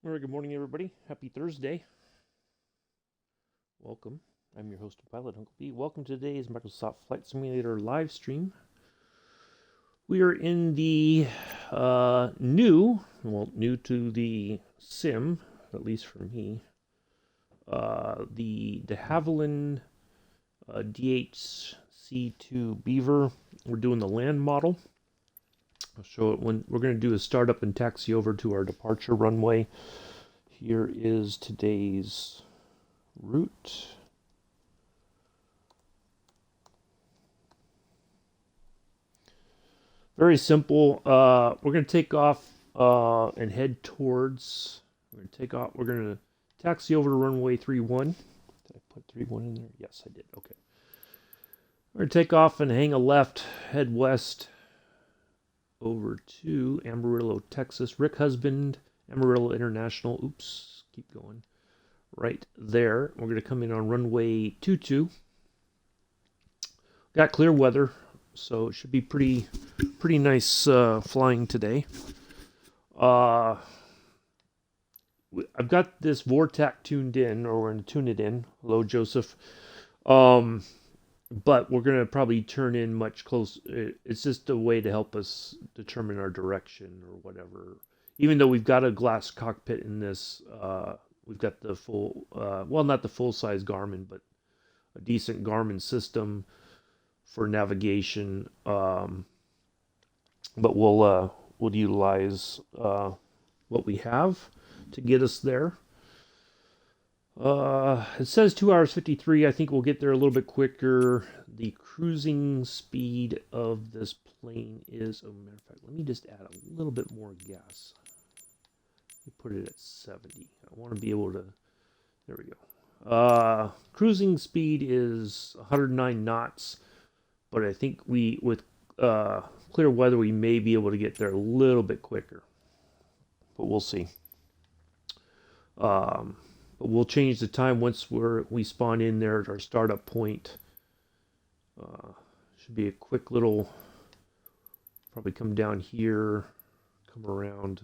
All right, good morning, everybody. Happy Thursday. Welcome. I'm your host and pilot, Uncle B. Welcome to today's Microsoft Flight Simulator live stream. We are in the new to the sim, at least for me, the de Havilland DHC-2 Beaver. We're doing the land model. I'll show it when we're going to do a startup and taxi over to our departure runway. Here is today's route. Very simple. We're going to take off and head towards. We're going to take off. We're going to taxi over to runway 31. Did I put 31 in there? Yes, I did. Okay. We're going to take off and hang a left, head west over to Amarillo, Texas. Rick Husband, Amarillo International. Oops, keep going. Right there. We're going to come in on runway 22. Got clear weather, so it should be pretty nice flying today. I've got this Vortac tuned in, or we're going to tune it in. Hello, Joseph. But we're going to probably turn in much close. It's just a way to help us determine our direction or whatever. Even though we've got a glass cockpit in this, we've got the full, well, not the full-size Garmin, but a decent Garmin system for navigation. But we'll utilize what we have to get us there. It says 2 hours 53. I think we'll get there a little bit quicker. The cruising speed of this plane is, oh, matter of fact, let me just add a little bit more gas. Let me put it at 70. I want to be able to, there we go. Cruising speed is 109 knots, but I think with clear weather, we may be able to get there a little bit quicker, but we'll see. But we'll change the time once we spawn in there at our startup point. Should be a quick little, probably come down here, come around,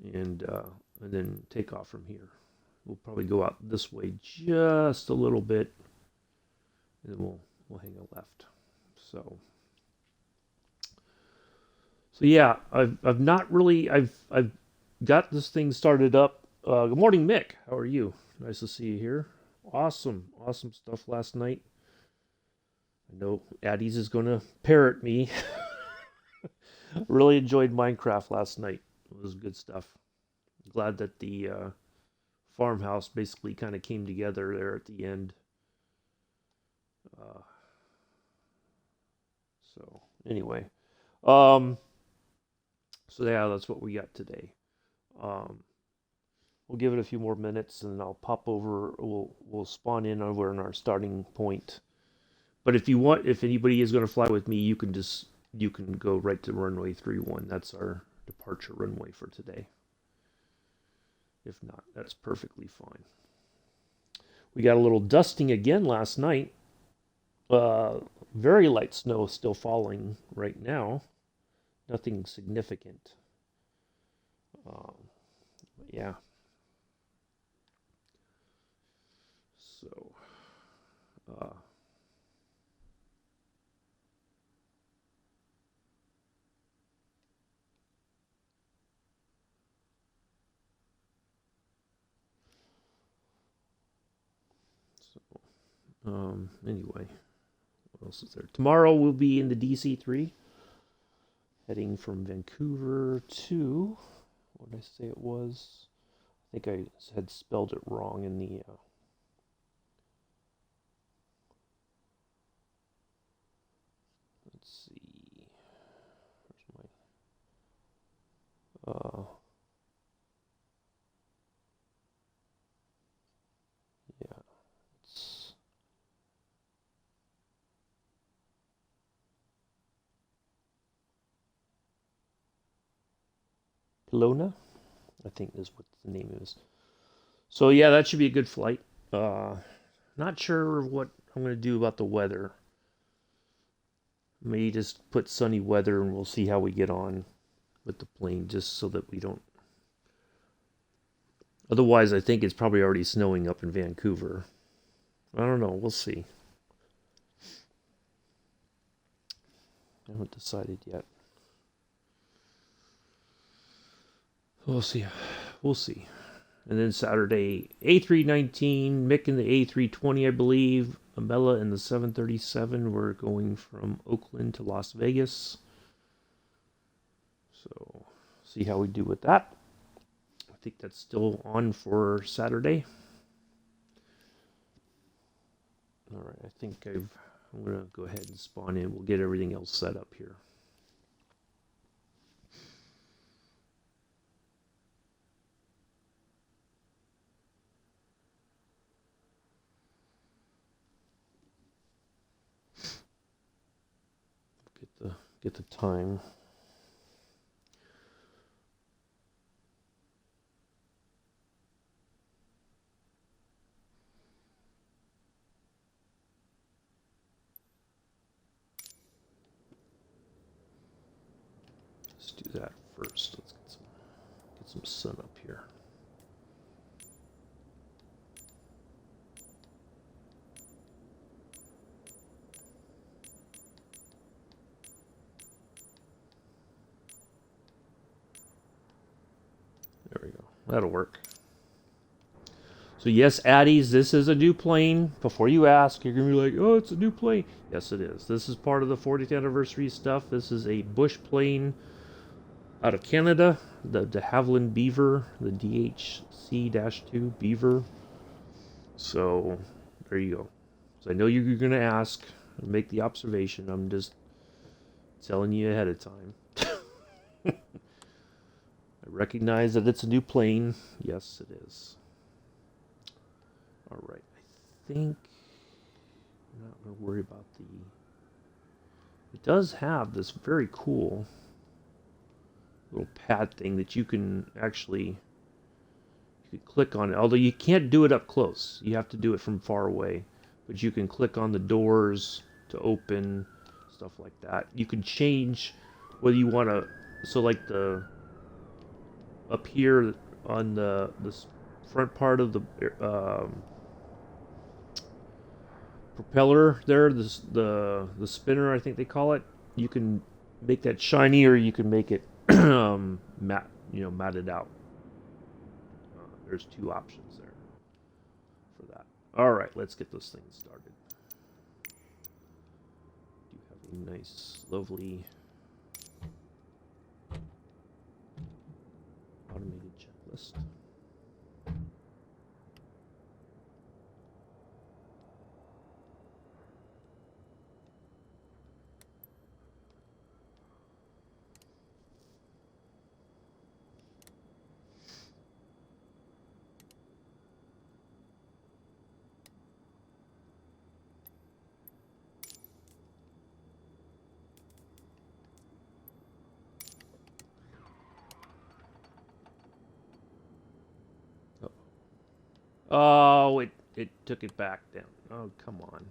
and then take off from here. We'll probably go out this way just a little bit, and then we'll hang a left. So yeah, I've not really I've got this thing started up. Good morning, Mick. How are you? Nice to see you here. Awesome stuff last night. I know Addie's is going to parrot me. Really enjoyed Minecraft last night. It was good stuff. Glad that the farmhouse basically kind of came together there at the end. So anyway, so yeah, that's what we got today. We'll give it a few more minutes, and I'll pop over. We'll spawn in over in our starting point. But if anybody is going to fly with me, you can go right to runway 31. That's our departure runway for today. If not, that's perfectly fine. We got a little dusting again last night. Very light snow still falling right now. Nothing significant. Yeah. So, anyway, what else is there? Tomorrow we'll be in the DC-3, heading from Vancouver to, what did I say it was? I think I had spelled it wrong in the let's see. Where's my yeah, it's Kelowna, I think is what the name is. So yeah, that should be a good flight. Not sure what I'm going to do about the weather. Maybe just put sunny weather and we'll see how we get on with the plane, just so that we don't Otherwise, I think it's probably already snowing up in Vancouver. I don't know. We'll see. I haven't decided yet. We'll see. We'll see. And then Saturday, A319, Mick in the A320, I believe. Amela in the 737. We're going from Oakland to Las Vegas. So, see how we do with that. I think that's still on for Saturday. All right, I think I'm going to go ahead and spawn in. We'll get everything else set up here. Get the time. Let's do that first. Let's get some sun up here. There we go. That'll work. So yes, Addies, this is a new plane. Before you ask, you're going to be like, oh, it's a new plane. Yes, it is. This is part of the 40th anniversary stuff. This is a Bush plane out of Canada, the de Havilland Beaver, the DHC-2 Beaver. So there you go. So I know you're going to ask and make the observation. I'm just telling you ahead of time. I recognize that it's a new plane. Yes, it is. All right. I think I'm not going to worry about the... It does have this very cool little pad thing that you can actually... You can click on it. Although you can't do it up close. You have to do it from far away. But you can click on the doors to open, stuff like that. You can change whether you want to... So like the... Up here on the front part of the propeller there, the spinner, I think they call it. You can make that shiny, or you can make it matted out. There's two options there for that. All right, let's get this thing started. Do have a nice, lovely automated checklist. Oh, it took it back down. Oh, come on.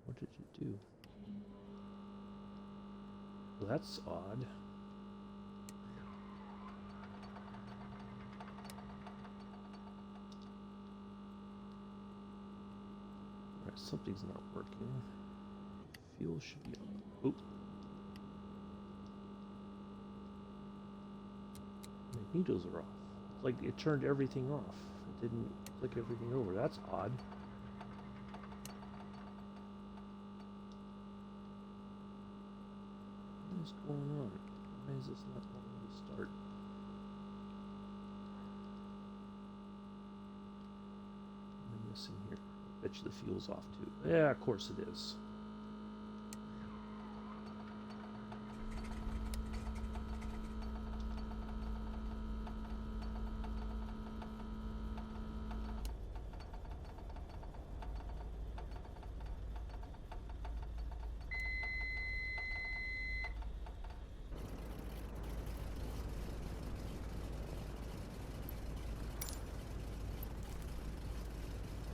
What did you do? Well, that's odd. Alright, something's not working. Fuel should be on. Oop. Magnetos are off. Like it turned everything off. It didn't click everything over. That's odd. What is going on? Why is this not wanting to start? What am I missing here? I bet you the fuel's off too. Yeah, of course it is.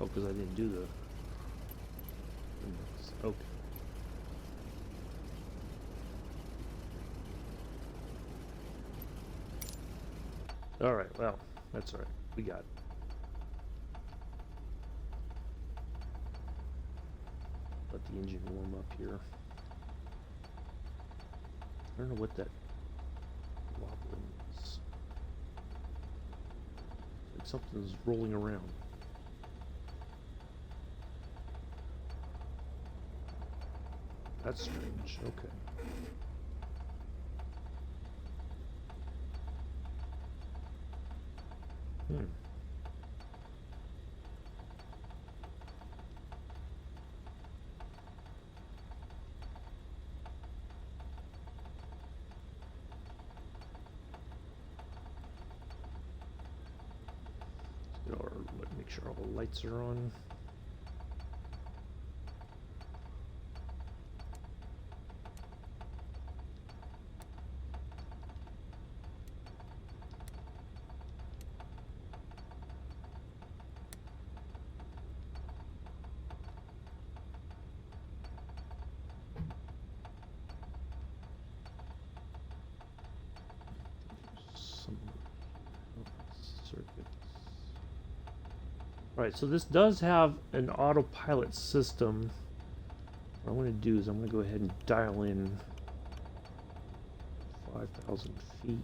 Oh, because I didn't do the... Okay. Alright, well, that's alright. We got it. Let the engine warm up here. I don't know what that wobbling is. Like something's rolling around. That's strange. Okay. Or make sure all the lights are on. Alright, so this does have an autopilot system. What I'm going to do is I'm going to go ahead and dial in 5,000 feet.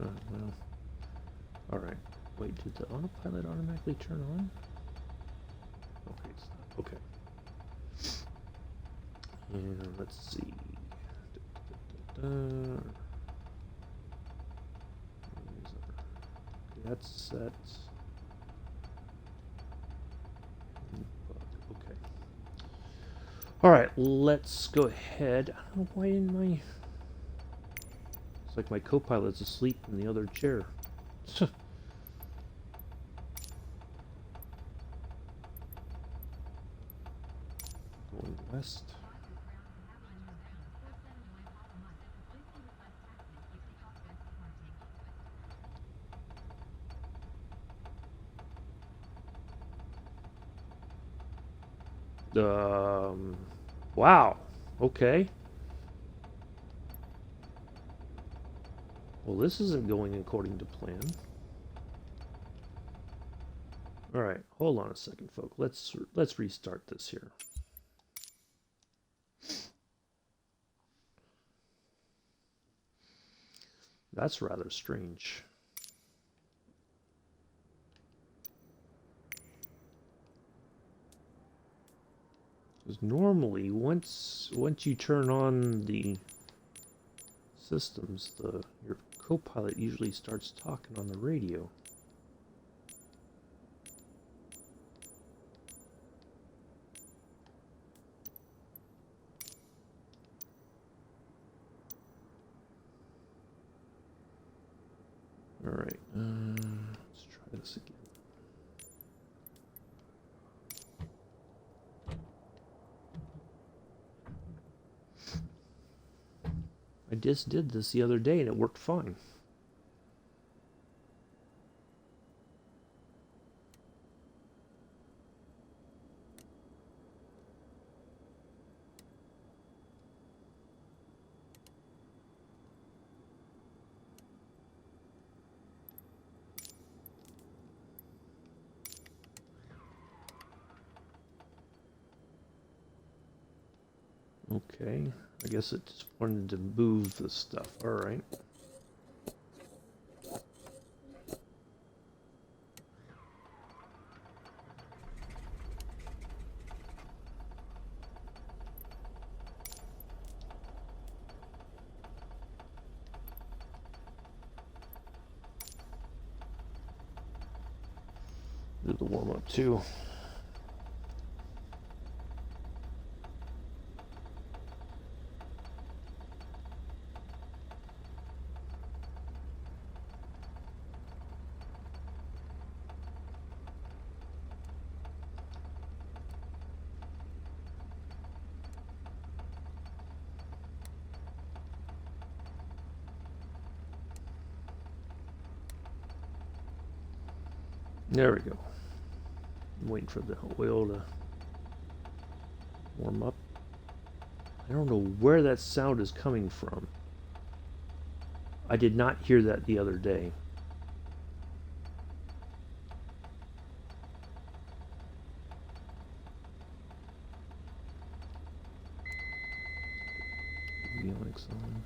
Well, alright. Wait, did the autopilot automatically turn on? Okay, it's not. Okay. And let's see. That's set. Okay. Alright, let's go ahead. I don't know why didn't my... It's like my co-pilot's asleep in the other chair. Going west. Wow. Okay. Well, this isn't going according to plan. All right, hold on a second, folks. Let's restart this here. That's rather strange. Because normally, once you turn on the systems, your co-pilot usually starts talking on the radio. All right, let's try this again. I just did this the other day and it worked fine. Okay, I guess it just wanted to move the stuff. All right. Do the warm-up too. There we go. I'm waiting for the oil to warm up. I don't know where that sound is coming from. I did not hear that the other day. Avionics on.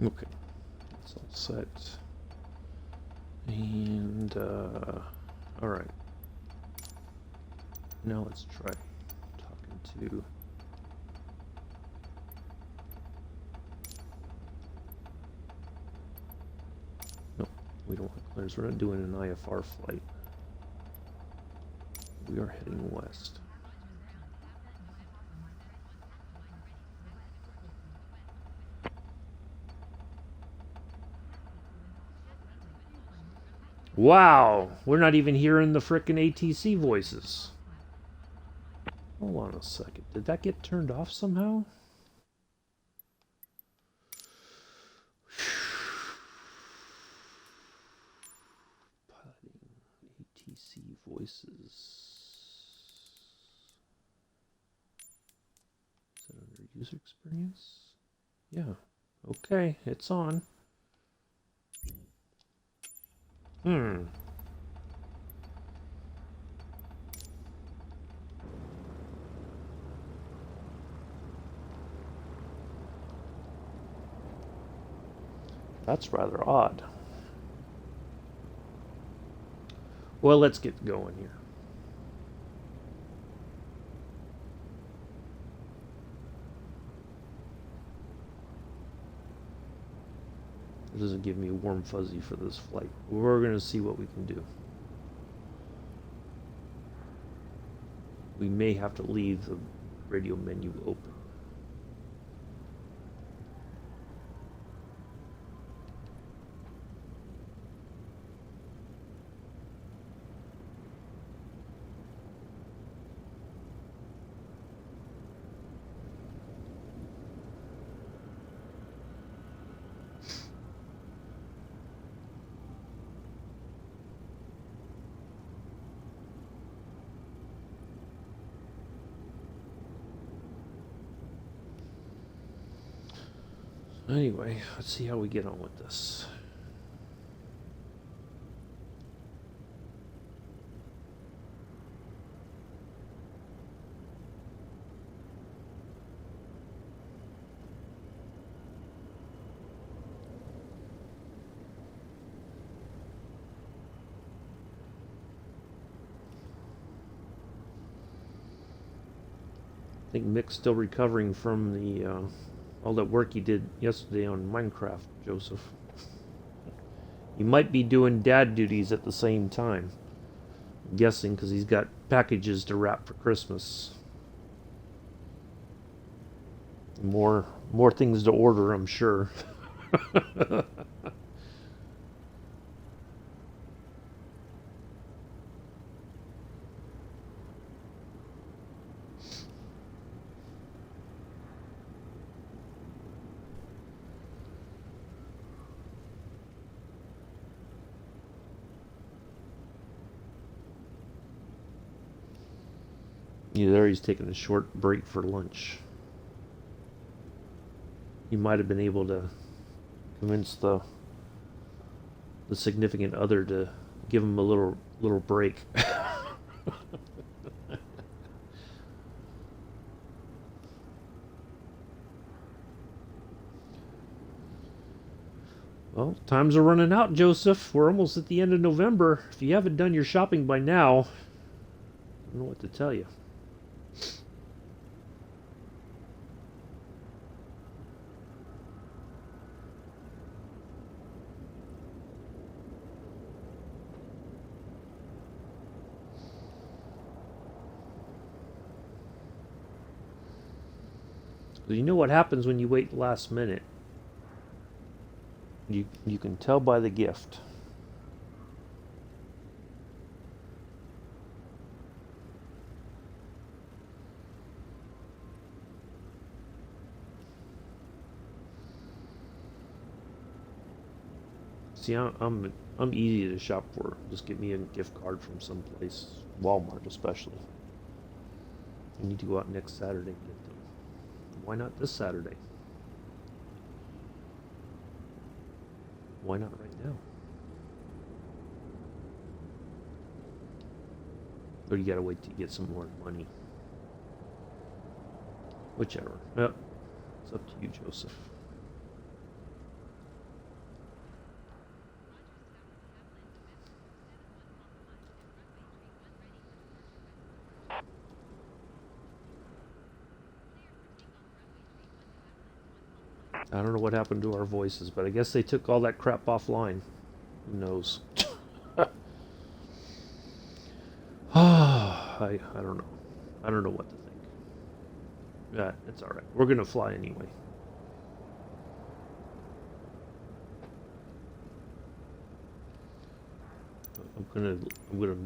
Okay, that's all set. And, alright. Now let's try talking to... Nope, we don't want clearance. We're not doing an IFR flight. We are heading west. Wow, we're not even hearing the frickin' ATC voices. Hold on a second. Did that get turned off somehow? Piloting ATC voices. Is that under user experience? Yeah. Okay, it's on. That's rather odd. Well, let's get going here. It doesn't give me a warm fuzzy for this flight. We're going to see what we can do. We may have to leave the radio menu open. Anyway, let's see how we get on with this. I think Mick's still recovering from the all that work he did yesterday on Minecraft, Joseph. He might be doing dad duties at the same time. I'm guessing because he's got packages to wrap for Christmas. More things to order, I'm sure. Yeah, there he's taking a short break for lunch. He might have been able to convince the significant other to give him a little break. Well, times are running out, Joseph. We're almost at the end of November. If you haven't done your shopping by now, I don't know what to tell you. You know what happens when you wait last minute? You can tell by the gift. See, I'm easy to shop for. Just get me a gift card from someplace, Walmart especially. I need to go out next Saturday and get them. Why not this Saturday? Why not right now? Or you gotta wait to get some more money. Whichever. Yep. It's up to you, Joseph. I don't know what happened to our voices, but I guess they took all that crap offline. Who knows? I don't know. I don't know what to think. Yeah, it's alright. We're gonna fly anyway. I'm gonna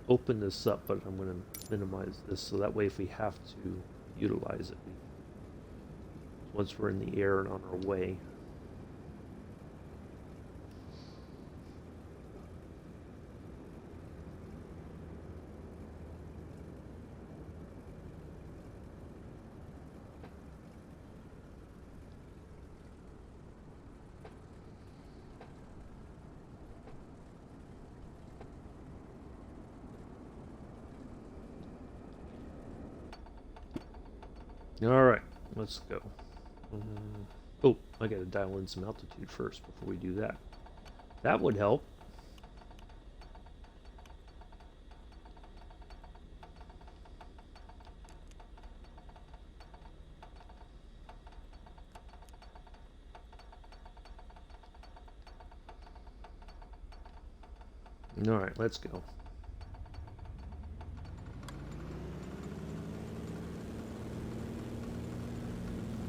open this up, but I'm gonna minimize this so that way if we have to utilize it, once we're in the air and on our way. Alright, let's go. Oh, I gotta dial in some altitude first before we do that. That would help. Alright, let's go.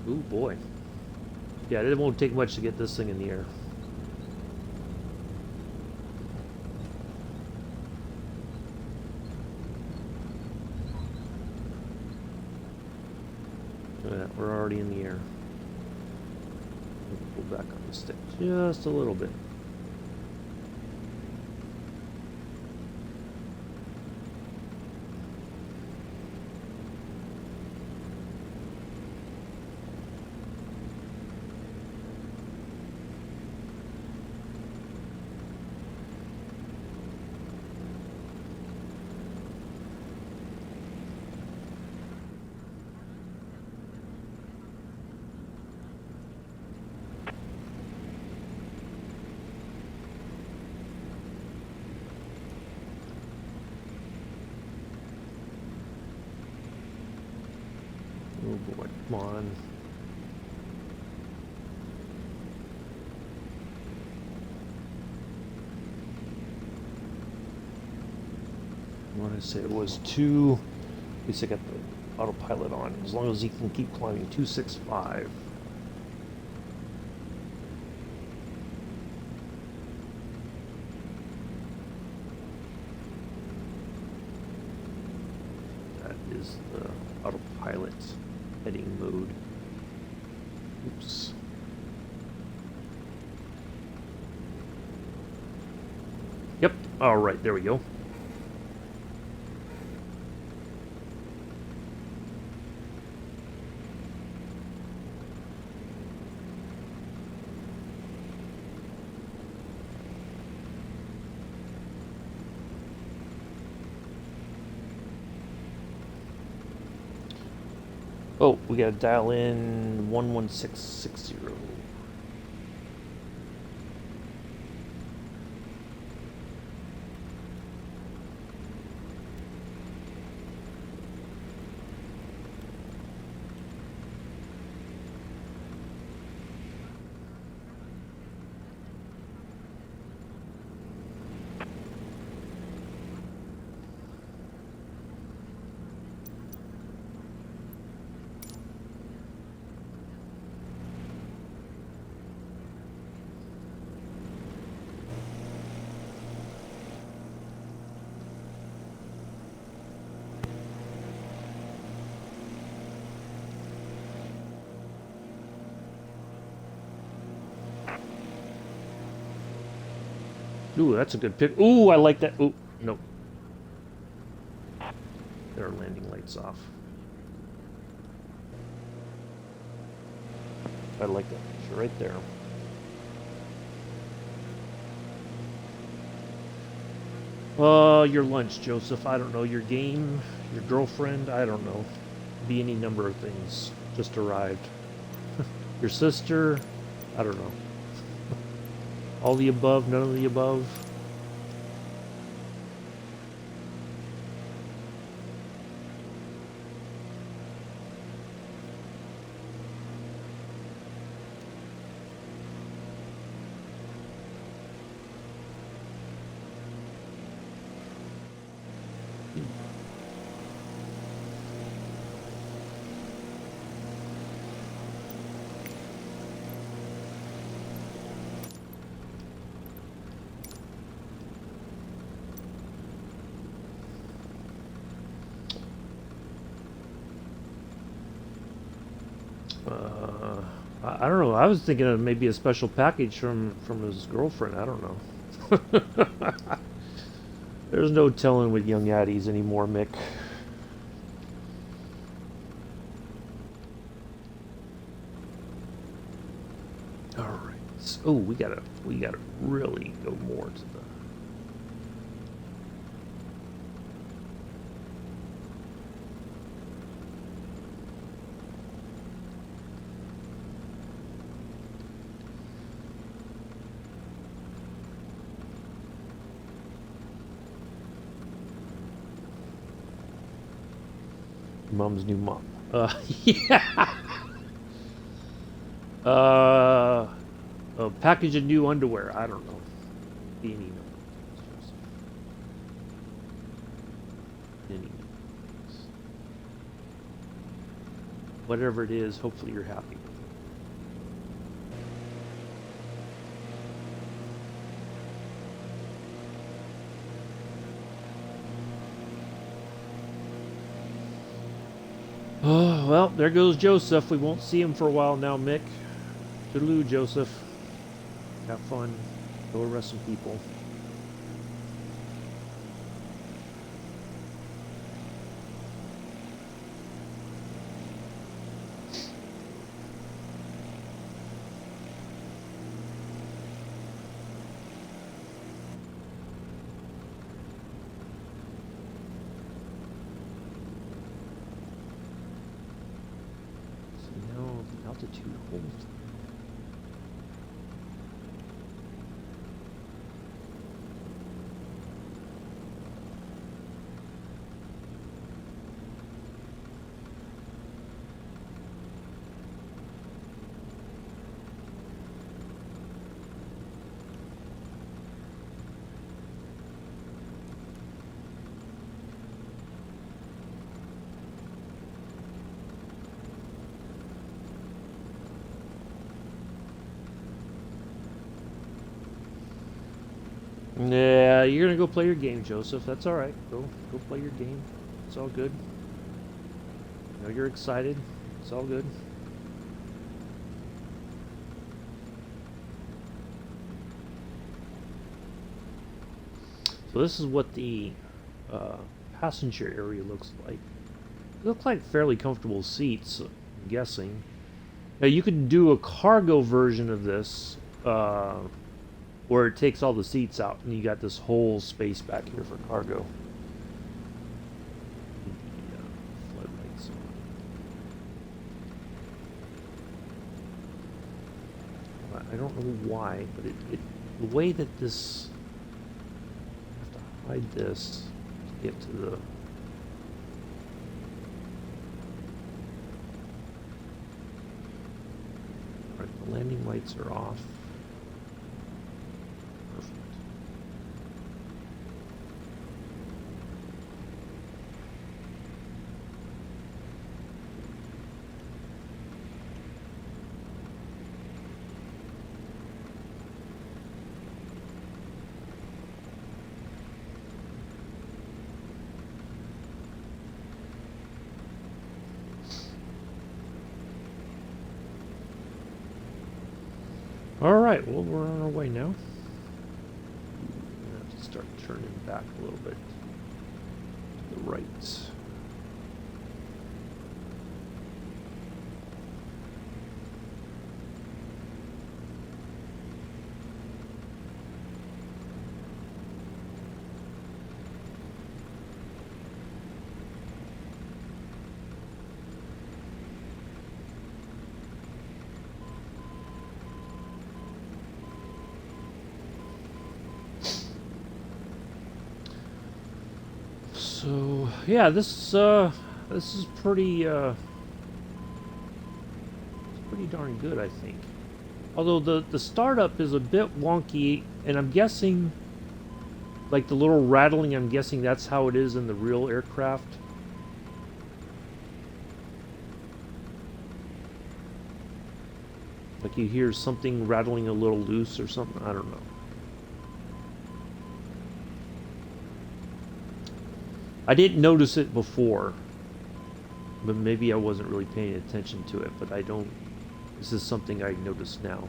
Ooh, boy. Yeah, it won't take much to get this thing in the air. Look at that, we're already in the air. Pull back on the stick just a little bit. Oh boy, come on. What did I say? It was 2. At least I got the autopilot on. As long as he can keep climbing 265. That is the autopilot heading mode. Oops. Yep. All right. There we go. Oh, we gotta dial in 11660. Ooh, that's a good pick. Ooh, I like that. Ooh, nope. There are landing lights off. I like that picture right there. Your lunch, Joseph. I don't know. Your game, your girlfriend. I don't know. Be any number of things. Just arrived. Your sister. I don't know. All the above, none of the above. I don't know. I was thinking of maybe a special package from his girlfriend. I don't know. There's no telling with young addies anymore, Mick. All right. Oh, we gotta really go more to the. Mom's new mom. Yeah. A package of new underwear. I don't know. Any number. Any number. Whatever it is, hopefully you're happy. Oh, well, there goes Joseph. We won't see him for a while now, Mick. Toodaloo, Joseph. Have fun. Go arrest some people. Altitude hold. Yeah, you're gonna go play your game, Joseph. That's all right. Go play your game. It's all good. I know you're excited. It's all good. So this is what the passenger area looks like. They look like fairly comfortable seats, I'm guessing. Now you could do a cargo version of this. Where it takes all the seats out and you got this whole space back here for cargo. Floodlights on. I don't know why, but the way that this, I have to hide this to get to the. Alright, the landing lights are off. Alright, well, we're on our way now. start turning back a little bit to the right. So yeah, this is pretty pretty darn good, I think. Although the startup is a bit wonky, and I'm guessing, like the little rattling, I'm guessing that's how it is in the real aircraft. Like you hear something rattling a little loose or something, I don't know. I didn't notice it before, but maybe I wasn't really paying attention to it, but I don't, this is something I noticed now.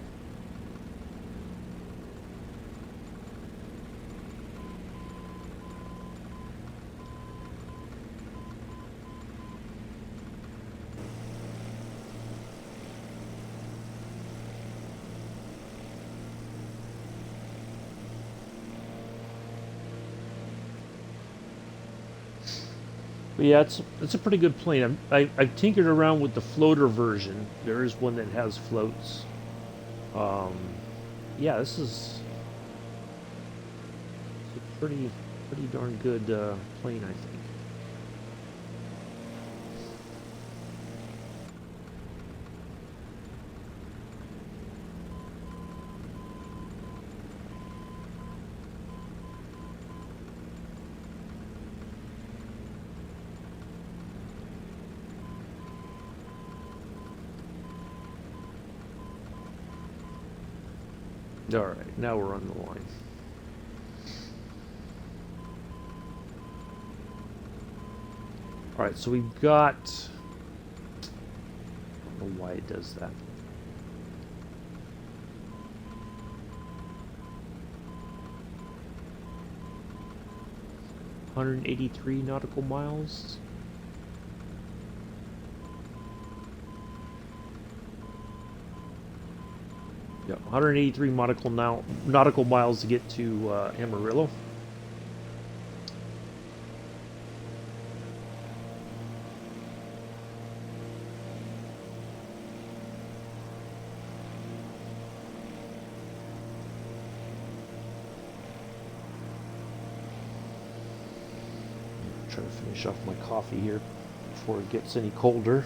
But yeah, it's a pretty good plane. I've tinkered around with the floater version. There is one that has floats. Yeah, this is a pretty darn good plane, I think. All right, now we're on the line. All right, so we've got, I don't know why it does that. $183 nautical miles. Yeah, 183 nautical miles to get to Amarillo. Try to finish off my coffee here before it gets any colder.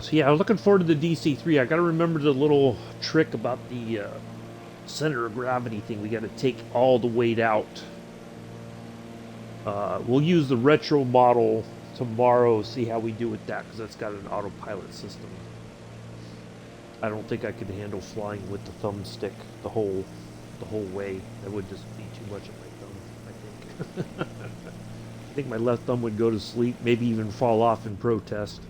So yeah, I'm looking forward to the DC-3. I gotta remember the little trick about the center of gravity thing. We gotta take all the weight out. We'll use the retro model tomorrow, see how we do with that, because that's got an autopilot system. I don't think I could handle flying with the thumbstick the whole way. That would just be too much of my thumb, I think. I think my left thumb would go to sleep, maybe even fall off in protest.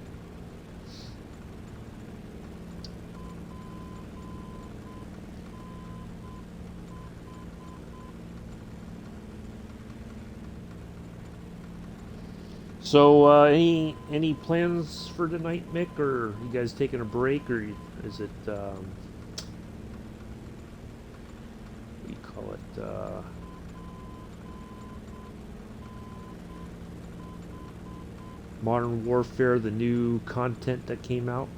So, any plans for tonight, Mick? Or you guys taking a break, or is it what do you call it? Modern Warfare, the new content that came out.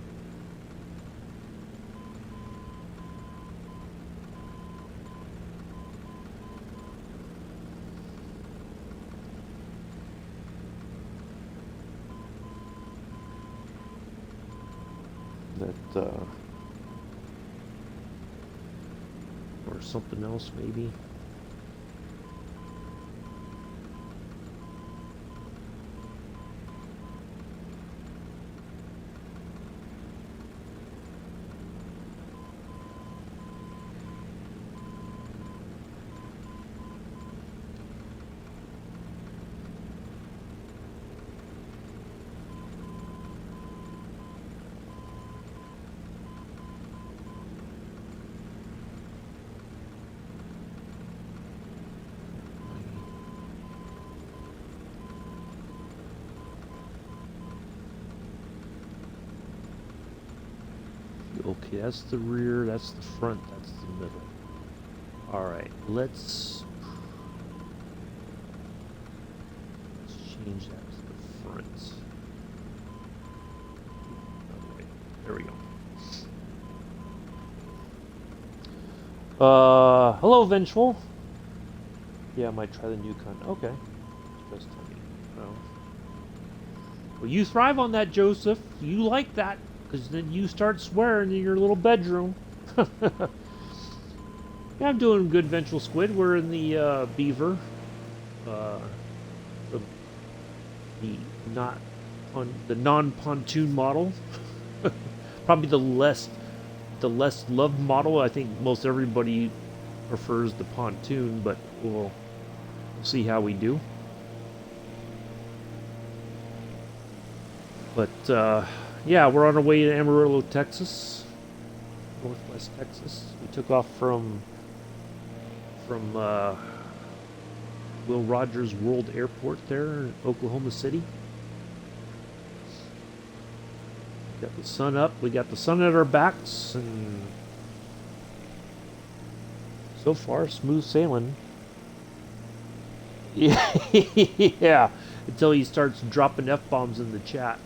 That or something else maybe. Okay, that's the rear, that's the front, that's the middle. Alright, let's change that to the front. Alright, there we go. Hello, Vengeful. Yeah, I might try the new con. Okay. Just tell me. Oh. Well, you thrive on that, Joseph. You like that, because then you start swearing in your little bedroom. Yeah, I'm doing good, Vengeful Squid. We're in the Beaver. The not on the non-pontoon model. Probably the less loved model. I think most everybody prefers the pontoon, but we'll see how we do. But yeah, we're on our way to Amarillo, Texas, Northwest Texas. We took off from Will Rogers World Airport there in Oklahoma City. Got the sun up. We got the sun at our backs, and so far smooth sailing. Yeah, until he starts dropping F-bombs in the chat.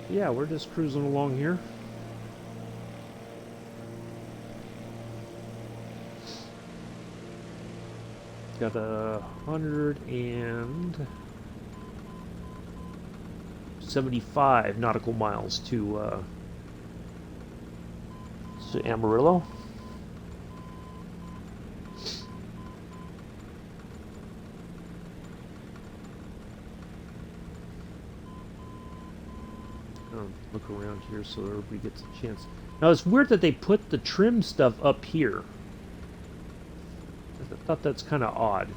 Yeah, we're just cruising along here. Got 175 nautical miles to Amarillo. Look around here so everybody gets a chance. Now it's weird that they put the trim stuff up here. I thought that's kind of odd.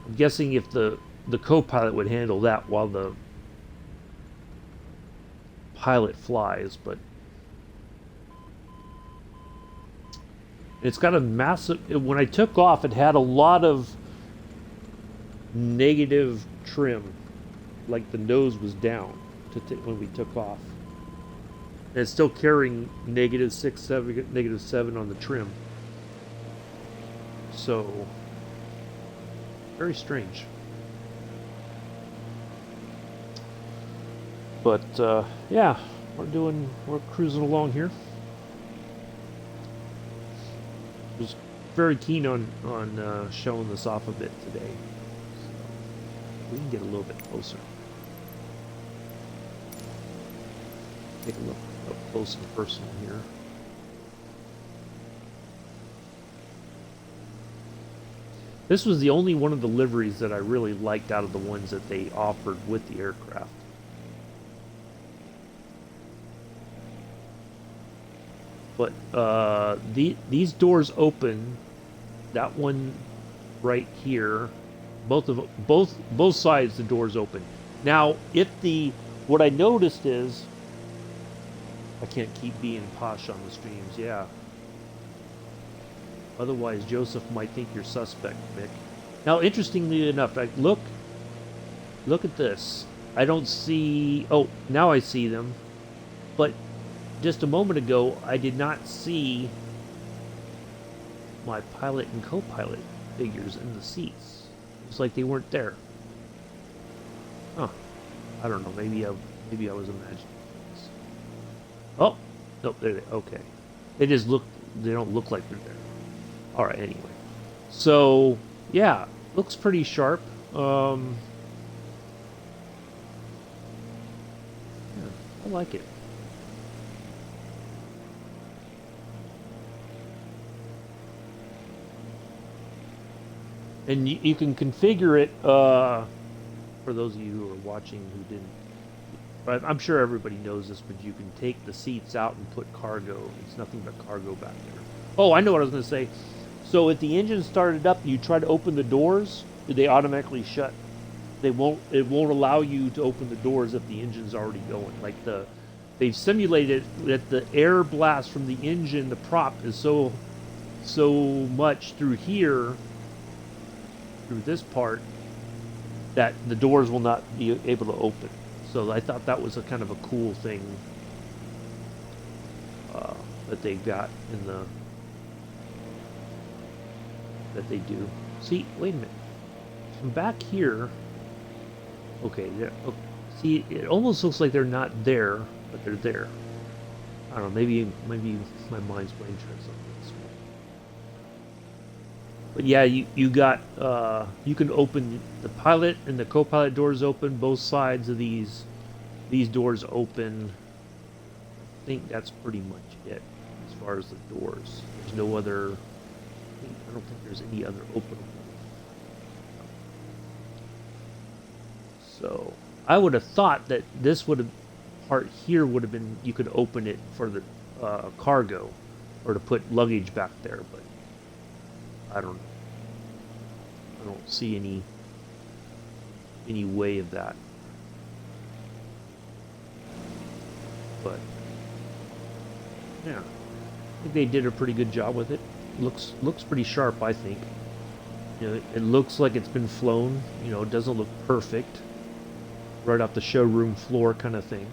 I'm guessing if the co-pilot would handle that while the pilot flies, but it's got a massive. When I took off, it had a lot of negative trim, like the nose was down when we took off. And it's still carrying -6, 7, -7 on the trim. So, very strange. But yeah, we're cruising along here. Was very keen on showing this off a bit today. So we can get a little bit closer. Take a look up close and personal here. This was the only one of the liveries that I really liked out of the ones that they offered with the aircraft. But these doors open. That one right here, both sides the doors open. Now, what I noticed is, I can't keep being posh on the streams. Yeah. Otherwise, Joseph might think you're suspect, Mick. Now, interestingly enough, look at this. I don't see. Oh, now I see them. But just a moment ago, I did not see my pilot and co-pilot figures in the seats. It's like they weren't there. Huh. I don't know. Maybe I was imagining things. Oh, nope. There they. Okay. They just look. They don't look like they're there. All right. Anyway, so yeah, looks pretty sharp. Yeah, I like it. And you can configure it, for those of you who are watching who didn't, I'm sure everybody knows this, but you can take the seats out and put cargo. It's nothing but cargo back there. Oh, I know what I was going to say. So if the engine started up, you try to open the doors, they automatically shut. It won't allow you to open the doors if the engine's already going. Like they've simulated that the air blast from the engine, the prop, is so much through here through this part, that the doors will not be able to open. So I thought that was a kind of a cool thing that they got in the that they do. See, wait a minute. From back here, okay, there. Okay, see, it almost looks like they're not there, but they're there. I don't know. Maybe my mind's playing tricks on this one. But yeah, you got you can open the pilot and the co-pilot doors open. Both sides of these doors open. I think that's pretty much it as far as the doors. There's no other. I don't think there's any other open. So I would have thought that this would have part here would have been you could open it for the cargo or to put luggage back there, but I don't see any way of that. But yeah, I think they did a pretty good job with it. Looks pretty sharp, I think. You know, it looks like it's been flown. You know, it doesn't look perfect, right off the showroom floor kind of thing,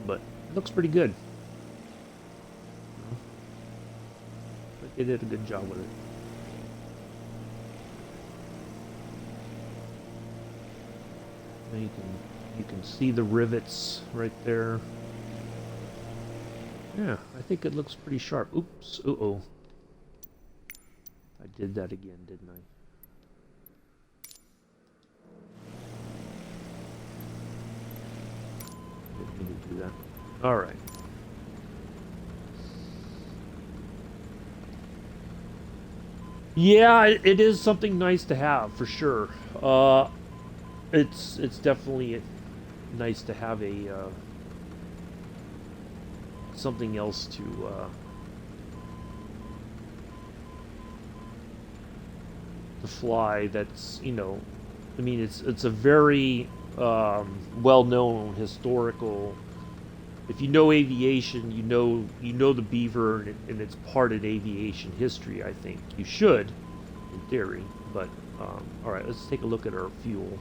but it looks pretty good. But they did a good job with it. And you can see the rivets right there. Yeah, I think it looks pretty sharp. Oops. Uh-oh. I did that again, didn't I? Didn't mean to do that. All right. Yeah, it is something nice to have for sure. It's definitely nice to have a something else to fly. That's, you know, I mean, it's a very well-known historical. If you know aviation, you know the Beaver, and it's part of aviation history. I think you should, in theory. But all right, let's take a look at our fuel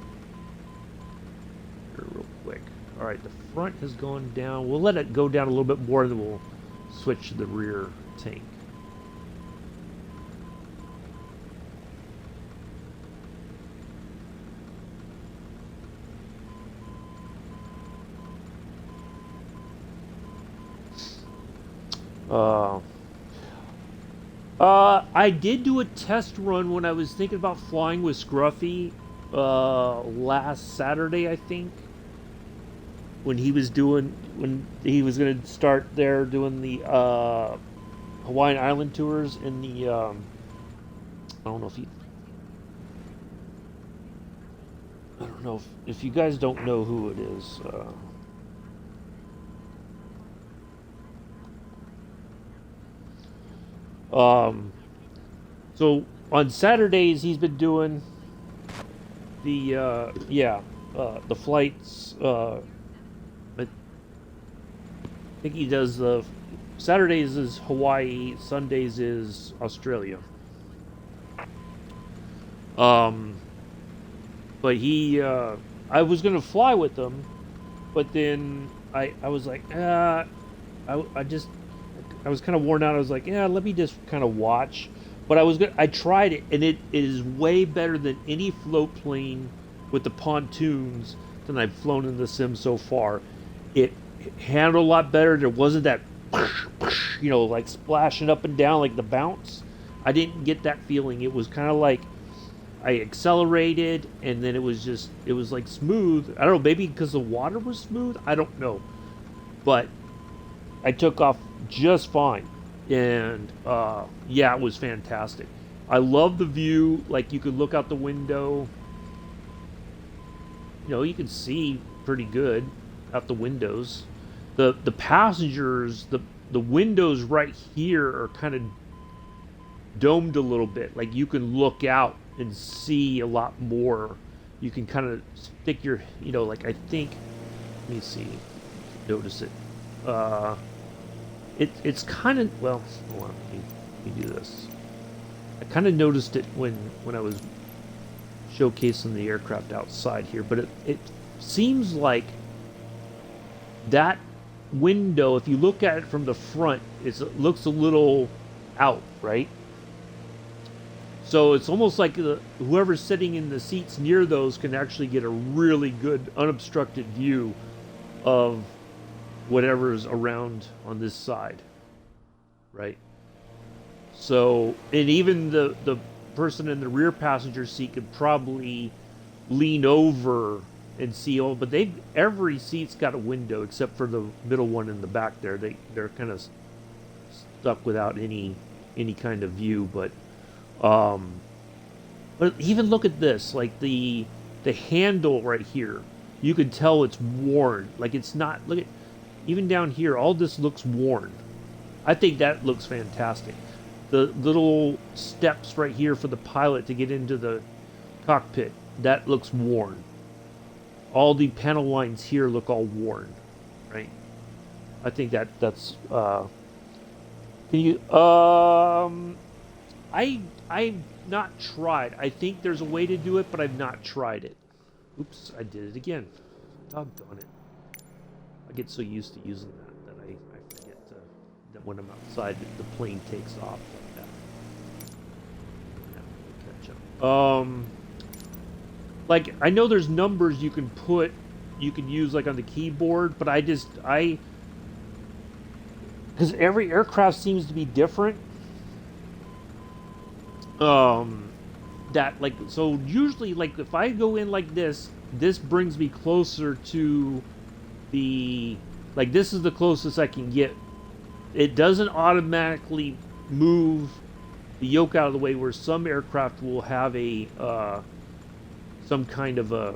here real quick. All right, the front has gone down. We'll let it go down a little bit more, and then we'll switch to the rear tank. I did do a test run when I was thinking about flying with Scruffy last Saturday, I think. When he was going to start there doing the Hawaiian Island tours in the I don't know if you guys don't know who it is. So on Saturdays he's been doing the the flights. I think he does the Saturdays is Hawaii, Sundays is Australia. But I was gonna fly with him, but then I was like, I was kind of worn out. I was like, yeah, let me just kind of watch. But I tried it, and it is way better than any float plane with the pontoons than I've flown in the sim so far. It handled a lot better. There wasn't that, you know, like splashing up and down like the bounce. I didn't get that feeling. It was kind of like I accelerated, and then it was like smooth. I don't know, maybe because the water was smooth. I don't know, but I took off just fine, and yeah, it was fantastic. I love the view. Like, you could look out the window. You know, you can see pretty good out the windows. The passengers, the windows right here are kind of domed a little bit. Like, you can look out and see a lot more. You can kind of stick your, you know, like, I think, let me see, notice it. It's kind of, well, hold on, let me do this. I kind of noticed it when I was showcasing the aircraft outside here, but it seems like that window, if you look at it from the front, it looks a little out, right? So it's almost like whoever's sitting in the seats near those can actually get a really good unobstructed view of whatever's around on this side, right? So, and even the person in the rear passenger seat could probably lean over and see all, but every seat's got a window except for the middle one in the back there. They're kind of stuck without any kind of view, but even look at this, like the handle right here, you could tell it's worn. Like it's not, look at, even down here, all this looks worn. I think that looks fantastic. The little steps right here for the pilot to get into the cockpit, that looks worn. All the panel lines here look all worn, right? I think that's can you I've not tried. I think there's a way to do it, but I've not tried it. Oops, I did it again. Doggone it. I get so used to using that I forget that when I'm outside the plane takes off like that. Yeah, catch up. Like I know there's numbers you can use like on the keyboard, but because every aircraft seems to be different. That like, so usually like if I go in like this brings me closer to the, like this is the closest I can get. It doesn't automatically move the yoke out of the way, where some aircraft will have a some kind of a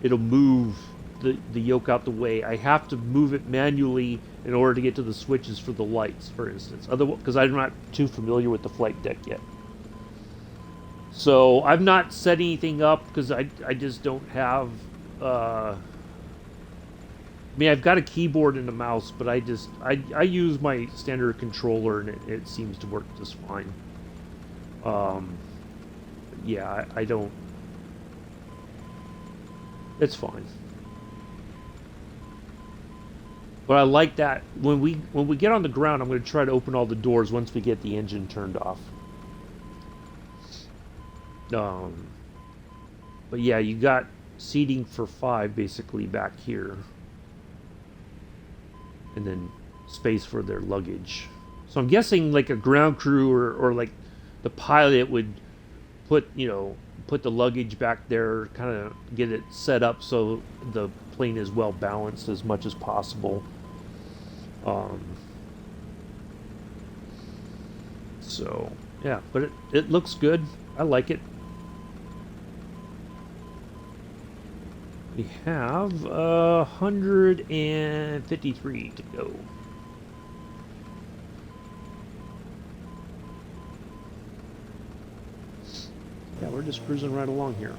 it'll move the yoke out the way. I have to move it manually in order to get to the switches for the lights, for instance. Otherwise, because I'm not too familiar with the flight deck yet. So I've not set anything up because I just don't have. I mean, I've got a keyboard and a mouse, but I use my standard controller and it seems to work just fine. Yeah, I don't. It's fine. But I like that when we get on the ground, I'm going to try to open all the doors once we get the engine turned off. But yeah, you got seating for 5 basically back here, and then space for their luggage. So I'm guessing like a ground crew or like the pilot would put the luggage back there, kind of get it set up so the plane is well balanced as much as possible. So yeah, but it looks good. I like it. We have 153 to go. Yeah, we're just cruising right along here.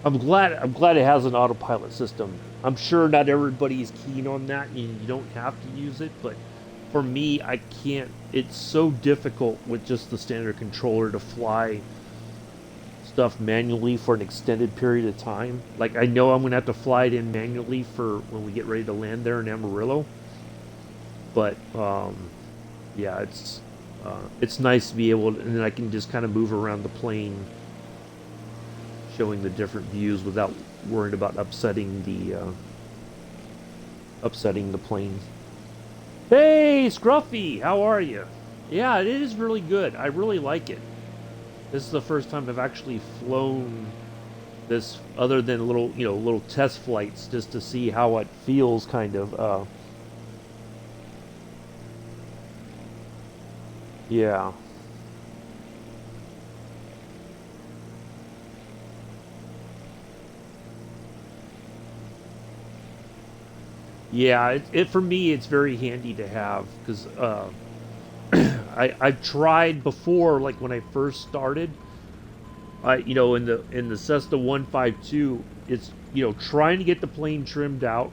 I'm glad it has an autopilot system. I'm sure not everybody's keen on that, and you don't have to use it, but for me, I can't. It's so difficult with just the standard controller to fly stuff manually for an extended period of time. Like, I know I'm going to have to fly it in manually for when we get ready to land there in Amarillo. But, yeah, it's nice to be able to, and then I can just kind of move around the plane, showing the different views without worrying about upsetting the plane. Hey, Scruffy, how are you? Yeah, it is really good. I really like it. This is the first time I've actually flown this, other than little test flights, just to see how it feels, kind of. Yeah. Yeah, for me, it's very handy to have, because I've tried before, like when I first started, in the Cessna 152, it's trying to get the plane trimmed out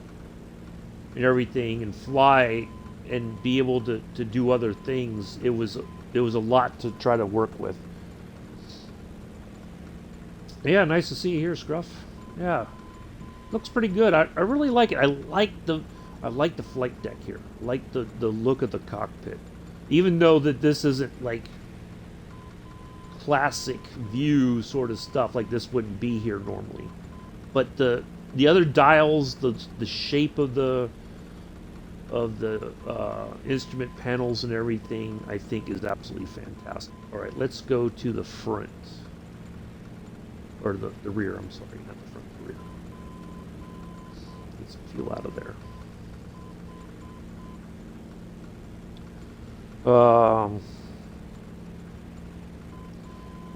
and everything and fly and be able to do other things. It was a lot to try to work with. Yeah, nice to see you here, Scruff. Yeah, looks pretty good. I really like it. I like the flight deck here. I like the look of the cockpit. Even though that this isn't like classic view sort of stuff, like this wouldn't be here normally. But the other dials, the shape of the instrument panels and everything, I think is absolutely fantastic. All right, let's go to the front. Or the rear, I'm sorry, not the front, the rear. Get some fuel out of there.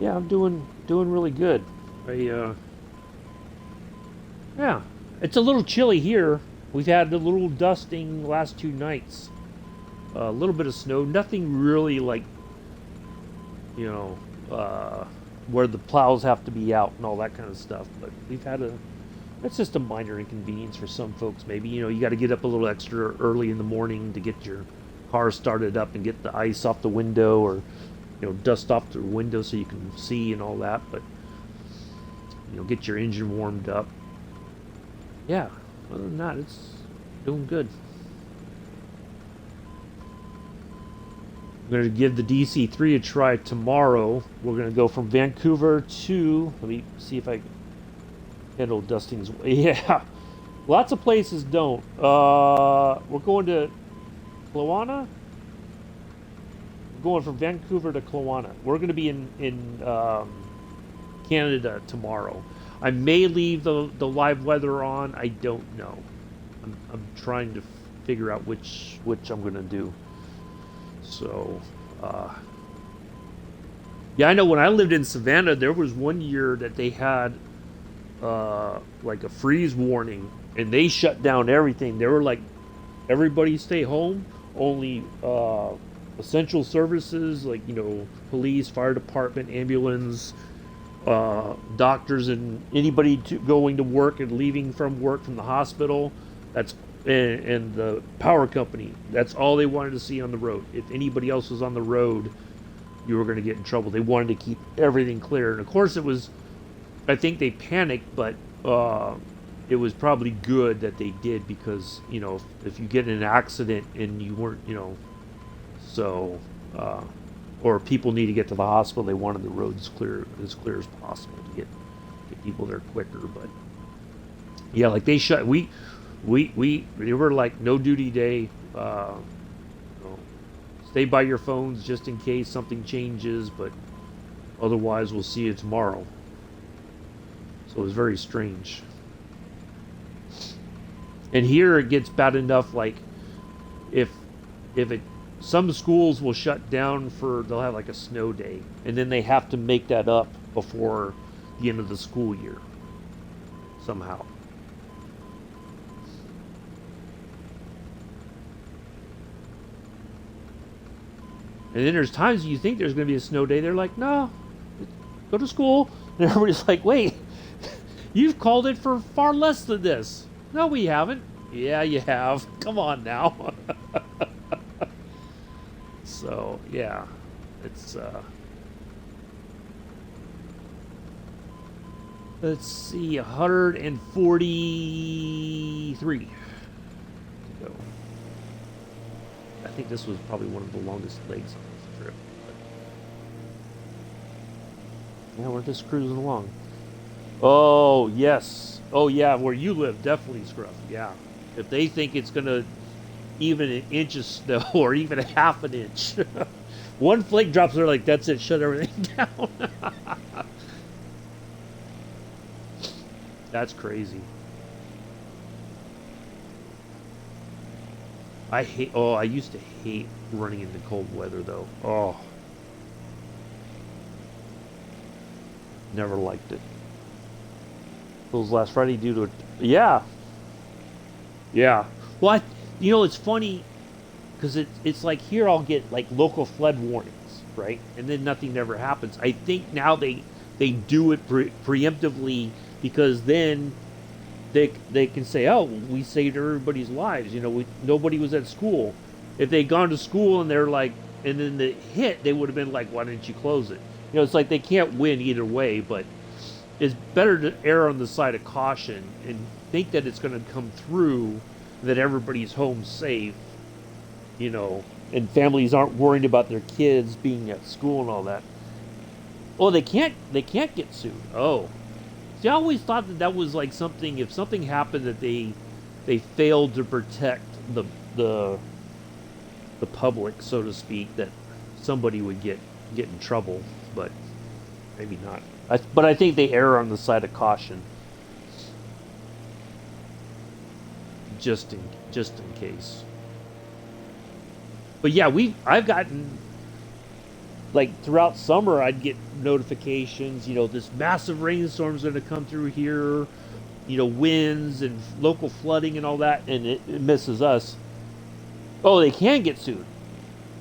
Yeah, I'm doing really good. Yeah, it's a little chilly here. We've had a little dusting the last 2 nights. A little bit of snow, nothing really like, you know, where the plows have to be out and all that kind of stuff. But we've had that's just a minor inconvenience for some folks. Maybe, you know, you got to get up a little extra early in the morning to get your car started up and get the ice off the window, or, you know, dust off the window so you can see and all that. But, you know, get your engine warmed up. Yeah, other than that, it's doing good. I'm going to give the DC-3 a try tomorrow. We're going to go from Vancouver to, let me see if I handle dustings. Yeah, lots of places don't. We're going to Kelowna. We're going from Vancouver to Kelowna. We're going to be in Canada tomorrow. I may leave the live weather on. I don't know. I'm trying to figure out which I'm going to do. So, yeah, I know when I lived in Savannah, there was one year that they had like a freeze warning, and they shut down everything. They were like, everybody stay home, only essential services like, you know, police, fire department, ambulance, doctors, and anybody going to work and leaving from work from the hospital. That's and the power company. That's all they wanted to see on the road. If anybody else was on the road, you were going to get in trouble. They wanted to keep everything clear. And of course, it was, I think they panicked, but it was probably good that they did, because, you know, if you get in an accident and you weren't, you know, so, or people need to get to the hospital, they wanted the roads clear as possible to get people there quicker. But yeah, like they shut, we were like no duty day. You know, stay by your phones just in case something changes, but otherwise we'll see you tomorrow. So it was very strange. And here it gets bad enough, like if some schools will shut down they'll have like a snow day, and then they have to make that up before the end of the school year somehow. And then there's times you think there's going to be a snow day. They're like, no, go to school. And everybody's like, wait, you've called it for far less than this. No, we haven't. Yeah, you have. Come on now. So, yeah, it's, let's see, 143 to go. I think this was probably one of the longest legs on this trip. But yeah, we're just cruising along. Oh, yes. Oh, yeah, where you live, definitely, Scruff. Yeah. If they think it's going to even an inch of snow or even a half an inch, one flake drops, they're like, that's it, shut everything down. That's crazy. I used to hate running into cold weather, though. Oh. Never liked it. It was last Friday due to it. Yeah. Yeah. Well, you know, it's funny, because it's like here I'll get like local flood warnings, right? And then nothing never happens. I think now they do it preemptively, because then they can say, oh, we saved everybody's lives. You know, nobody was at school. If they'd gone to school and they're like, and then the hit, they would have been like, why didn't you close it? You know, it's like they can't win either way. But it's better to err on the side of caution and think that it's going to come through, that everybody's home safe, you know, and families aren't worried about their kids being at school and all that. Oh, they can't get sued. Oh, see, I always thought that that was like something. If something happened that they failed to protect the the public, so to speak, that somebody would get in trouble, but maybe not. But I think they err on the side of caution, just in case. But yeah, I've gotten, like, throughout summer, I'd get notifications. This massive rainstorm's going to come through here. Winds and local flooding and all that, and it misses us. Oh, they can get sued.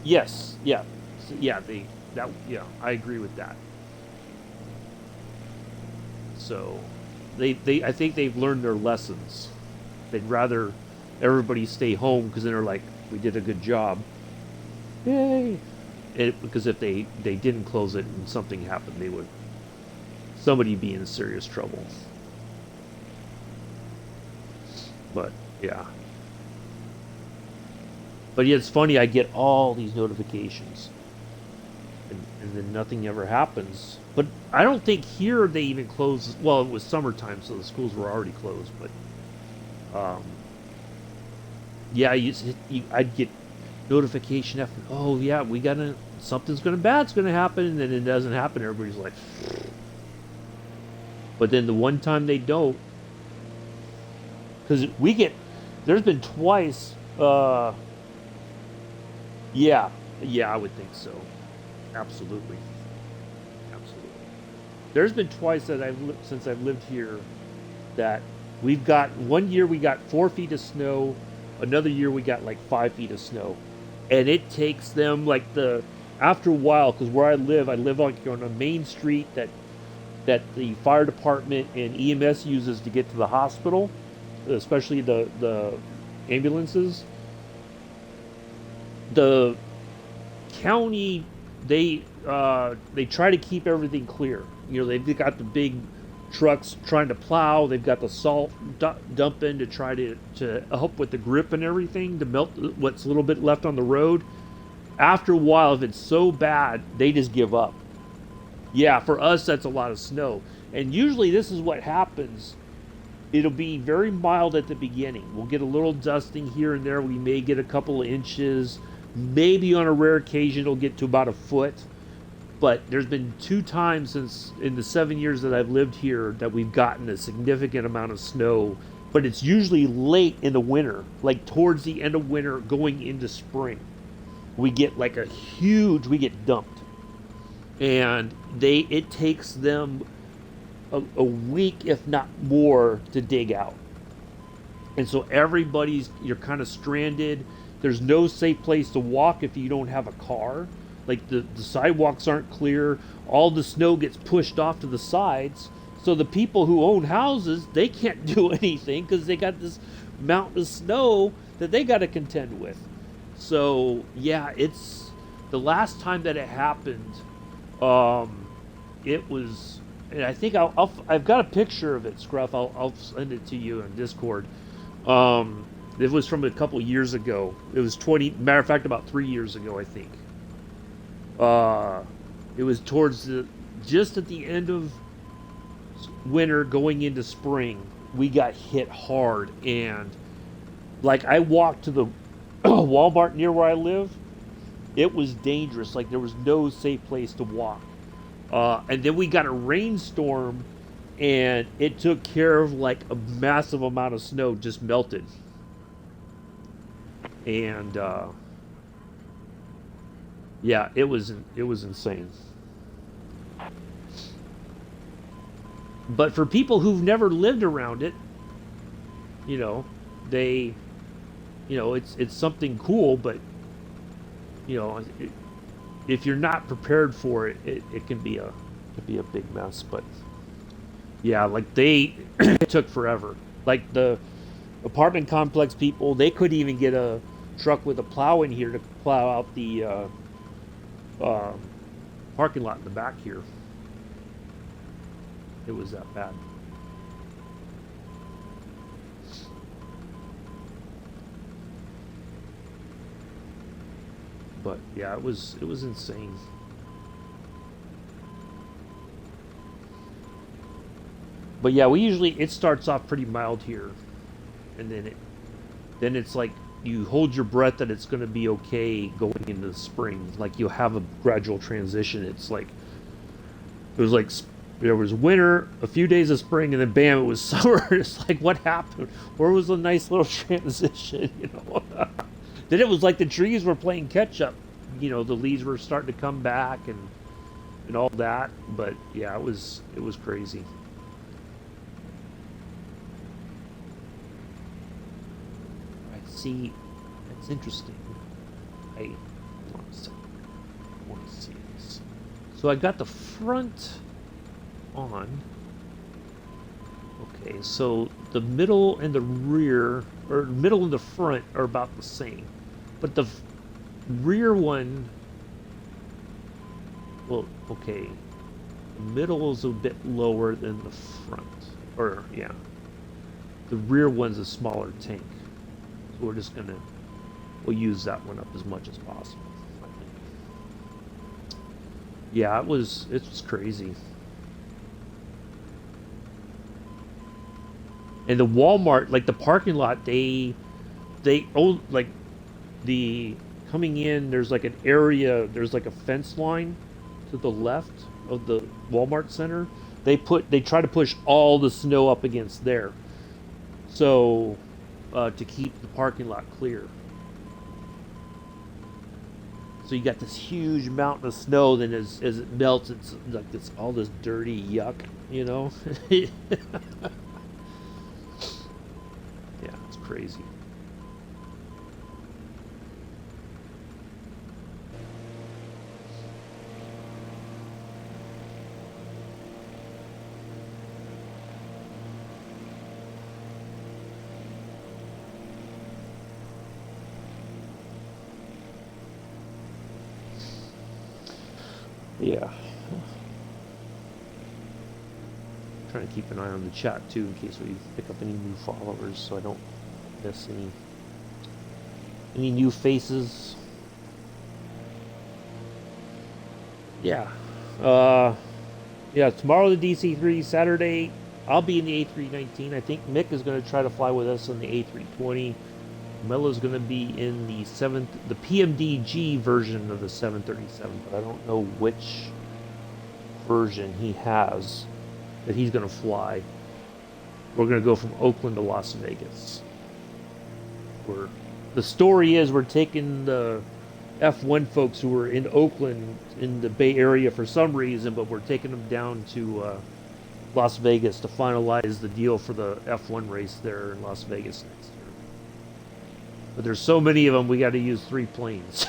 Yes, yeah, yeah. Yeah. I agree with that. So, I think they've learned their lessons. They'd rather everybody stay home because then they're like, we did a good job. Yay! Because if they didn't close it and something happened, somebody be in serious trouble. But yeah. But yeah, it's funny. I get all these notifications, and then nothing ever happens. But I don't think here they even close. Well, it was summertime, so the schools were already closed. But yeah, I'd get notification after. Oh yeah, something's bad's gonna happen, and then it doesn't happen. Everybody's like, but then the one time they don't, because there's been twice. Yeah, yeah, I would think so. Absolutely, absolutely. There's been twice that since I've lived here that we've got. One year we got 4 feet of snow. Another year we got like 5 feet of snow, and it takes them like after a while, because where I live like on a main street that the fire department and EMS uses to get to the hospital, especially the ambulances. The county, they try to keep everything clear. They've got the big trucks trying to plow. They've got the salt dumping to try to help with the grip and everything, to melt what's a little bit left on the road. After a while, if it's so bad, they just give up. Yeah, for us, that's a lot of snow. And usually this is what happens. It'll be very mild at the beginning. We'll get a little dusting here and there. We may get a couple of inches. Maybe on a rare occasion it'll get to about a foot. But there's been 2 times since in the 7 years that I've lived here that we've gotten a significant amount of snow. But it's usually late in the winter, like towards the end of winter going into spring. We get we get dumped. And it takes them a week, if not more, to dig out. And so you're kind of stranded. There's no safe place to walk if you don't have a car. Like the sidewalks aren't clear. All the snow gets pushed off to the sides. So the people who own houses, they can't do anything because they got this mountain of snow that they got to contend with. So yeah, it's the last time that it happened. It was, and I think I've got a picture of it, Scruff. I'll send it to you on Discord. It was from a couple years ago. It was matter of fact, about 3 years ago, I think. It was just at the end of winter going into spring. We got hit hard, and like I walked to the Walmart near where I live. It was dangerous. Like there was no safe place to walk. And then we got a rainstorm, and it took care of like a massive amount of snow just melted. And yeah, it was insane. But for people who've never lived around it, you know, they, it's something cool. But if you're not prepared for it, it can be a big mess. But yeah, like it took forever. Like the apartment complex people, they couldn't even get a truck with a plow in here to plow out the parking lot in the back here. It was that bad. But yeah, it was insane. But yeah, it starts off pretty mild here, and then it's like you hold your breath that it's going to be okay going into the spring. Like you'll have a gradual transition. It's like there was winter, a few days of spring, and then bam, it was summer. It's like, what happened? Where was the nice little transition? Then it was like the trees were playing catch up. The leaves were starting to come back and all that. But yeah, it was crazy. See, that's interesting. I want to see this. So I got the front on. Okay, so the middle and the rear, or middle and the front, are about the same, but the rear one. Well, okay, the middle is a bit lower than the front, or yeah, the rear one's a smaller tank. We're just we'll use that one up as much as possible, I think. Yeah, it was crazy. And the Walmart, like the parking lot, they like the coming in, there's like an area, there's like a fence line to the left of the Walmart center. They try to push all the snow up against there. So to keep the parking lot clear. So you got this huge mountain of snow, then as it melts, it's like all this dirty yuck, Yeah, it's crazy. Yeah. Trying to keep an eye on the chat too, in case we pick up any new followers, so I don't miss any new faces. Yeah. Yeah. Tomorrow the DC-3, Saturday I'll be in the A319. I think Mick is going to try to fly with us on the A320. Melo's going to be in the PMDG version of the 737, but I don't know which version he has that he's going to fly. We're going to go from Oakland to Las Vegas. The story is we're taking the F1 folks who were in Oakland in the Bay Area for some reason, but we're taking them down to Las Vegas to finalize the deal for the F1 race there in Las Vegas next year. But there's so many of them, we got to use 3 planes.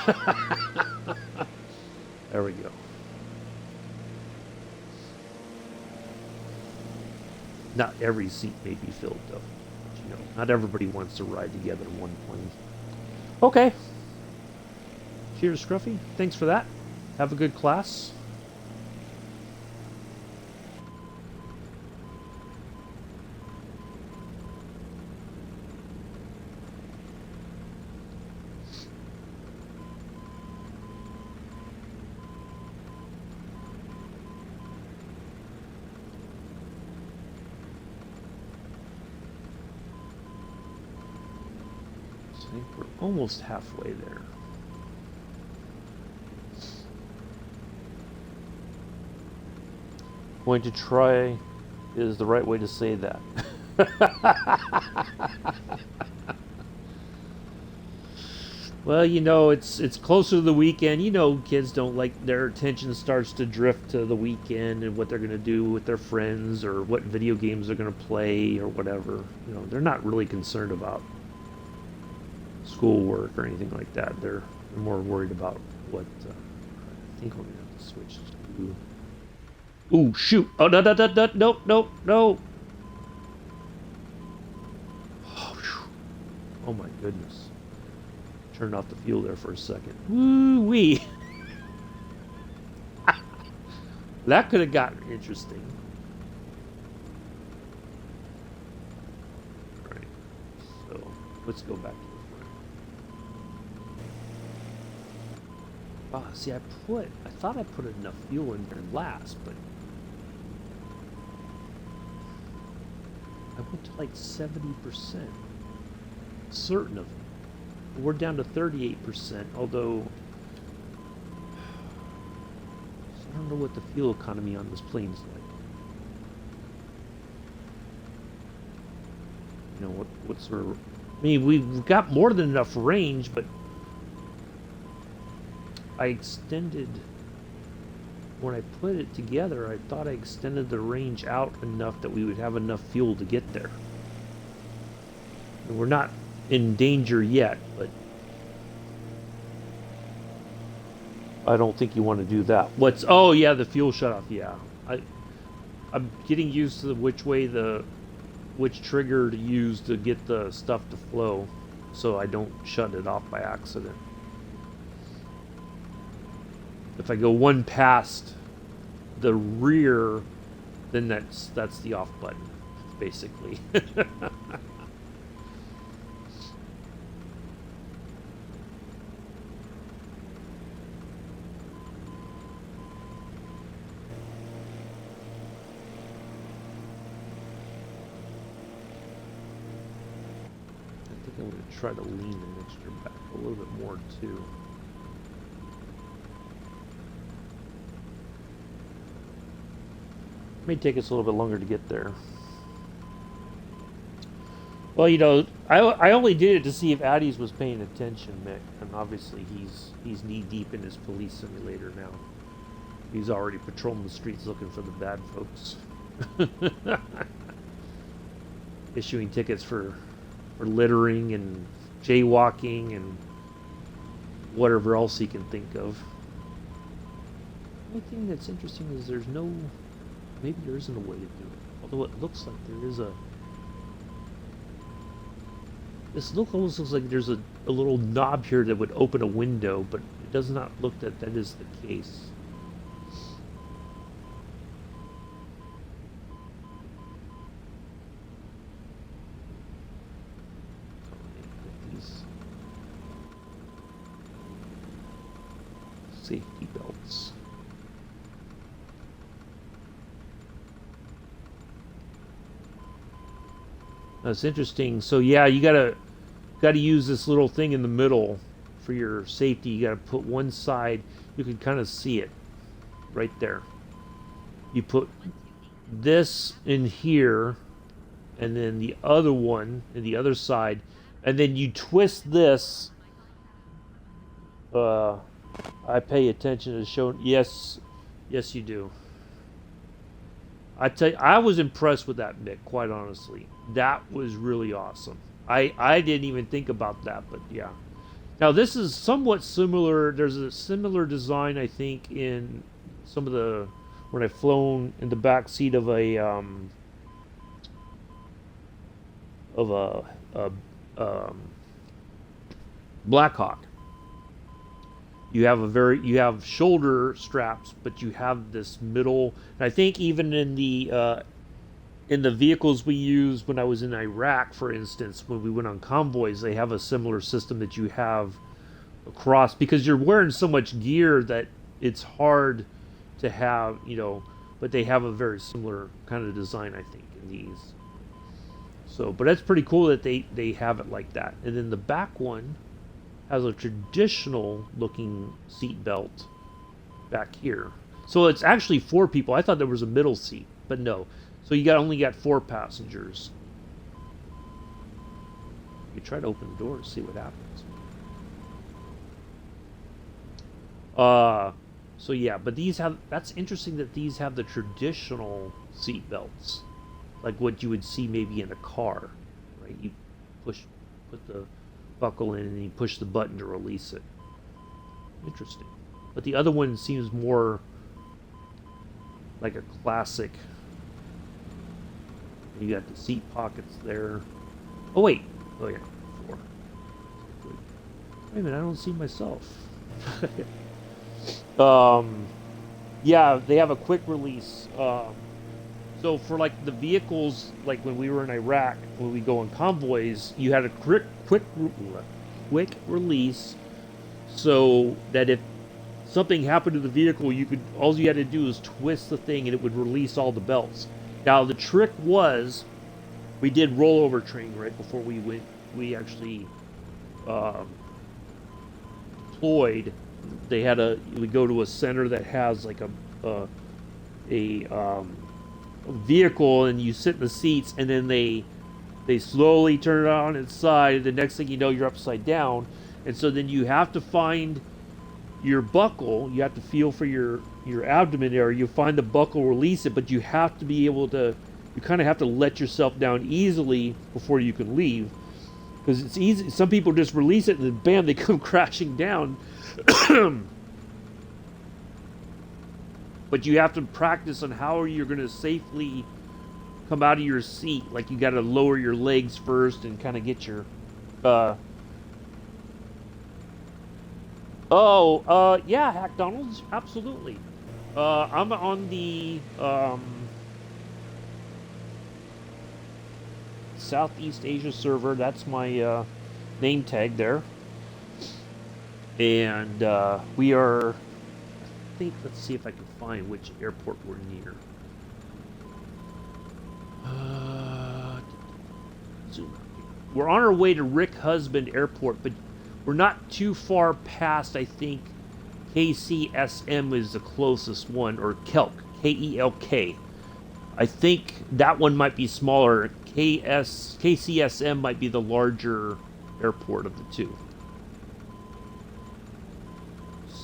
There we go. Not every seat may be filled, though. But, not everybody wants to ride together in one plane. Okay. Cheers, Scruffy. Thanks for that. Have a good class. I think we're almost halfway there. Going to try is the right way to say that. Well, it's closer to the weekend. Kids don't like, their attention starts to drift to the weekend and what they're going to do with their friends or what video games they're going to play or whatever. They're not really concerned about schoolwork or anything like that. They're more worried about what I think we're going to have to switch to. Ooh, shoot. Oh, no. Oh, oh my goodness. Turned off the fuel there for a second. Let's go back to the front. See, I thought I put enough fuel in there last, but I went to like 70%. Certain of them. We're down to 38%, although I don't know what the fuel economy on this plane's like. You know, what sort of... I mean, we've got more than enough range, but I extended... When I put it together, I thought I extended the range out enough that we would have enough fuel to get there. And we're not in danger yet, but I don't think you want to do that. Oh yeah, the fuel shutoff. Yeah, I'm getting used to which trigger to use to get the stuff to flow, so I don't shut it off by accident. If I go one past the rear, then that's the off button, basically. I'm going to try to lean the mixture back a little bit more too. It may take us a little bit longer to get there. Well, you know, I only did it to see if Addies was paying attention, Mick, and obviously he's knee deep in his police simulator now. He's already patrolling the streets looking for the bad folks, issuing tickets for littering and jaywalking and whatever else he can think of. The only thing that's interesting is maybe there isn't a way to do it. Although it looks like there is almost looks like there's a little knob here that would open a window, but it does not look that is the case. Safety belts. That's interesting. So yeah, you gotta use this little thing in the middle for your safety. You gotta put one side. You can kind of see it right there. You put this in here, and then the other one in the other side, and then you twist this. I pay attention to show. Yes, you do. I tell you, I was impressed with that, Mick, quite honestly. That was really awesome. I didn't even think about that, but yeah. Now this is somewhat similar. There's a similar design, I think, in some of the when I've flown in the back seat of a Blackhawk. You have shoulder straps, but you have this middle. And I think even in the vehicles we used when I was in Iraq, for instance, when we went on convoys, they have a similar system that you have across, because you're wearing so much gear that it's hard to have, but they have a very similar kind of design, I think, in these. So, but that's pretty cool that they have it like that. And then the back one has a traditional looking seat belt back here. So it's actually 4 people. I thought there was a middle seat, but no. So you only got 4 passengers. You try to open the door to see what happens. So yeah, but that's interesting that these have the traditional seat belts, like what you would see maybe in a car, right? You put the buckle in and you push the button to release it. Interesting. But the other one seems more like a classic. You got the seat pockets there. Oh wait. Oh yeah. 4. Good. Wait a minute, I don't see myself. Yeah, they have a quick release So for like the vehicles, like when we were in Iraq, when we go in convoys, you had a quick release, so that if something happened to the vehicle, all you had to do is twist the thing and it would release all the belts. Now the trick was, we did rollover training right before we went. We actually deployed. We go to a center that has like a vehicle, and you sit in the seats, and then they slowly turn it on its side, and the next thing you know, you're upside down. And so then you have to find your buckle. You have to feel for your abdomen area. You find the buckle, release it, but you have to be able to. You kind of have to let yourself down easily before you can leave, because it's easy. Some people just release it and then bam, they come crashing down. But you have to practice on how you're going to safely come out of your seat. Like, you got to lower your legs first and kind of get your yeah, Hack Donald's, absolutely. I'm on the Southeast Asia server. That's my name tag there. And we are, I think, let's see if I can find which airport we're near. Zoom out here. We're on our way to Rick Husband Airport, but we're not too far past. I think KCSM is the closest one, or Kelk, KELK. I think that one might be smaller. KCSM might be the larger airport of the two.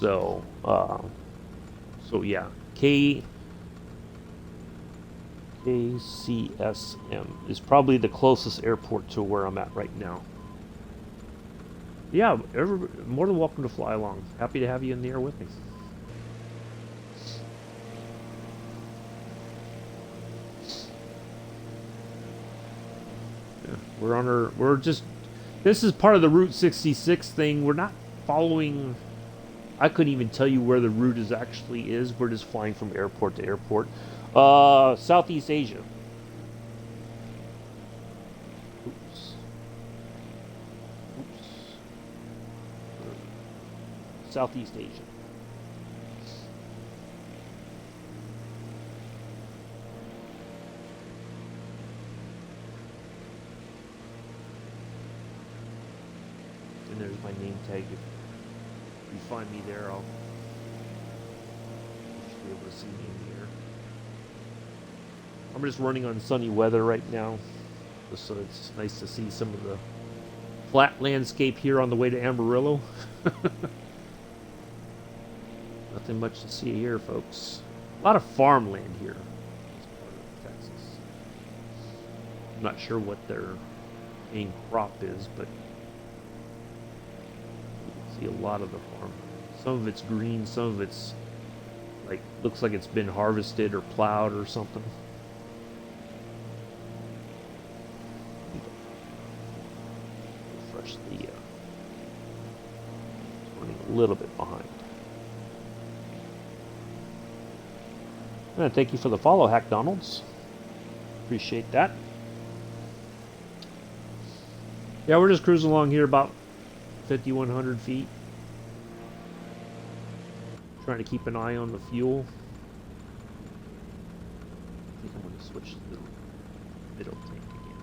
So yeah, KCSM is probably the closest airport to where I'm at right now. Yeah, more than welcome to fly along. Happy to have you in the air with me. Yeah, this is part of the Route 66 thing. We're not following. I couldn't even tell you where the route actually is. We're just flying from airport to airport. Southeast Asia. Oops. Southeast Asia. And there's my name tag. If you find me there, I'll be able to see me in here. I'm just running on sunny weather right now, just so it's nice to see some of the flat landscape here on the way to Amarillo. Nothing much to see here, folks. A lot of farmland here. This part of Texas. I'm not sure what their main crop is, but see a lot of the farm. Some of it's green, some of it's like looks like it's been harvested or plowed or something. Refresh the running a little bit behind. Thank you for the follow, Hack Donald's. Appreciate that. Yeah, we're just cruising along here about 5,100 feet. Trying to keep an eye on the fuel. I think I'm going to switch to the middle tank again.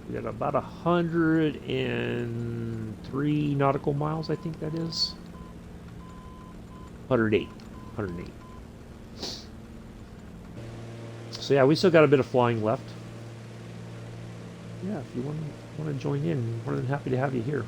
We got about 103 nautical miles, I think that is. 108. So yeah, we still got a bit of flying left. Yeah, if you want to join in, more than happy to have you here.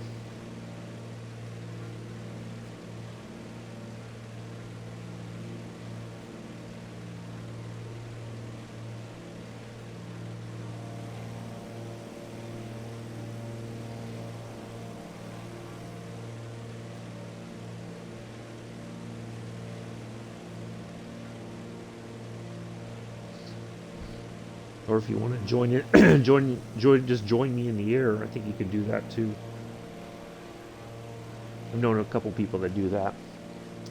Or if you want to join it, just join me in the air. I think you can do that too. I've known a couple people that do that.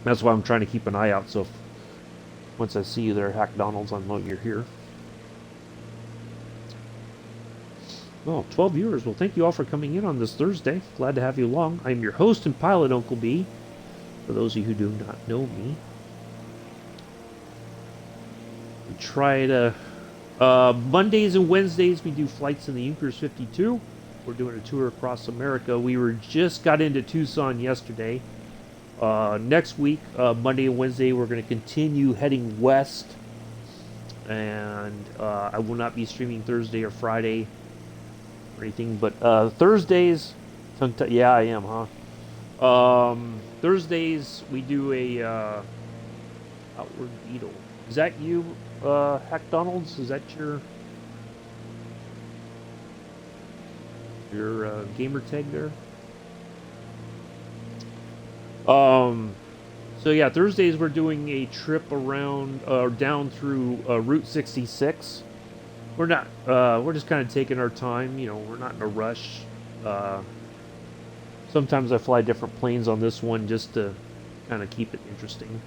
That's why I'm trying to keep an eye out. So once I see you there, Hack Donalds, I know you're here. Oh, 12 viewers. Well, thank you all for coming in on this Thursday. Glad to have you along. I'm your host and pilot, Uncle B. For those of you who do not know me, we try to... Mondays and Wednesdays, we do flights in the Junkers 52. We're doing a tour across America. We just got into Tucson yesterday. Next week, Monday and Wednesday, we're going to continue heading west. And I will not be streaming Thursday or Friday or anything. But Thursdays... Yeah, I am, huh? Thursdays, we do a Outward Beetle. Is that you, Hack Donalds? Is that your gamer tag there? So yeah, Thursdays we're doing a trip around down through Route 66. We're not we're just kind of taking our time, you know, we're not in a rush. Sometimes I fly different planes on this one just to kind of keep it interesting.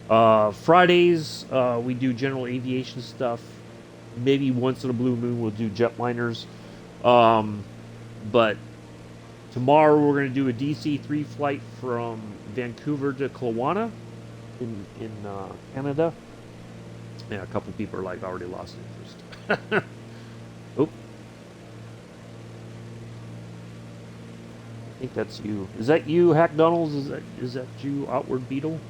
Fridays, we do general aviation stuff. Maybe once in a blue moon we'll do jetliners. But tomorrow we're going to do a DC-3 flight from Vancouver to Kelowna in Canada. Yeah, a couple people are like already lost interest. Oh. I think that's you. Is that you, Hack Donalds? Is that you, Outward Beetle?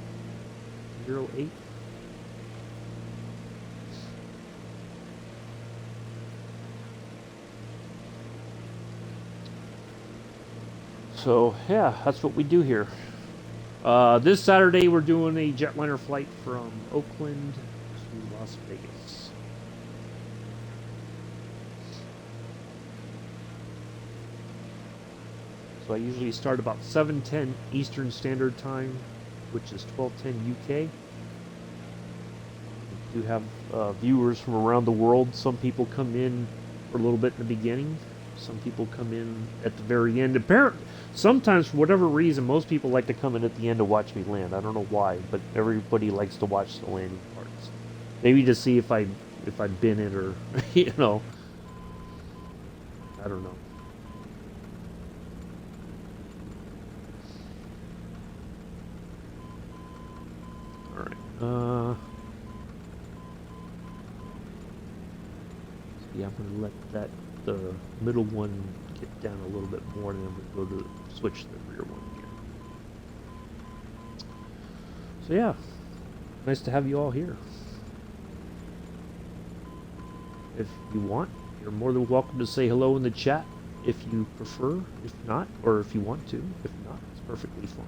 08? So, yeah, that's what we do here. This Saturday, we're doing a jetliner flight from Oakland to Las Vegas. So I usually start about 7:10 Eastern Standard Time, which is 12:10 UK. We do have viewers from around the world. Some people come in for a little bit in the beginning. Some people come in at the very end. Apparently, sometimes for whatever reason, most people like to come in at the end to watch me land. I don't know why, but everybody likes to watch the landing parts. Maybe to see if I've been it or you know. I don't know. Yeah, I'm gonna let that the middle one get down a little bit more, and then we'll go to switch to the rear one here. So yeah, nice to have you all here. If you want, you're more than welcome to say hello in the chat if you prefer. If not, or if you want to. If not, it's perfectly fine.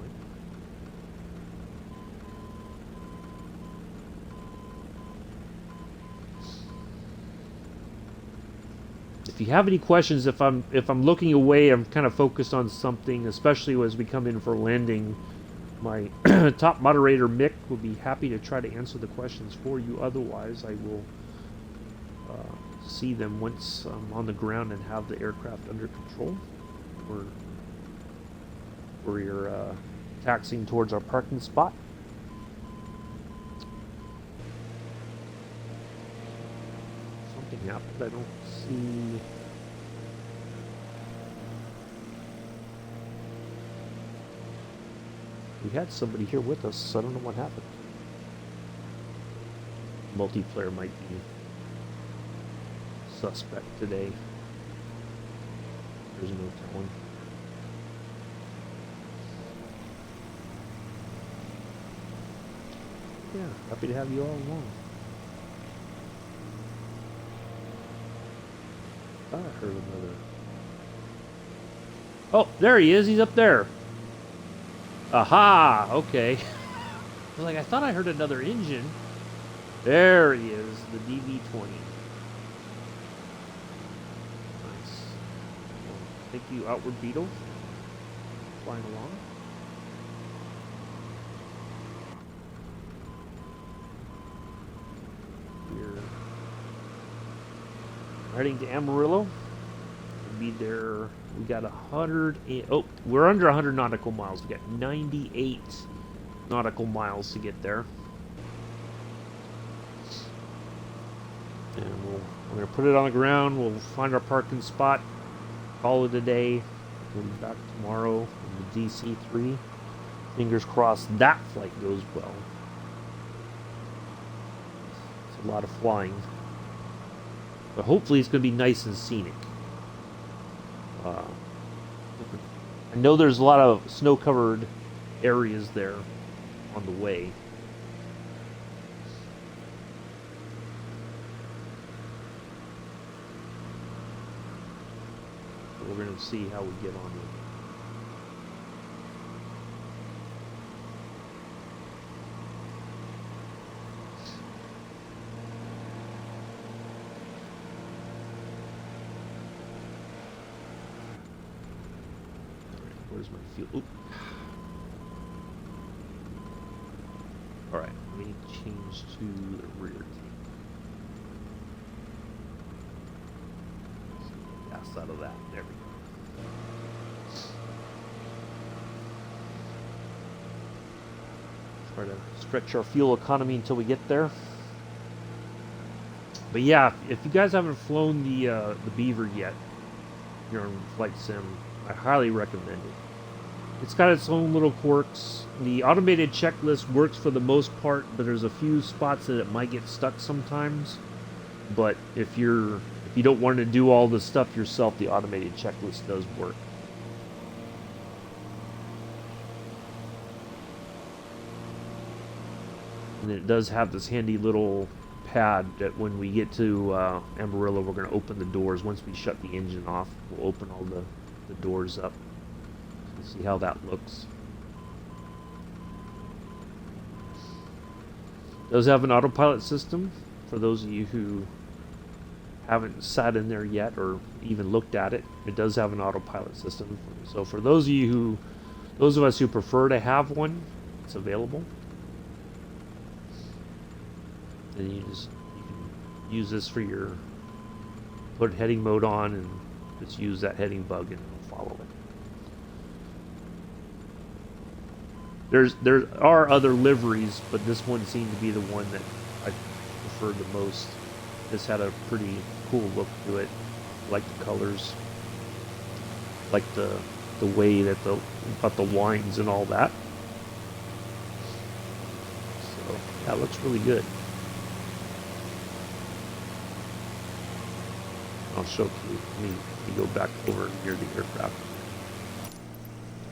If you have any questions, if I'm looking away, I'm kind of focused on something, especially as we come in for landing. My top moderator Mick will be happy to try to answer the questions for you. Otherwise, I will see them once I'm on the ground and have the aircraft under control. We're taxiing towards our parking spot. Something happened. I don't see. We had somebody here with us, so I don't know what happened. Multiplayer might be suspect today. There's no telling. Yeah, happy to have you all along. I heard another. Oh, there he is. He's up there. Aha! Okay. I was like, I thought I heard another engine. There he is, the DV-20. Nice. Well, thank you, Outward Beetle. Flying along. We're heading to Amarillo. We'll be there. We got 100. Oh, we're under 100 nautical miles. We got 98 nautical miles to get there. And we're going to put it on the ground. We'll find our parking spot. Call it a day. We'll be back tomorrow on the DC-3. Fingers crossed that flight goes well. It's a lot of flying. But hopefully it's going to be nice and scenic. I know there's a lot of snow-covered areas there on the way. We're going to see how we get on with it. Where's my fuel? Oop. Alright, let me change to the rear tank. Gas out of that. There we go. Try to stretch our fuel economy until we get there. But yeah, if you guys haven't flown the Beaver yet, you're on Flight Sim, I highly recommend it. It's got its own little quirks. The automated checklist works for the most part, but there's a few spots that it might get stuck sometimes. But if you don't want to do all the stuff yourself, the automated checklist does work. And it does have this handy little pad that when we get to Amarillo, we're going to open the doors. Once we shut the engine off, we'll open all the doors up. See how that looks. It does have an autopilot system for those of you who haven't sat in there yet or even looked at it. It does have an autopilot system. So for those of us who prefer to have one, it's available. And you can use this for your put heading mode on and just use that heading bug and follow it. There are other liveries, but this one seemed to be the one that I preferred the most. This had a pretty cool look to it. Like the colors, like the way that about the lines and all that. So that looks really good. I'll show you. Let me go back over near the aircraft.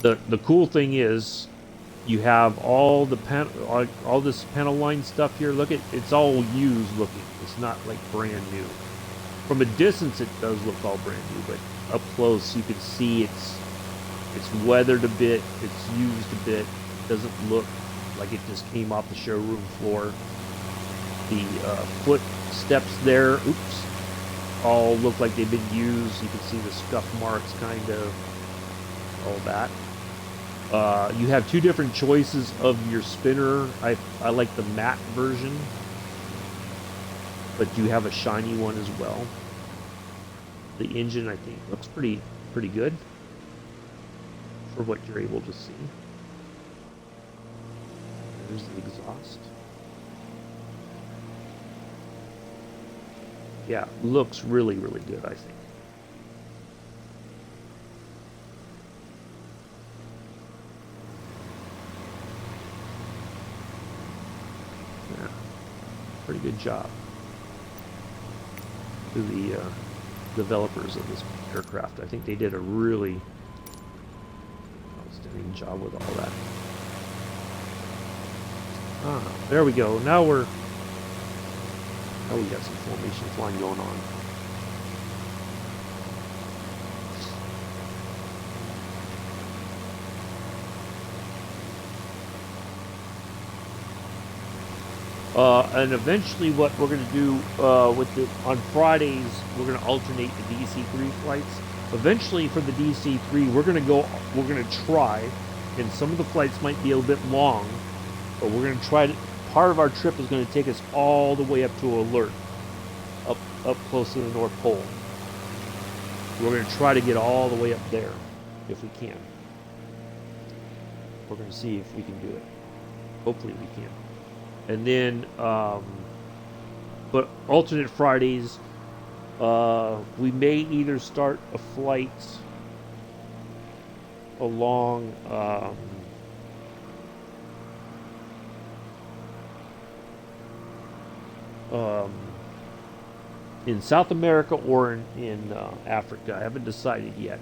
The cool thing is, you have all this panel line stuff here. Look, it's all used looking. It's not like brand new. From a distance, it does look all brand new, but up close, you can see it's weathered a bit. It's used a bit. It doesn't look like it just came off the showroom floor. The footsteps there, oops, all look like they've been used. You can see the scuff marks, kind of, all that. You have two different choices of your spinner. I like the matte version, but you have a shiny one as well. The engine, I think, looks pretty good for what you're able to see. There's the exhaust. Yeah, looks really good, I think. Yeah, pretty good job to the developers of this aircraft. I think they did a really outstanding job with all that. There we go. Now we got some formation flying going on. And eventually what we're going to do on Fridays, we're going to alternate the DC-3 flights. Eventually for the DC-3, we're going to try, and some of the flights might be a little bit long, but we're going to try to, part of our trip is going to take us all the way up to Alert, up close to the North Pole. We're going to try to get all the way up there, if we can. We're going to see if we can do it. Hopefully we can. And then, but alternate Fridays, we may either start a flight along in South America or in Africa. I haven't decided yet,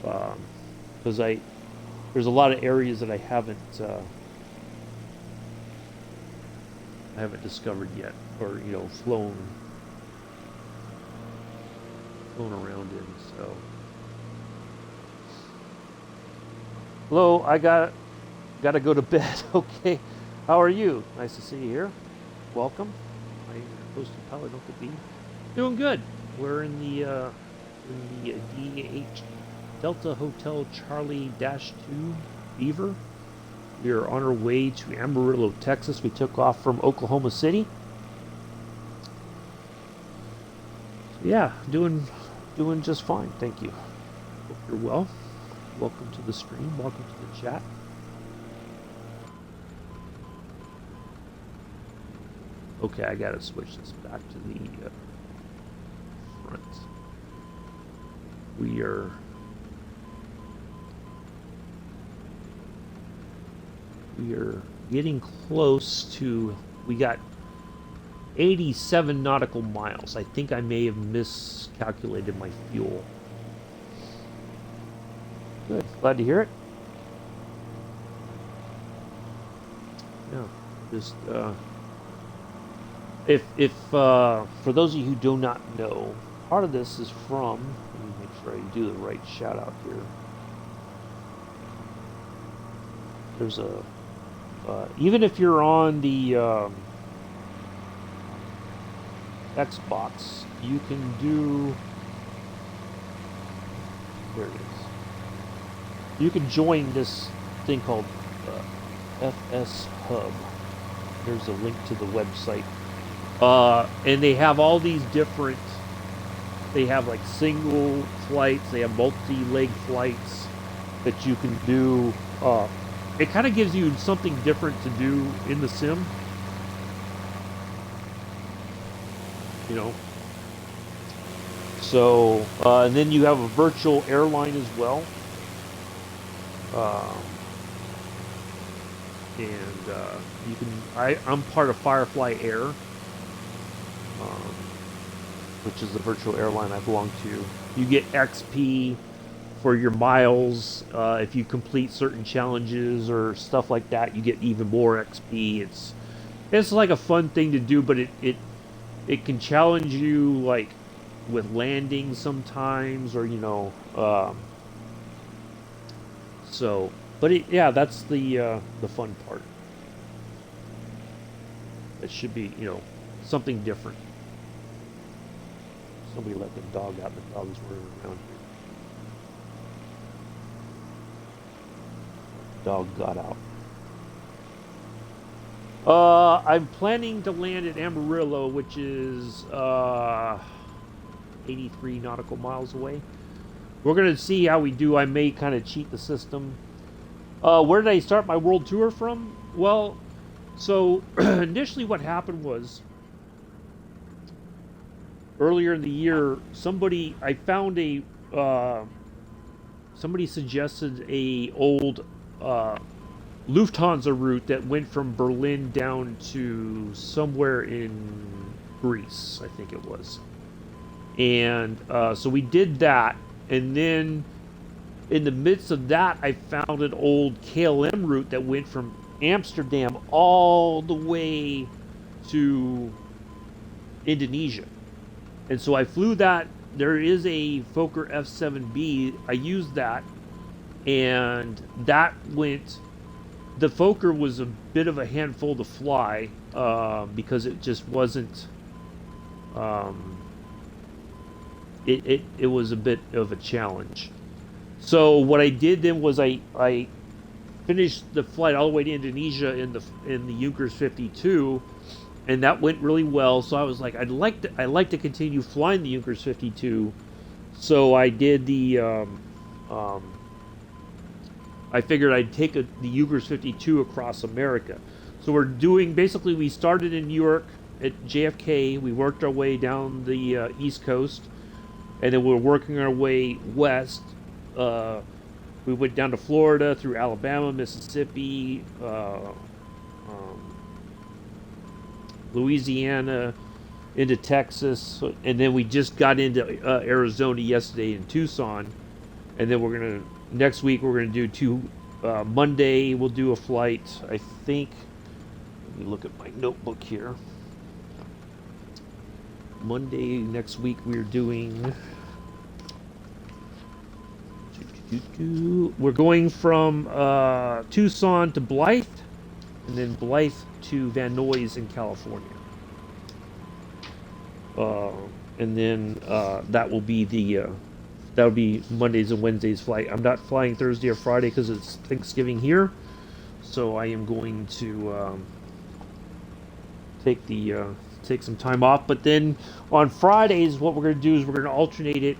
because there's a lot of areas that I haven't discovered yet, or flown around in. So, hello, I gotta go to bed. Okay, how are you? Nice to see you here. Welcome. I'm host and pilot Uncle B. Doing good. We're in the DH Delta Hotel Charlie -2 Beaver. We are on our way to Amarillo, Texas. We took off from Oklahoma City. Yeah, doing just fine. Thank you. Hope you're well. Welcome to the stream. Welcome to the chat. Okay, I gotta switch this back to the front. We are getting close to, we got 87 nautical miles. I think I may have miscalculated my fuel. Good, glad to hear it. Yeah, just if for those of you who do not know, part of this is from, let me make sure I do the right shout out here. There's a even if you're on the Xbox, you can do, there it is. You can join this thing called FS Hub. There's a link to the website. And they have all these different, they have like single flights, they have multi-leg flights that you can do. It kind of gives you something different to do in the sim. So, and then you have a virtual airline as well. And you can, I'm part of Firefly Air, which is the virtual airline I belong to. You get XP for your miles. If you complete certain challenges or stuff like that, you get even more XP. It's like a fun thing to do, but it can challenge you, like with landing sometimes, or so. But yeah, that's the fun part. It should be something different. Somebody let the dog out. The dog's running around here. Dog got out. I'm planning to land at Amarillo, which is 83 nautical miles away. We're going to see how we do. I may kind of cheat the system. Where did I start my world tour from? Well, so initially what happened was, earlier in the year, somebody suggested a old Lufthansa route that went from Berlin down to somewhere in Greece, I think it was. And so we did that, and then in the midst of that, I found an old KLM route that went from Amsterdam all the way to Indonesia. And so I flew that. There is a Fokker F7B. I used that, and that went, the Fokker was a bit of a handful to fly, because it just wasn't, it was a bit of a challenge. So what I did then was I finished the flight all the way to Indonesia in the Junkers 52, and that went really well. So I was like, I'd like to continue flying the Junkers 52. So I did the I figured I'd take the Uyghurs 52 across America. So we're doing, basically we started in New York at JFK, we worked our way down the East Coast, and then we're working our way west. We went down to Florida, through Alabama, Mississippi, Louisiana, into Texas, and then we just got into Arizona yesterday in Tucson, and then next week we're gonna do Monday we'll do a flight, I think. Let me look at my notebook here. Monday next week we're doing. We're going from Tucson to Blythe, and then Blythe to Van Nuys in California. And then that will be Mondays and Wednesdays flight. I'm not flying Thursday or Friday because it's Thanksgiving here, so I am going to take some time off. But then on Fridays, what we're going to do is we're going to alternate it.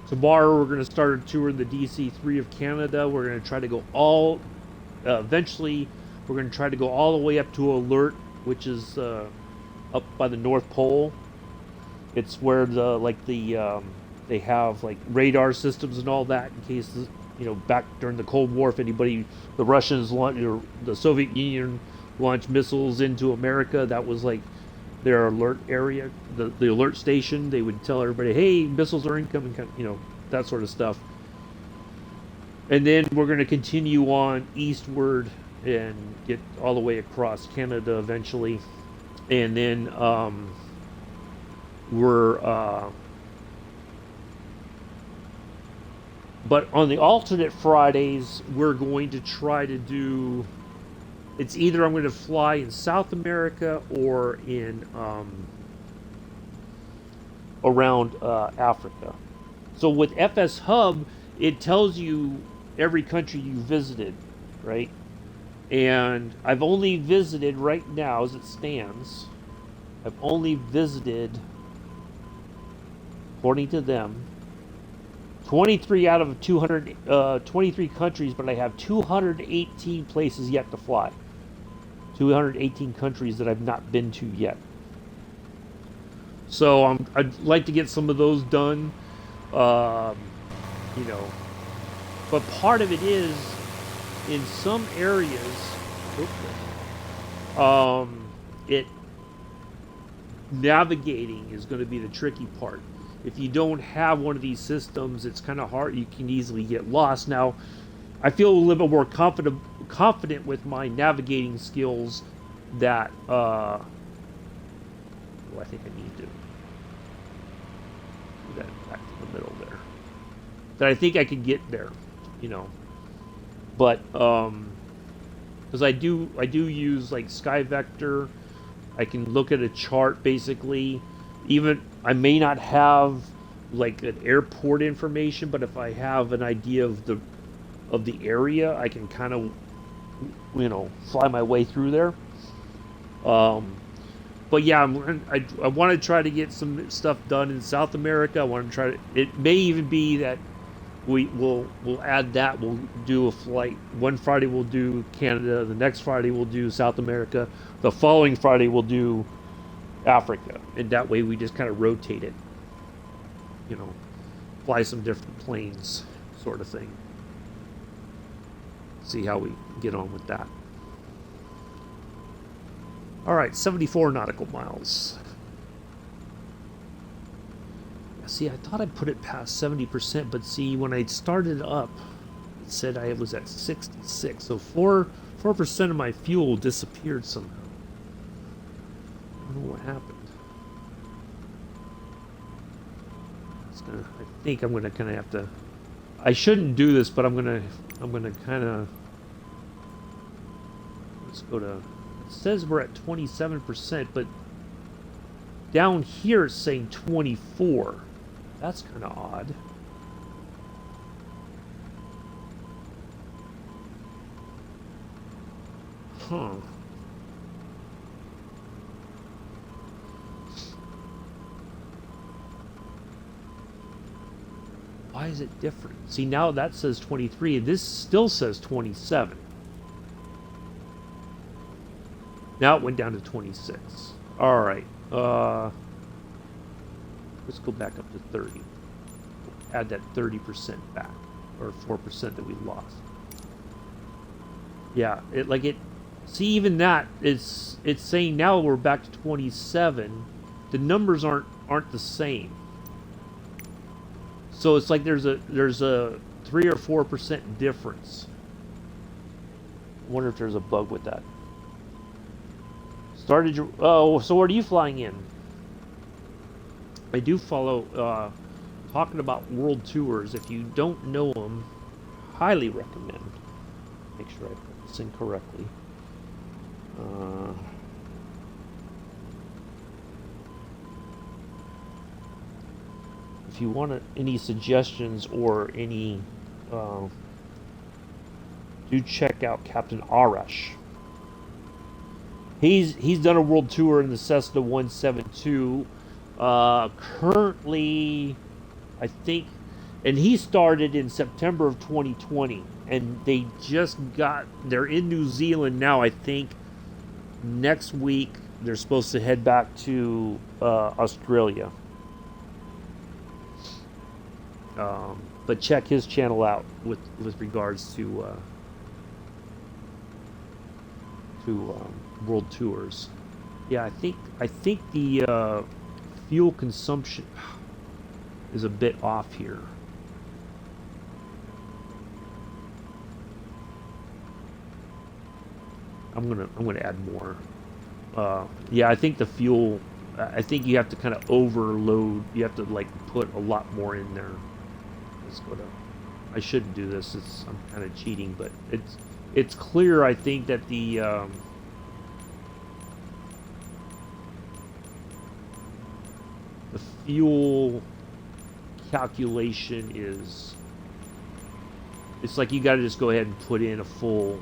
Tomorrow we're going to start a tour in the DC-3 of Canada. We're going to try to go eventually we're going to try to go all the way up to Alert, which is up by the North Pole. It's where they have like radar systems and all that in case, back during the Cold War, if the Russians launched, or the Soviet Union launched missiles into America, that was like their alert area, the alert station. They would tell everybody, hey, missiles are incoming, that sort of stuff. And then we're going to continue on eastward and get all the way across Canada eventually. And then but on the alternate Fridays, we're going to try to do, it's either I'm going to fly in South America or in around Africa. So with FS Hub, it tells you every country you visited, right? And I've only visited right now, as it stands, I've only visited, according to them, 23 out of 223 countries, but I have 218 places yet to fly. 218 countries that I've not been to yet. So I'd like to get some of those done, But part of it is, in some areas, navigating is going to be the tricky part. If you don't have one of these systems, it's kind of hard. You can easily get lost. Now, I feel a little bit more confident with my navigating skills that I think I need to do that back to the middle there. That I think I could get there, But because I do use like Sky Vector. I can look at a chart basically. Even I may not have like an airport information, but if I have an idea of the area, I can kind of fly my way through there. But yeah, I want to try to get some stuff done in South America. I want to try to. It may even be that we'll add that. We'll do a flight. One Friday we'll do Canada. The next Friday we'll do South America. The following Friday we'll do Africa, and that way we just kind of rotate it. Fly some different planes, sort of thing. See how we get on with that. All right, 74 nautical miles. See, I thought I put it past 70%, but see, when I started up, it said I was at 66. So 4% of my fuel disappeared somehow. I don't know what happened. I think I'm gonna kind of have to. I shouldn't do this, but I'm gonna kind of. Let's go to. It says we're at 27%, but down here it's saying 24. That's kind of odd. Huh. Why is it different? See, now that says 23, and this still says 27. Now it went down to 26. All right. Let's go back up to 30. Add that 30% back, or 4% that we lost. Yeah, see, even that, it's saying now we're back to 27. The numbers aren't the same. So it's like there's a 3 or 4% difference. I wonder if there's a bug with that. So where are you flying in? I do follow, talking about world tours. If you don't know them, highly recommend. Make sure I put this in correctly. If you want any suggestions or any, do check out Captain Arash. He's done a world tour in the Cessna 172. Currently, I think, and he started in September of 2020, and they're in New Zealand now. I think next week they're supposed to head back to Australia. But check his channel out with regards to world tours. Yeah, I think the fuel consumption is a bit off here. I'm gonna add more. Yeah, I think the fuel. I think you have to kind of overload. You have to like put a lot more in there. Let's go to. I shouldn't do this. I'm kind of cheating, but it's clear. I think that the fuel calculation is. It's like you got to just go ahead and put in a full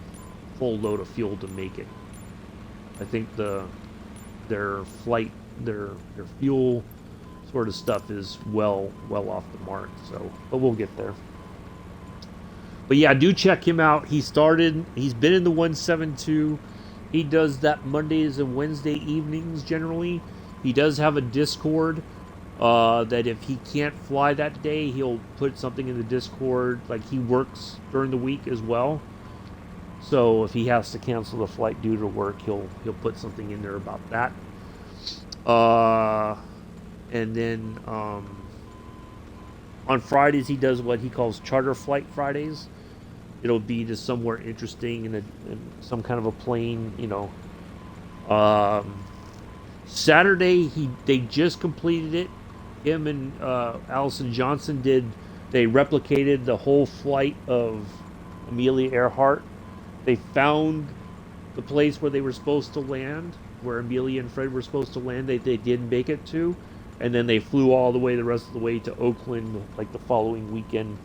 load of fuel to make it. I think their fuel sort of stuff is well off the mark. So, but we'll get there. But yeah, do check him out. He's been in the 172. He does that Mondays and Wednesday evenings generally. He does have a Discord that if he can't fly that day, he'll put something in the Discord. Like he works during the week as well. So if he has to cancel the flight due to work, he'll put something in there about that. And then on Fridays he does what he calls Charter Flight Fridays. It'll be just somewhere interesting in some kind of a plane, you know. Saturday they just completed it. Him and Allison Johnson they replicated the whole flight of Amelia Earhart. They found the place where they were supposed to land, where Amelia and Fred were supposed to land. They didn't make it to, and then they flew all the rest of the way to Oakland, like the following weekend,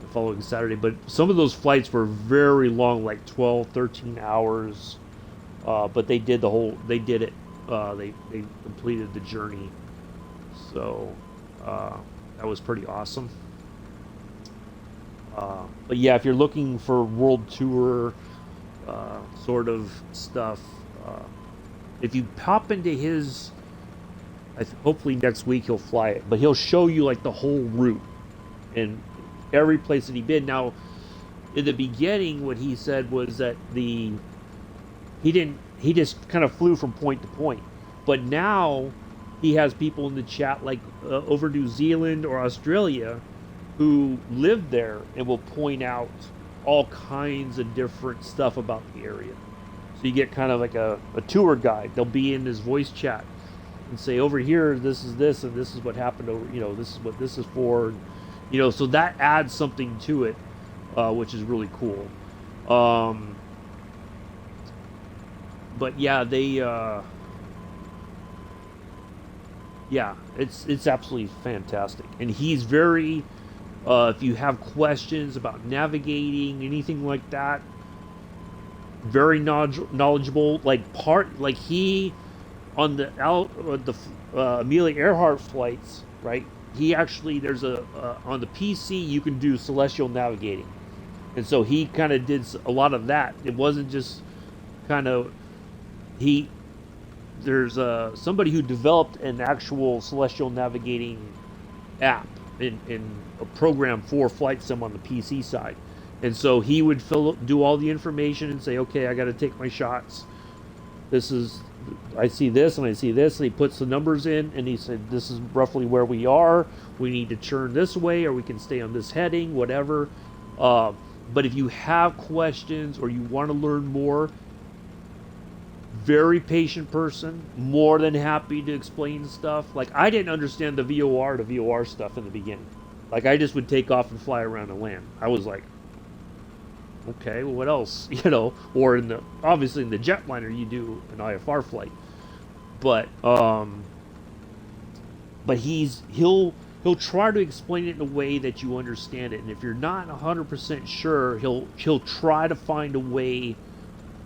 the following Saturday. But some of those flights were very long, like 12, 13 hours. But they did it. They completed the journey. So that was pretty awesome. But yeah, if you're looking for world tour sort of stuff, if you pop into his, hopefully next week he'll fly it, but he'll show you like the whole route and every place that he's been. Now, in the beginning, what he said was that he just kind of flew from point to point, but now he has people in the chat like over New Zealand or Australia who live there and will point out all kinds of different stuff about the area. So you get kind of like a tour guide. They'll be in his voice chat and say, over here, this is this, and this is what happened over, this is what this is for. So that adds something to it, which is really cool. But yeah, it's absolutely fantastic. And he's very, if you have questions about navigating, anything like that, very knowledgeable. He on the Amelia Earhart flights, right? he actually, there's a on the PC you can do celestial navigating, and so he kind of did a lot of that. It wasn't just kind of he. There's somebody who developed an actual celestial navigating app in a program for flight sim on the PC side, and so he would do all the information and say, okay, I got to take my shots. This is, I see this and I see this, and he puts the numbers in, and he said, this is roughly where we are. We need to turn this way, or we can stay on this heading, whatever. But if you have questions or you want to learn more, very patient person, more than happy to explain stuff. Like, I didn't understand the VOR to VOR stuff in the beginning. Like, I just would take off and fly around and land. I was like, okay, well, what else? Or obviously in the jetliner you do an IFR flight, but he'll try to explain it in a way that you understand it, and if you're not 100% sure, he'll try to find a way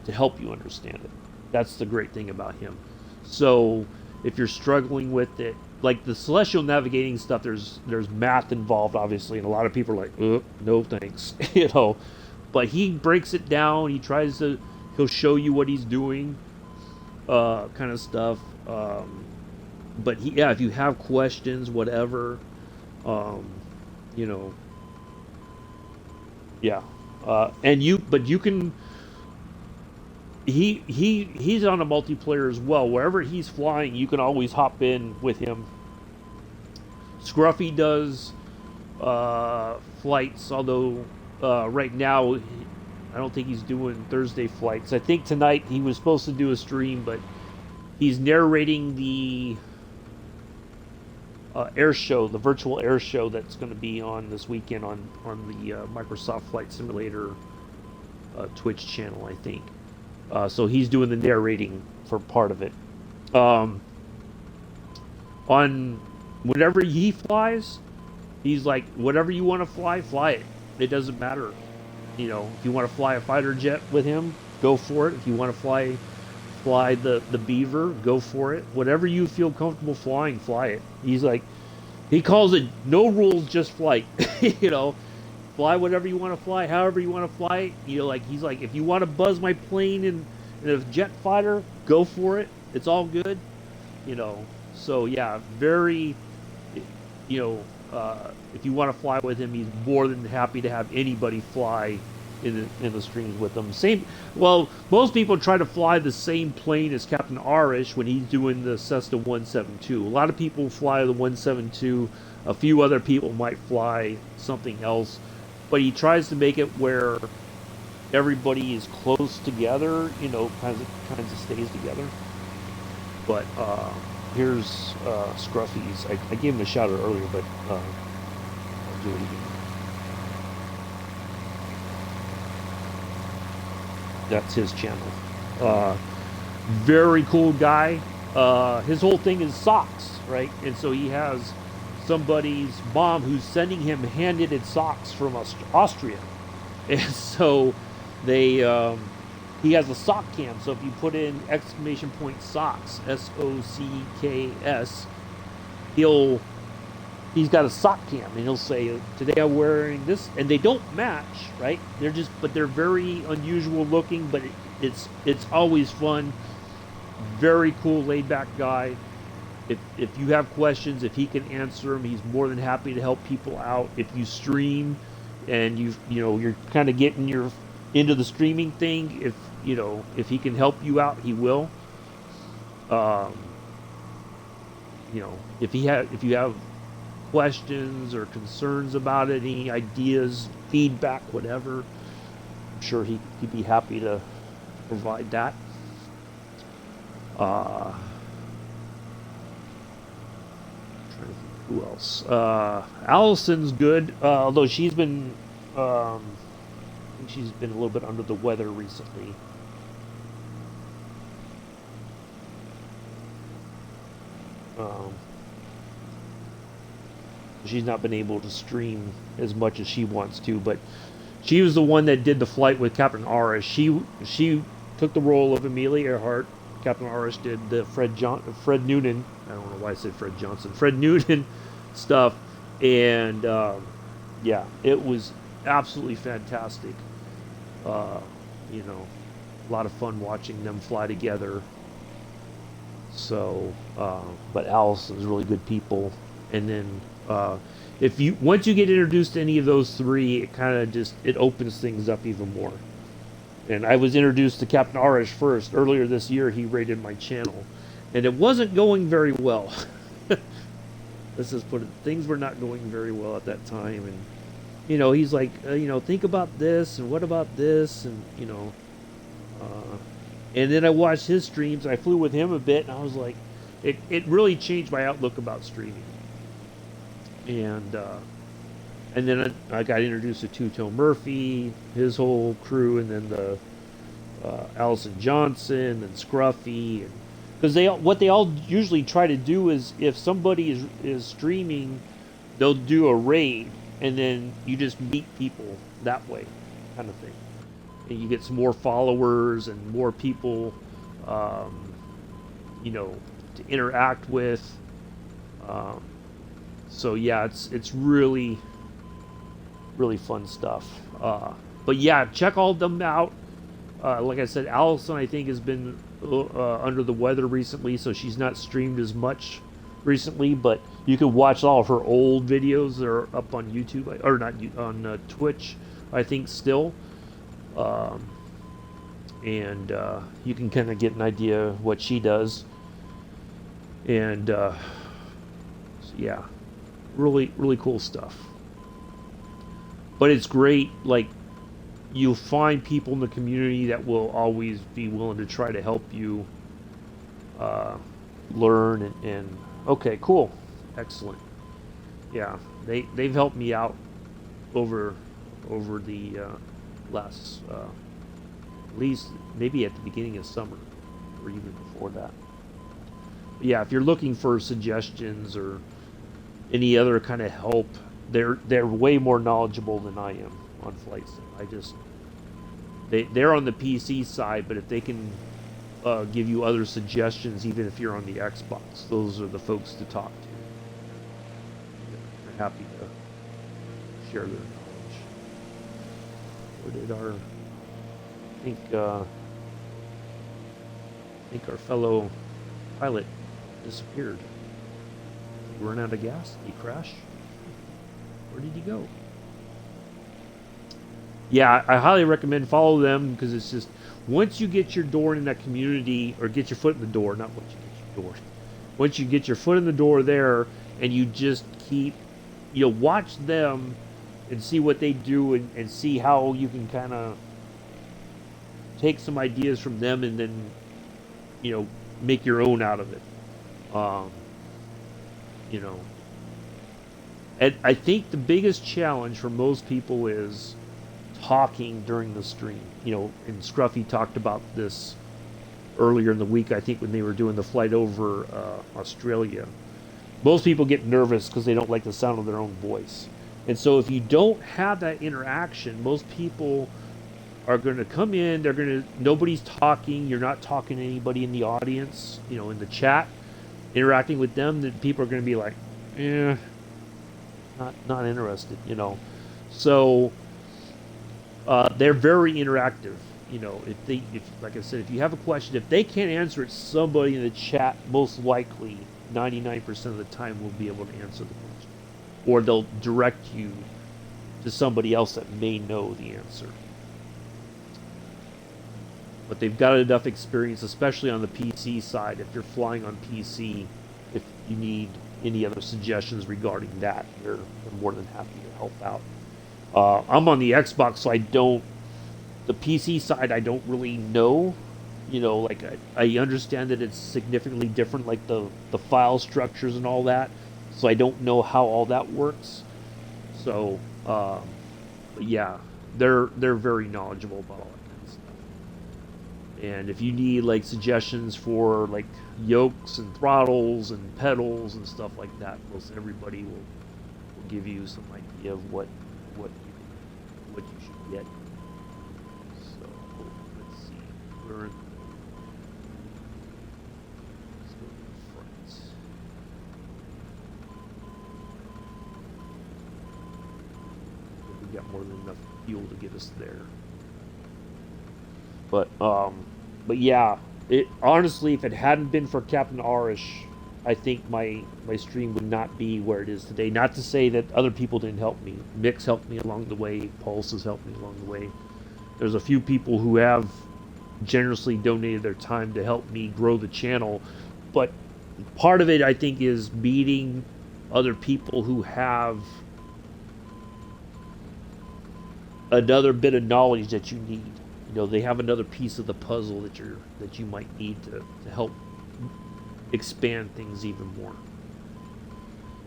to help you understand it. That's the great thing about him. So if you're struggling with it, like the celestial navigating stuff, there's math involved, obviously, and a lot of people are like, no thanks, But he breaks it down. He'll show you what he's doing, kind of stuff. But if you have questions, whatever, yeah. But you can. He's on a multiplayer as well. Wherever he's flying, you can always hop in with him. Scruffy does flights, although right now I don't think he's doing Thursday flights. I think tonight he was supposed to do a stream, but he's narrating the air show, the virtual air show that's going to be on this weekend on the Microsoft Flight Simulator Twitch channel, I think. So he's doing the narrating for part of it. On whenever he flies, he's like, whatever you want to fly it. It doesn't matter. If you want to fly a fighter jet with him, go for it. If you want to fly the Beaver, go for it. Whatever you feel comfortable flying, fly it. He's like, he calls it no rules, just flight. Fly whatever you want to fly, however you want to fly it. He's like, if you want to buzz my plane in a jet fighter, go for it. It's all good. So yeah, very, if you want to fly with him, he's more than happy to have anybody fly in the streams with him. Most people try to fly the same plane as Captain Arish when he's doing the Cessna 172. A lot of people fly the 172. A few other people might fly something else, but he tries to make it where everybody is close together, kinds of stays together. But here's Scruffy's. I gave him a shout out earlier, but I'll do it again. That's his channel. Very cool guy. His whole thing is socks, right? And so he has somebody's mom who's sending him hand-knitted socks from Austria, and so he has a sock cam. So if you put in !socks, SOCKS, he's got a sock cam, and he'll say, today I'm wearing this, and they don't match, right? But they're very unusual looking, but it's always fun. Very cool, laid back guy. If you have questions, if he can answer them, he's more than happy to help people out. If you stream and you're kind of getting into the streaming thing, if he can help you out, he will. If you have questions or concerns about it, any ideas, feedback, whatever, I'm sure he'd be happy to provide that. Trying to think who else. Allison's good, although she's been I think she's been a little bit under the weather recently. She's not been able to stream as much as she wants to, but she was the one that did the flight with Captain Arish. She took the role of Amelia Earhart. Captain Arish did the Fred Noonan. I don't know why I said Fred Johnson. Fred Noonan stuff, and yeah, it was absolutely fantastic. Uh, you know, a lot of fun watching them fly together. So, but Allison's really good people, and then if you once you get introduced to any of those three, it kind of just it opens things up even more. And I was introduced to Captain Arish first earlier this year. He raided my channel, and it wasn't going very well. Let's just put it, things were not going very well at that time. And he's like, think about this and what about this, and uh, and then I watched his streams. I flew with him a bit, and I was like, it really changed my outlook about streaming. And then I got introduced to Two-Toe Murphy, his whole crew, and then the Allison Johnson and Scruffy, because what they all usually try to do is if somebody is streaming, they'll do a raid, and then you just meet people that way, kind of thing, and you get some more followers and more people, to interact with. So yeah, it's really really fun stuff. But yeah, check all of them out. Like I said, Allison I think has been under the weather recently, so she's not streamed as much recently. But you can watch all of her old videos that are up on YouTube, or not on Twitch, I think still. And you can kind of get an idea of what she does. And so yeah, really really cool stuff. But it's great, like, you'll find people in the community that will always be willing to try to help you learn and okay, cool, excellent. Yeah, they've helped me out over the last at least maybe at the beginning of summer or even before that. But yeah, if you're looking for suggestions or any other kind of help, they're way more knowledgeable than I am on flight sim. They're on the PC side, but if they can give you other suggestions, even if you're on the Xbox, those are the folks to talk to. They're happy to share their knowledge. Where did I think our fellow pilot disappeared. Did he run out of gas? Did he crash? Where did he go? Yeah, I highly recommend follow them, because it's just once you get your door in that community, or get your foot in the door, not once you get your door. Once you get your foot in the door there, and you just keep, watch them and see what they do, and see how you can kind of take some ideas from them and then, make your own out of it. And I think the biggest challenge for most people is talking during the stream. And Scruffy talked about this earlier in the week, I think, when they were doing the flight over Australia. Most people get nervous because they don't like the sound of their own voice. And so if you don't have that interaction, most people are going to come in, nobody's talking, you're not talking to anybody in the audience, in the chat, interacting with them, then people are going to be like, not interested, So they're very interactive. If like I said, if you have a question, if they can't answer it, somebody in the chat, most likely 99% of the time, will be able to answer the question, or they'll direct you to somebody else that may know the answer. But they've got enough experience, especially on the PC side. If you're flying on PC, if you need any other suggestions regarding that, they're more than happy to help out. I'm on the Xbox, so the PC side I don't really know. Like I understand that it's significantly different, like the file structures and all that. So I don't know how all that works. So, yeah, they're very knowledgeable about all that kind of stuff. And if you need like suggestions for like yokes and throttles and pedals and stuff like that, most everybody will give you some idea of what you should get. So let's see. Let's go to the front. got more than enough fuel to get us there. But yeah, it honestly, if it hadn't been for Captain Arish, I think my stream would not be where it is today. Not to say that other people didn't help me. Mix helped me along the way. Pulse has helped me along the way. There's a few people who have generously donated their time to help me grow the channel, but part of it, I think, is meeting other people who have another bit of knowledge that you need. You know, they have another piece of the puzzle that you might need to help expand things even more.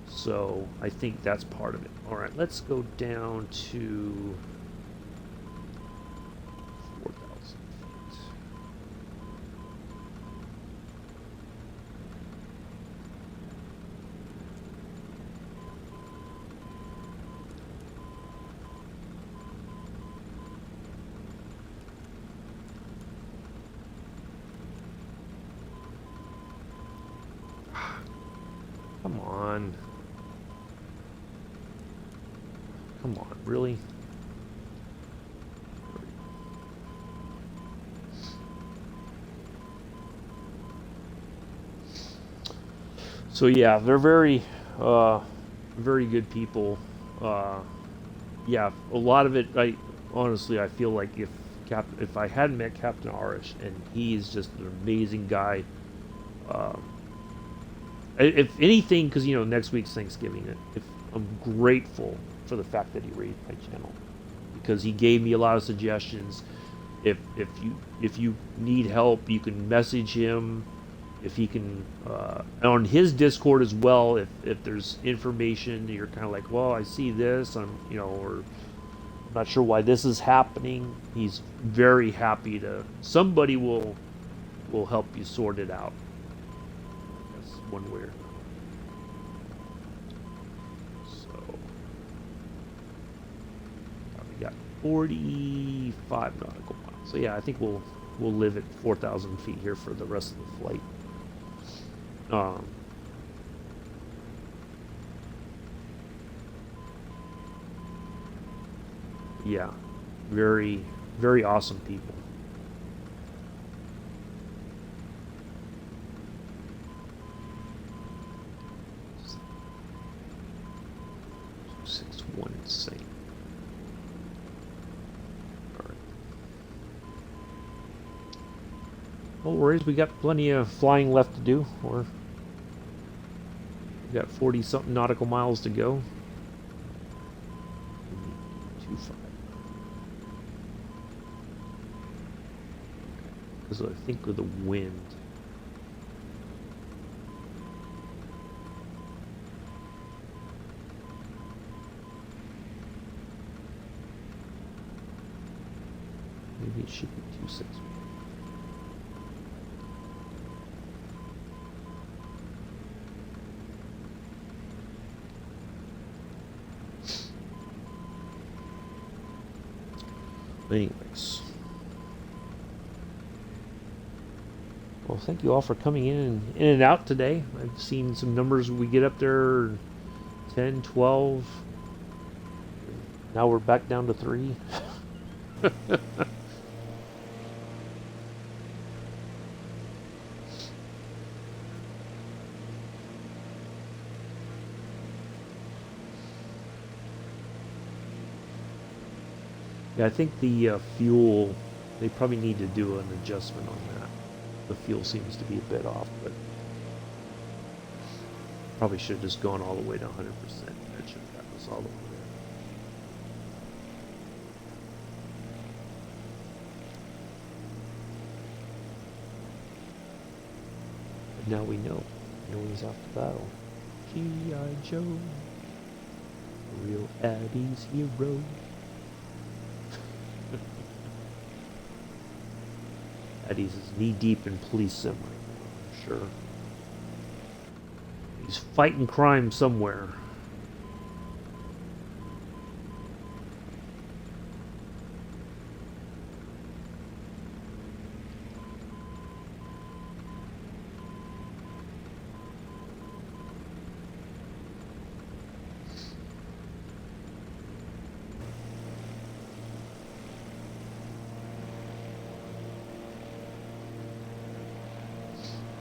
So I think that's part of it. All right, let's go down to 4,000 feet. Come on. Come on, really? So yeah, they're very good people. Yeah, a lot of it, honestly, I feel like if I hadn't met Captain Arish, and he is just an amazing guy, if anything, because next week's Thanksgiving, if I'm grateful for the fact that he raised my channel, because he gave me a lot of suggestions. If you need help, you can message him. If he can, on his Discord as well, if there's information you're kind of like, well, I see this, or I'm not sure why this is happening, he's very happy to. Somebody will help you sort it out. That's one way or another. So we got 45 nautical miles. So yeah, I think we'll live at 4,000 feet here for the rest of the flight. Yeah, very, very awesome people. One insane. All right. No worries, we got plenty of flying left to do. We got 40-something nautical miles to go. 25. Because I think with the wind. Maybe it should be 261. Anyways. Well, thank you all for coming in and out today. I've seen some numbers. We get up there 10, 12. Now we're back down to 3. Yeah, I think the fuel, they probably need to do an adjustment on that. The fuel seems to be a bit off, but probably should have just gone all the way to 100%. That should have gotten us all the way there. But now we know. No one's off to battle. G.I. Joe. Real Abby's hero. Eddie's is knee-deep in police sim right now, I'm sure. He's fighting crime somewhere.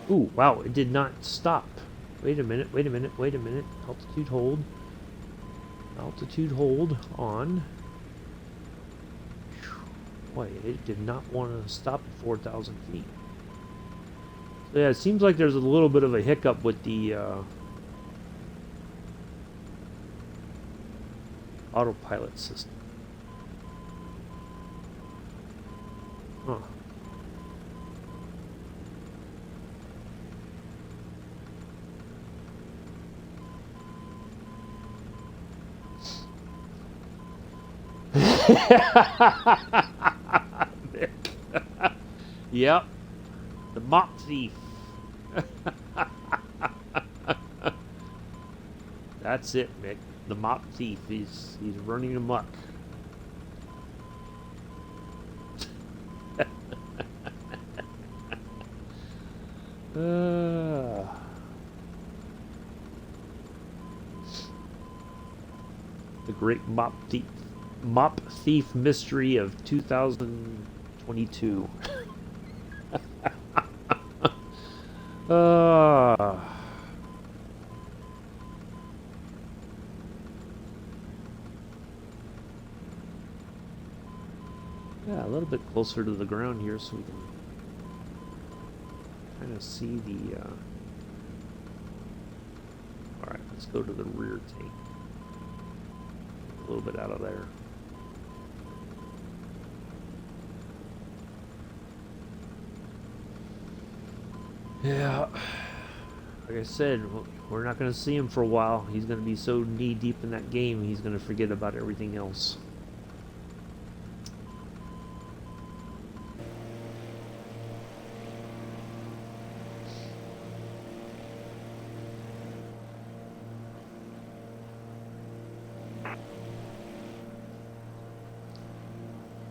Ooh, wow, it did not stop. Wait a minute, wait a minute, wait a minute. Altitude hold. Altitude hold on. Boy, it did not want to stop at 4,000 feet. So yeah, it seems like there's a little bit of a hiccup with the autopilot system. Huh. Yep. The mop thief. That's it, Mick. The mop thief. He's running amok. The great mop thief mystery of 2022. Yeah, a little bit closer to the ground here so we can kind of see the alright, let's go to the rear tank. A little bit out of there. Yeah, like I said, we're not going to see him for a while. He's going to be so knee deep in that game, he's going to forget about everything else.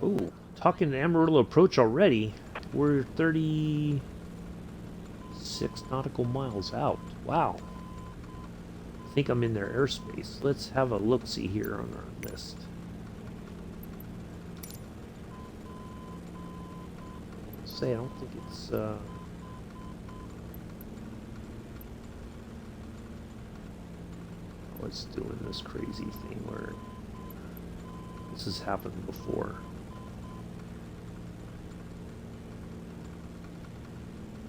Ooh, talking to Amarillo approach already. We're 36 nautical miles out. Wow. I think I'm in their airspace. Let's have a look-see here on our list. Say, I don't think it's what's doing this crazy thing where this has happened before.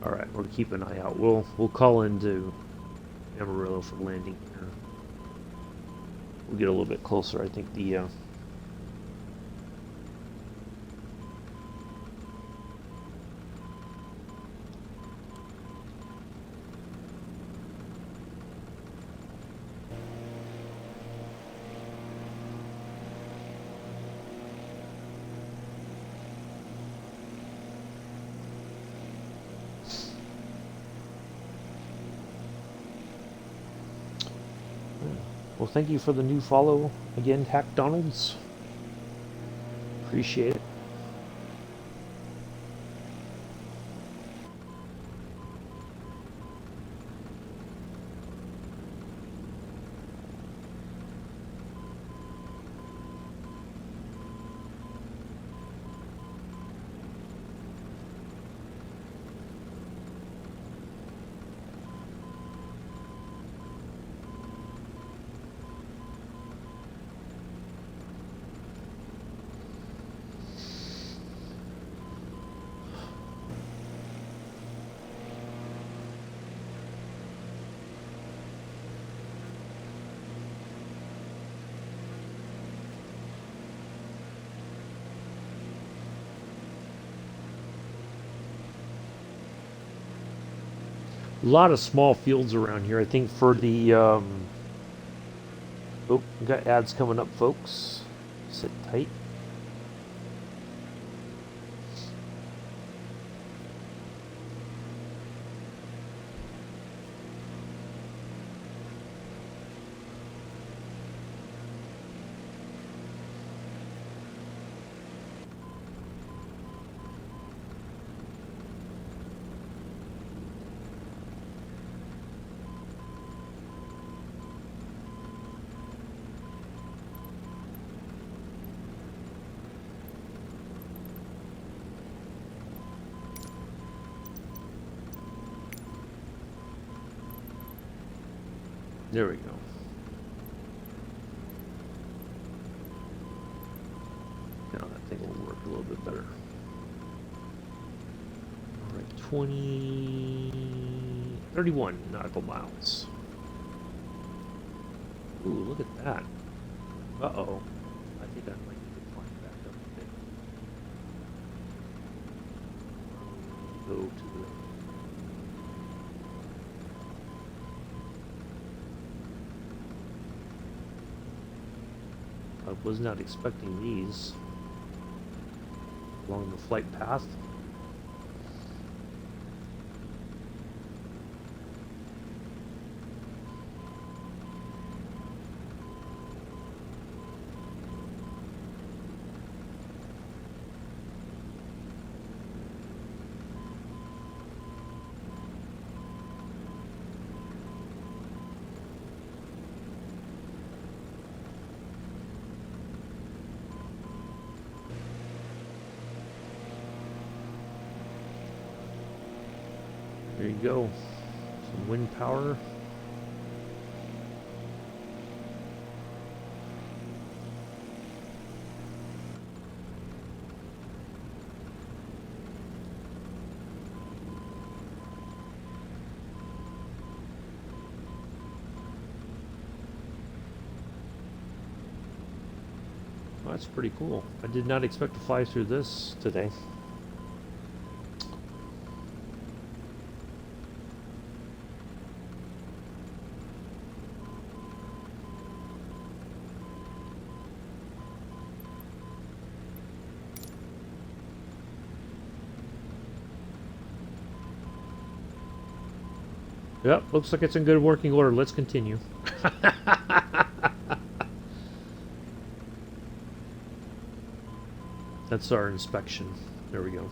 Alright, we'll keep an eye out. We'll call into Amarillo for landing here. We'll get a little bit closer. I think the well, thank you for the new follow again, Hack Donalds. Appreciate it. A lot of small fields around here. I think for the oh, we got ads coming up, folks. Sit tight. There we go. Now that thing will work a little bit better. All right, 31 nautical miles. Ooh, look at that. Uh-oh. I think I might need to climb back up a bit. Go to the... I was not expecting these along the flight path. There you go. Some wind power. Well, that's pretty cool. I did not expect to fly through this today. Yep, looks like it's in good working order. Let's continue. That's our inspection. There we go.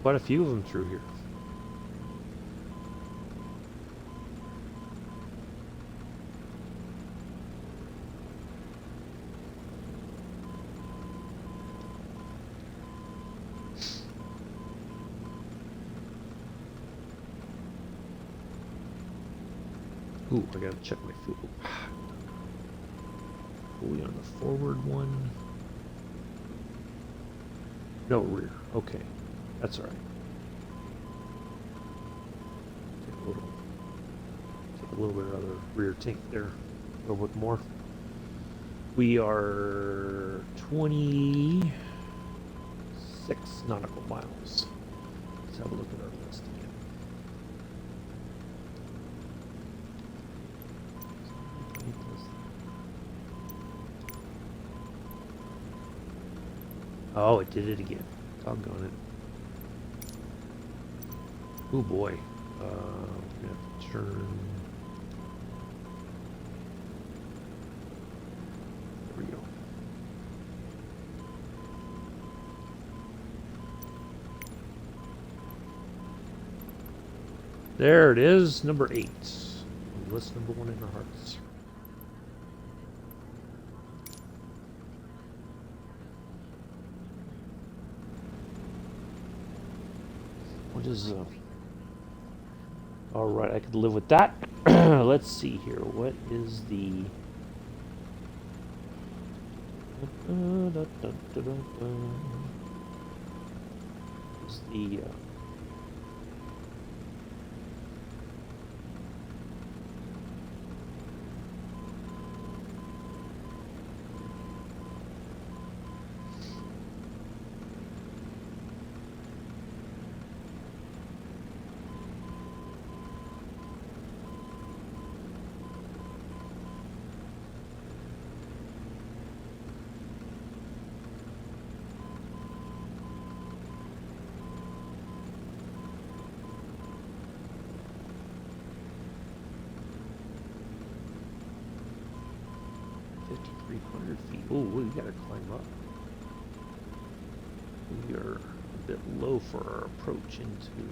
Quite a few of them through here. Ooh, I gotta check my fuel. Fully on the forward one. No, rear. Okay. That's alright. Take a little bit of the rear tank there. A little bit more. We are 26 nautical miles. Let's have a look at our list again. Oh, it did it again. Doggone it. Oh boy. We're gonna have to turn. There we go. There it is, number 8. List number 1 in our hearts. What is all right, I could live with that. Let's see here. What is the 300 feet. Oh, we gotta climb up. We are a bit low for our approach into...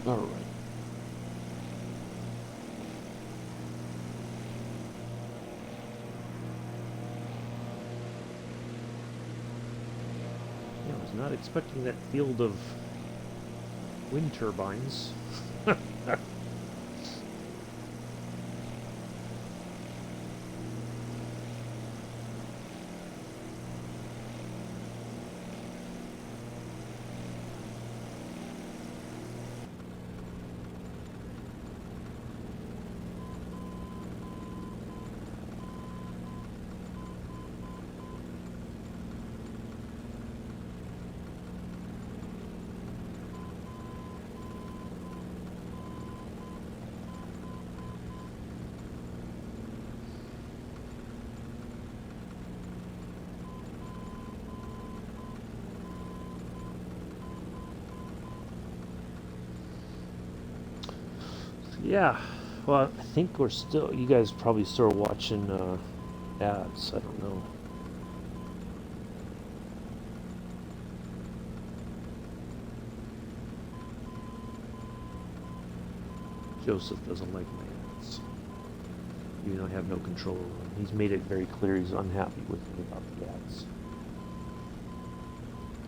All right. Yeah, I was not expecting that field of wind turbines. Yeah, well, I think we're still, you guys probably still watching ads, I don't know. Joseph doesn't like my ads. Even though I have no control over him. He's made it very clear he's unhappy with me about the ads.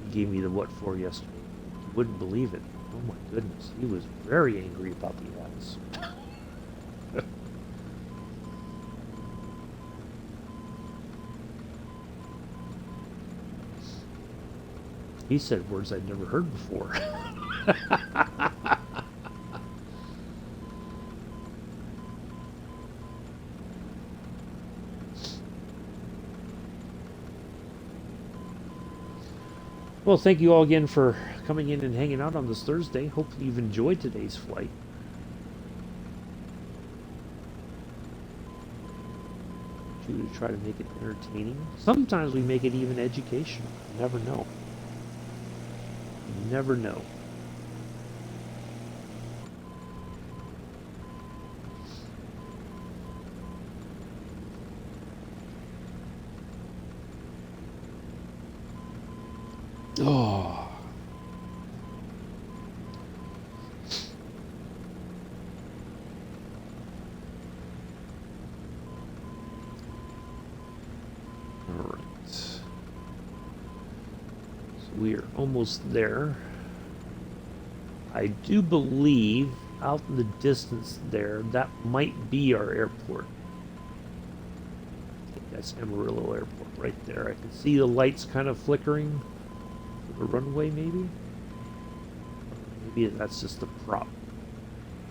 He gave me the what for yesterday. You wouldn't believe it. Oh my goodness, he was very angry about the ads. He said words I'd never heard before. Well, thank you all again for coming in and hanging out on this Thursday. Hopefully you've enjoyed today's flight. To try to make it entertaining. Sometimes we make it even educational. You never know. You never know. Oh. All right. So we are almost there. I do believe out in the distance there, that might be our airport. I think that's Amarillo Airport right there. I can see the lights kind of flickering. The runway, maybe? Maybe that's just a prop.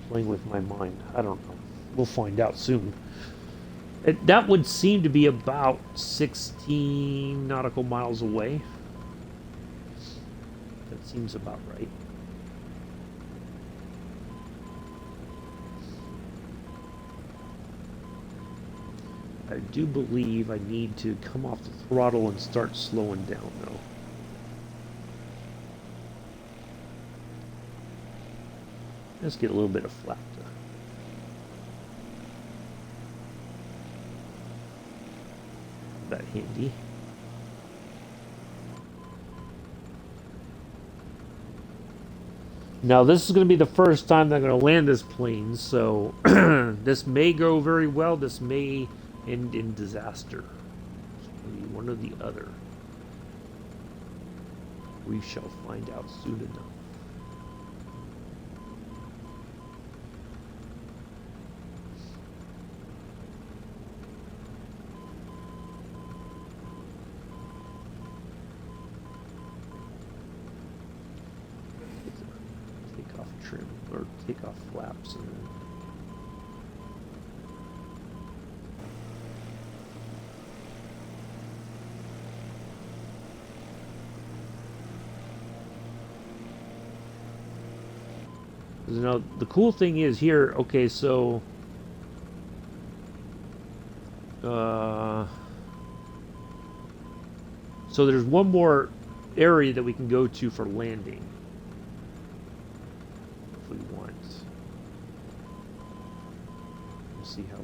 Playing with my mind. I don't know. We'll find out soon. That would seem to be about 16 nautical miles away. That seems about right. I do believe I need to come off the throttle and start slowing down, though. Let's get a little bit of flap to that handy. Now this is going to be the first time that I'm going to land this plane, so this may go very well, this may end in disaster. It's going to be one or the other. We shall find out soon enough. trim or takeoff flaps. Now the cool thing is here. Okay, so so there's one more area that we can go to for landing if we want. We'll see how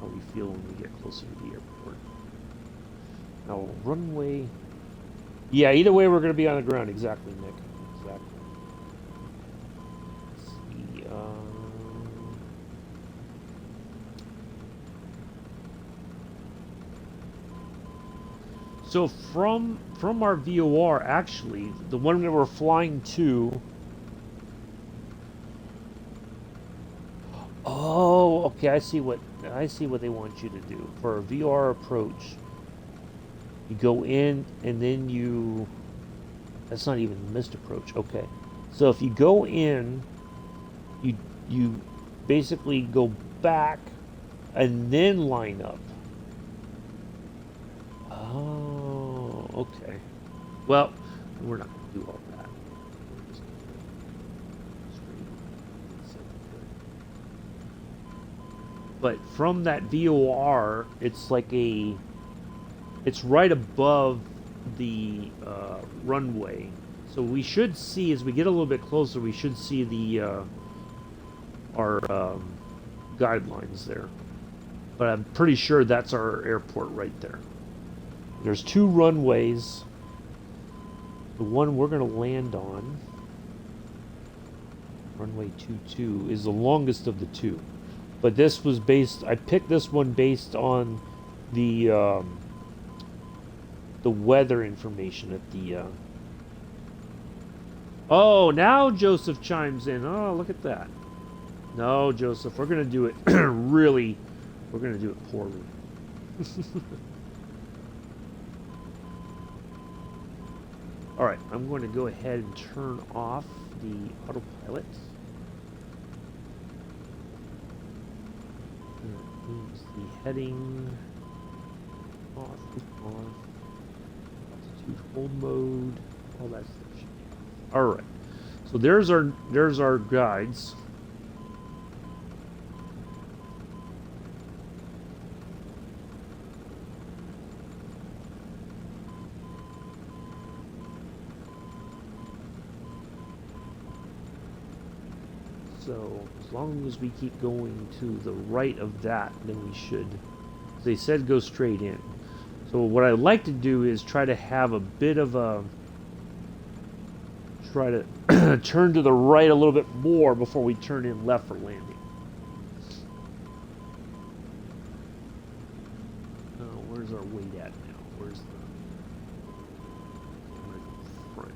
we feel when we get closer to the airport. Now runway. Yeah, either way we're going to be on the ground. Exactly, Nick. Exactly. Let's see. So from our VOR, actually, the one that we're flying to. Oh, okay. I see what they want you to do for a VOR approach. You go in and then you. That's not even missed approach. Okay, so if you go in, you basically go back and then line up. Oh, okay. Well, we're not going to do all that. But from that VOR, it's like it's right above the runway. So we should see, as we get a little bit closer, we should see the our guidelines there. But I'm pretty sure that's our airport right there. There's two runways. The one we're going to land on, runway 22, is the longest of the two. But this was based, I picked this one based on the weather information at the Oh, now Joseph chimes in. Oh, look at that. No, Joseph, we're going to do it we're going to do it poorly. All right, I'm going to go ahead and turn off the autopilot. Moves the heading off, altitude hold mode, all that stuff. All right, so there's our guides. So as long as we keep going to the right of that, then we should, as they said, go straight in. So what I like to do is try to have a bit of a, try to turn to the right a little bit more before we turn in left for landing. Where's our weight at now? Where's the front?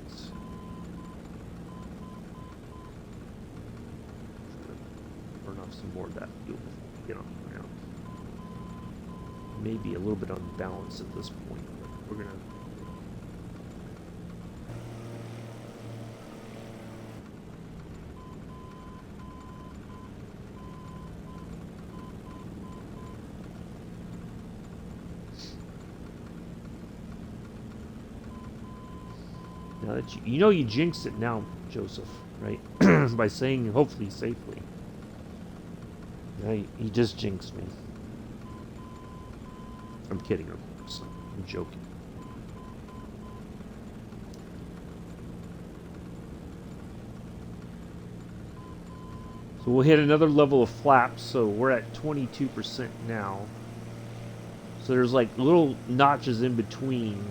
Burn off some more of that fuel before we get on the ground. Maybe a little bit unbalanced at this point, but we're gonna. Now that you know you jinxed it now, Joseph, right? By saying hopefully safely. Now you just jinxed me. I'm kidding, of course. I'm joking. So we'll hit another level of flaps. So we're at 22% now. So there's like little notches in between.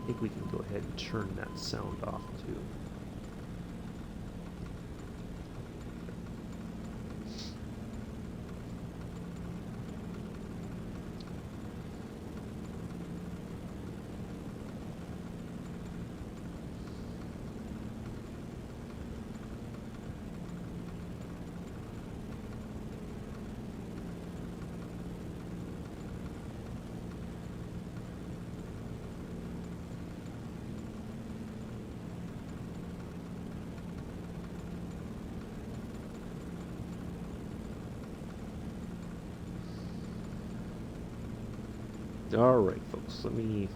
I think we can go ahead and turn that sound off too. All right, folks, let me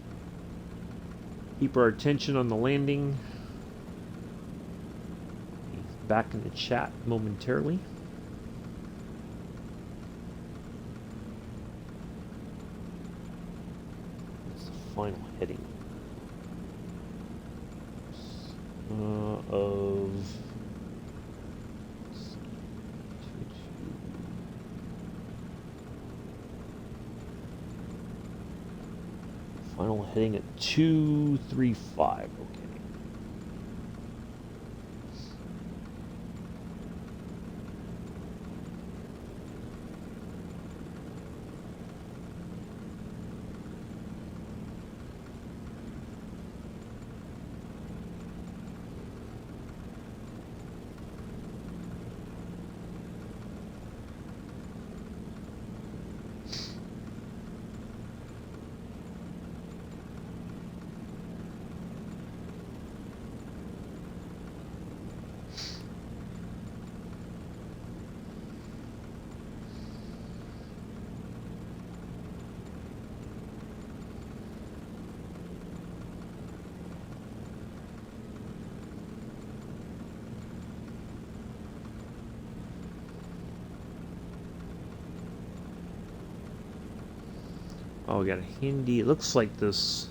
keep our attention on the landing. Back in the chat momentarily. What's the final heading of? Let's see, final heading at 235. Okay. Oh, we got a handy. It looks like this.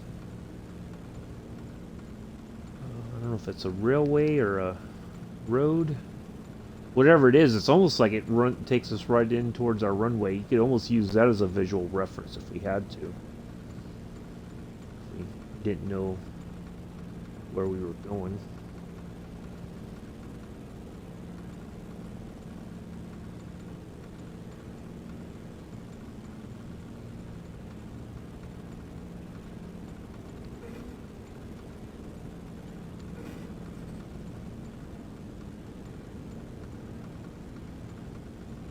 I don't know if it's a railway or a road. Whatever it is, it's almost like it takes us right in towards our runway. You could almost use that as a visual reference if we had to. If we didn't know where we were going.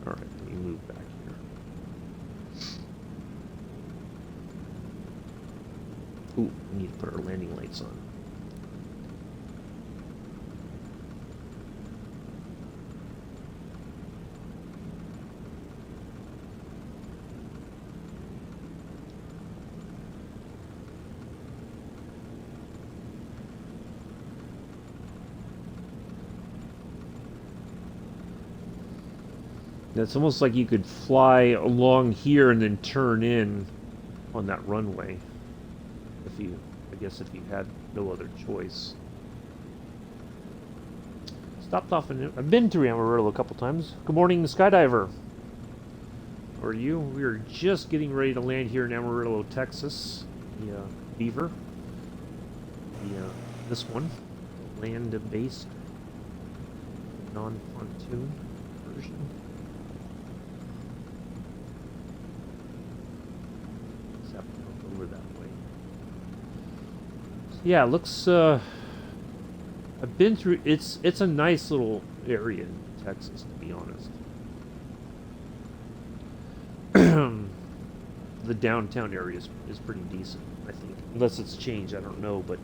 Alright, let me move back here. Ooh, we need to put our landing lights on. It's almost like you could fly along here and then turn in on that runway. If you, I guess if you had no other choice. Stopped off in, I've been through Amarillo a couple times. Good morning, Skydiver. How are you? We are just getting ready to land here in Amarillo, Texas. The Beaver. This one. Land-based non-pontoon version. Over that way. Yeah, it looks I've been through it's a nice little area in Texas, to be honest. The downtown area is pretty decent, I think. Unless it's changed, I don't know, but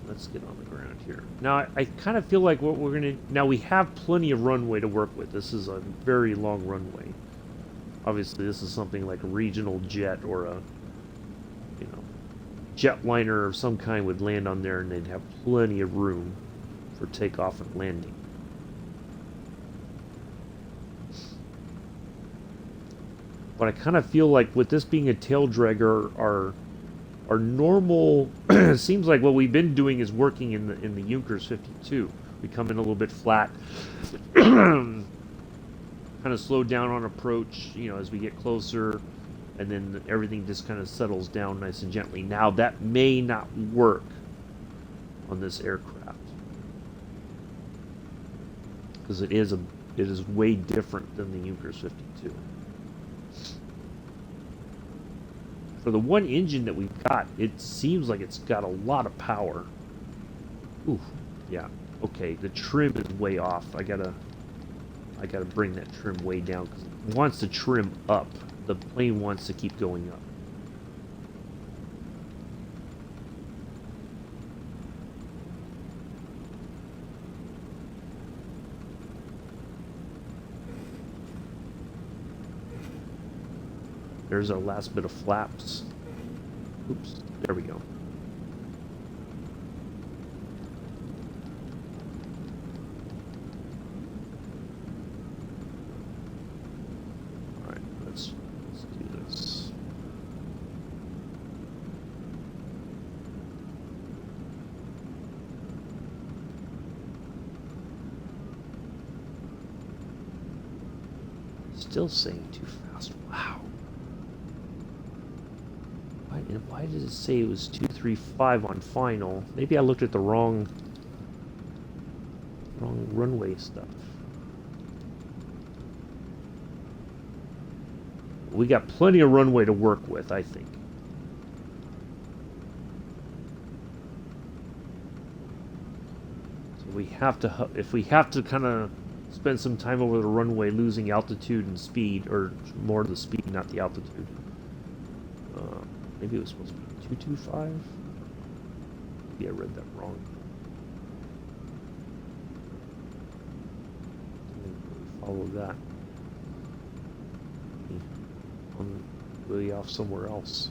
let's get on the ground here. Now, I kind of feel like what we're going to... Now, we have plenty of runway to work with. This is a very long runway. Obviously, this is something like a regional jet or a, you know, jetliner of some kind would land on there, and they'd have plenty of room for takeoff and landing. But I kind of feel like with this being a tail dragger, our normal seems like what we've been doing is working in the Junkers 52. We come in a little bit flat, kind of slow down on approach, you know, as we get closer, and then everything just kind of settles down nice and gently. Now that may not work on this aircraft because it is way different than the Junkers 52. for the one engine that we've got, it seems like it's got a lot of power. Ooh, yeah. Okay, the trim is way off. I gotta bring that trim way down because it wants to trim up. The plane wants to keep going up. There's our last bit of flaps. Oops, there we go. Alright, let's do this. Still saying too fast. Wow. Why did it say it was 235 on final? Maybe I looked at the wrong runway stuff. We got plenty of runway to work with, I think. So we have to, if we have to kind of spend some time over the runway losing altitude and speed, or more the speed, not the altitude. Maybe it was supposed to be 225? Maybe I read that wrong. Didn't really follow that. I'm really off somewhere else.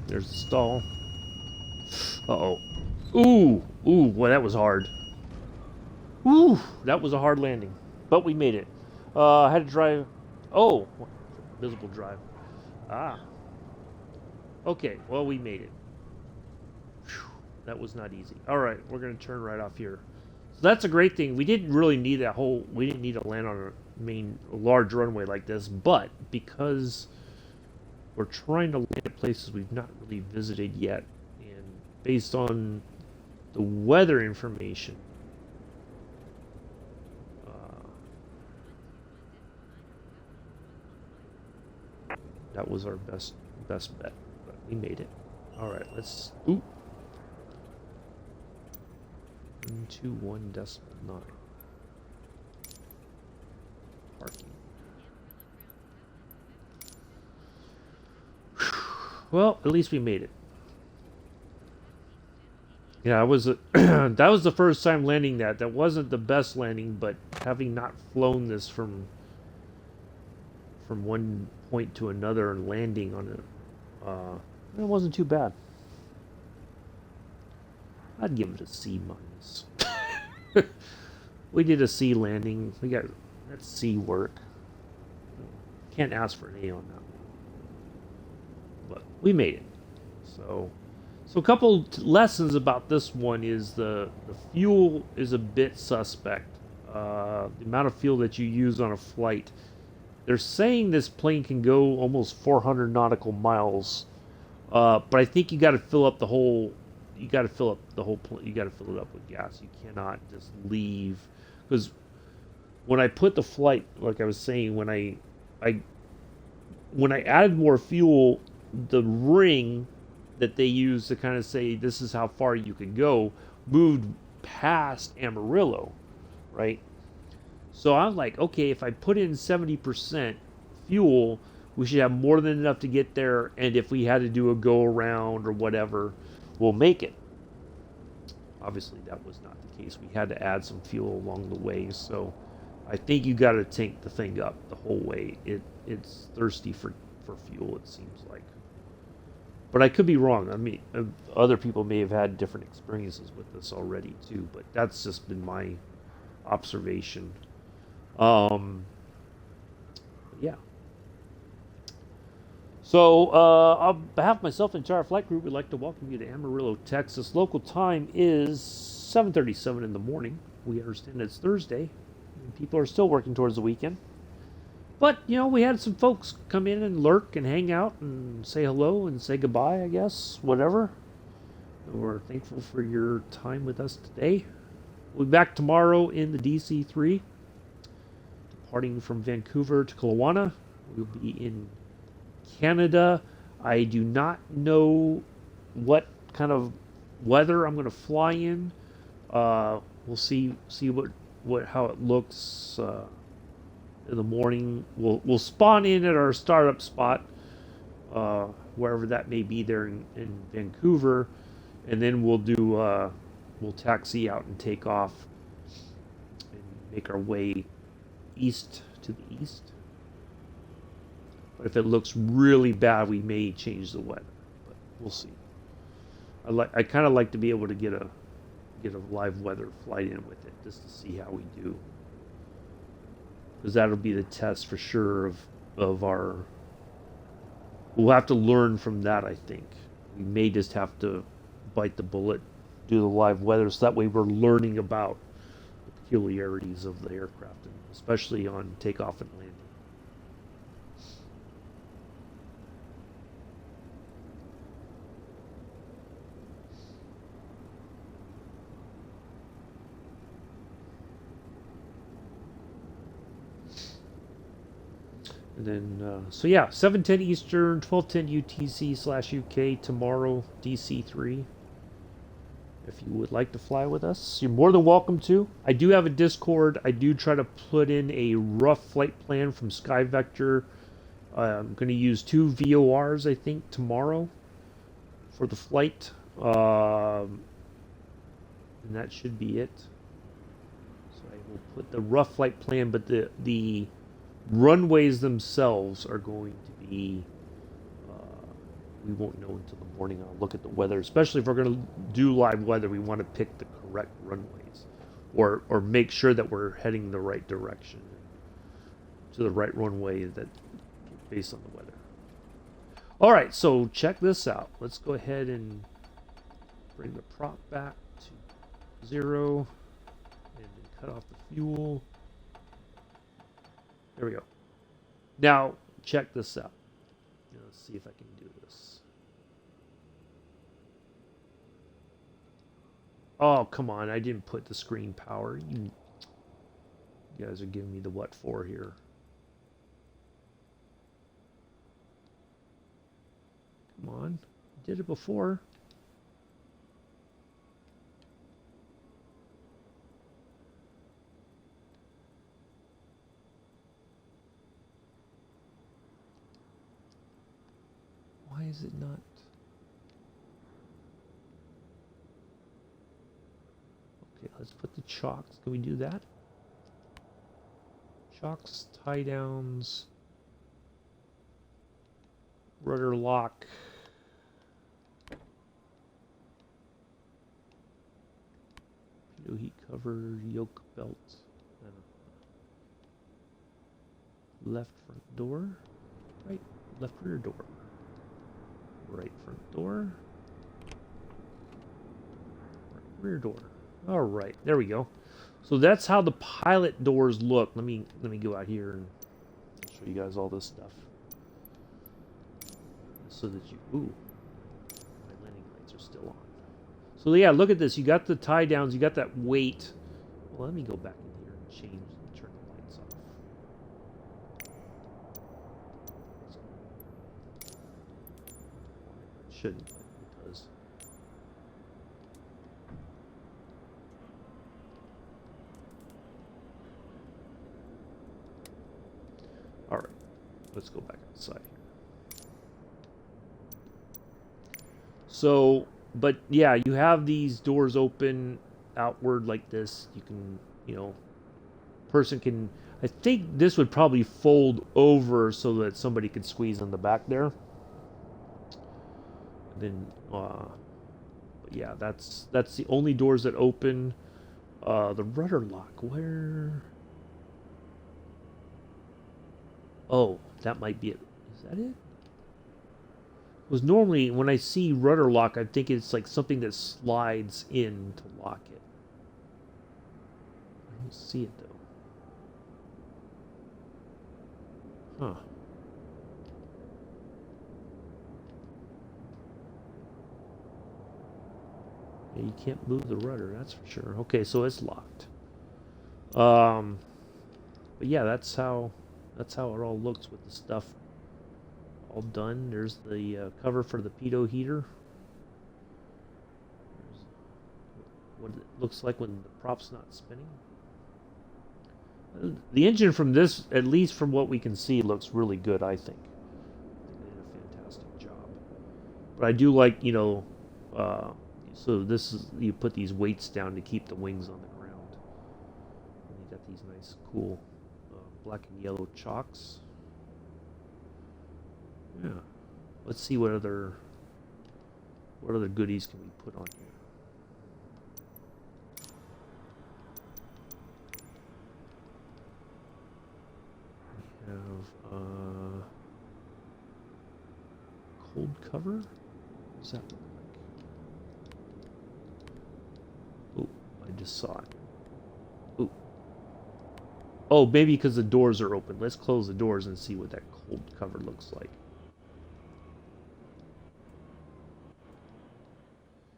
There's the stall. Uh-oh. Ooh! Ooh, boy, that was hard. Ooh, that was a hard landing. But we made it. I had to drive... Oh! Visible drive. Ah. Okay, well, we made it. Whew, that was not easy. Alright, we're going to turn right off here. So that's a great thing. We didn't really need that whole... We didn't need to land on a large runway like this, but because... we're trying to land at places we've not really visited yet, and based on the weather information, that was our best bet. But we made it. All right, let's. Ooh. 121.9. Parking. Well, at least we made it. Yeah, I was that was the first time landing that. That wasn't the best landing, but having not flown this from one point to another and landing on it, it wasn't too bad. I'd give it a C minus. We did a C landing. We got that C work. Can't ask for an A on that one. But we made it. So a couple lessons about this one is the fuel is a bit suspect. The amount of fuel that you use on a flight. They're saying this plane can go almost 400 nautical miles, but I think you got to fill up the whole. You got to fill up the whole plane. You got to fill it up with gas. You cannot just leave, because when I put the flight, like I was saying, when I added more fuel, the ring that they use to kind of say this is how far you can go moved past Amarillo, right? So I'm like, okay, if I put in 70% fuel, we should have more than enough to get there, and if we had to do a go around or whatever, we'll make it. Obviously that was not the case. We had to add some fuel along the way, so I think you got to tank the thing up the whole way. It's thirsty for fuel, it seems like. But I could be wrong. I mean, other people may have had different experiences with this already too. But that's just been my observation. Um, yeah. So, on behalf of myself and the entire flight group, we'd like to welcome you to Amarillo, Texas. Local time is 7:37 in the morning. We understand it's Thursday. And people are still working towards the weekend. But, you know, we had some folks come in and lurk and hang out and say hello and say goodbye, I guess, whatever. And we're thankful for your time with us today. We'll be back tomorrow in the DC-3, departing from Vancouver to Kelowna. We'll be in Canada. I do not know what kind of weather I'm going to fly in. We'll see what how it looks in the morning. We'll spawn in at our startup spot, wherever that may be there in Vancouver, and then we'll taxi out and take off and make our way east to the east. But if it looks really bad, we may change the weather. But we'll see. I kind of like to be able to get a live weather flight in with it just to see how we do, because that'll be the test for sure of our. We'll have to learn from that. I think we may just have to bite the bullet, do the live weather, so that way we're learning about the peculiarities of the aircraft, and especially on takeoff and landing. And then, so yeah, 7:10 Eastern, 12:10 UTC/UK tomorrow, DC-3. If you would like to fly with us, you're more than welcome to. I do have a Discord. I do try to put in a rough flight plan from SkyVector. I'm going to use 2 VORs, I think, tomorrow for the flight. And that should be it. So I will put the rough flight plan, but the runways themselves are going to be, we won't know until the morning. I'll look at the weather, especially if we're going to do live weather. We want to pick the correct runways, or make sure that we're heading the right direction to the right runway that based on the weather. All right, so check this out. Let's go ahead and bring the prop back to 0 and then cut off the fuel. There we go. Now, check this out. Let's see if I can do this. Oh, come on. I didn't put the screen power. You guys are giving me the what for here. Come on. I did it before. Why is it not? Okay, let's put the chocks. Can we do that? Chocks, tie downs, rudder lock. Pitot heat cover, yoke belt. Left front door. Right, left rear door. Right front door. Right rear door. All right, there we go. So that's how the pilot doors look. Let me go out here and show you guys all this stuff, so that you. Ooh, my landing lights are still on. So yeah, look at this. You got the tie downs. You got that weight. Well, let me go back in here and change and turn the lights off. Shouldn't, but it does. All right, let's go back outside here. So, but yeah, you have these doors open outward like this. You can, person can. I think this would probably fold over so that somebody could squeeze on the back there. And then, but yeah, that's the only doors that open. The rudder lock, where? Oh, that might be it. Is that it? Because normally when I see rudder lock, I think it's like something that slides in to lock it. I don't see it though. Huh. Yeah, you can't move the rudder, that's for sure. Okay, so it's locked. But yeah, that's how it all looks with the stuff all done. There's the cover for the pitot heater. There's what it looks like when the prop's not spinning. The engine from this, at least from what we can see, looks really good, I think. They did a fantastic job. But I do like, so this is, you put these weights down to keep the wings on the ground. And you got these nice, cool black and yellow chocks. Yeah. Let's see what other goodies can we put on here. We have cold cover. What does that look like? Oh, I just saw it. Oh. Oh, maybe because the doors are open. Let's close the doors and see what that cold cover looks like.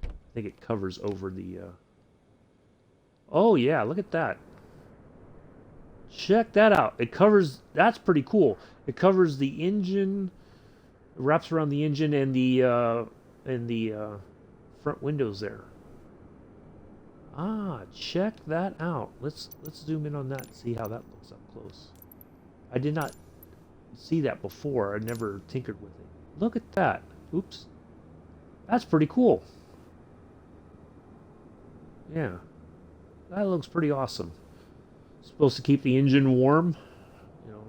I think it covers over the... Oh, yeah, look at that. Check that out. It covers... That's pretty cool. It covers the engine, wraps around the engine and the front windows there. Ah, check that out. Let's zoom in on that and see how that looks up close. I did not see that before. I never tinkered with it. Look at that. Oops. That's pretty cool. Yeah. That looks pretty awesome. Supposed to keep the engine warm,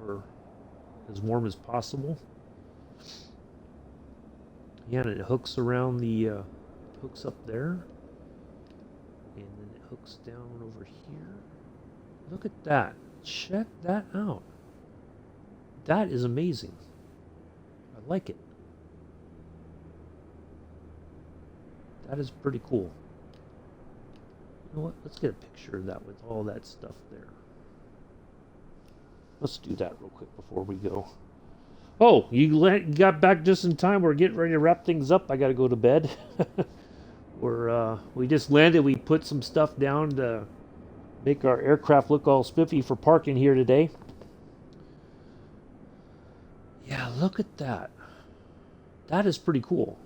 or as warm as possible. Yeah, and it hooks around the, hooks up there. And then it hooks down over here. Look at that. Check that out. That is amazing. I like it. That is pretty cool. You know what? Let's get a picture of that with all that stuff there. Let's do that real quick before we go. Oh, you got back just in time. We're getting ready to wrap things up. I got to go to bed. We just landed. We put some stuff down to make our aircraft look all spiffy for parking here today. Yeah, look at that. That is pretty cool.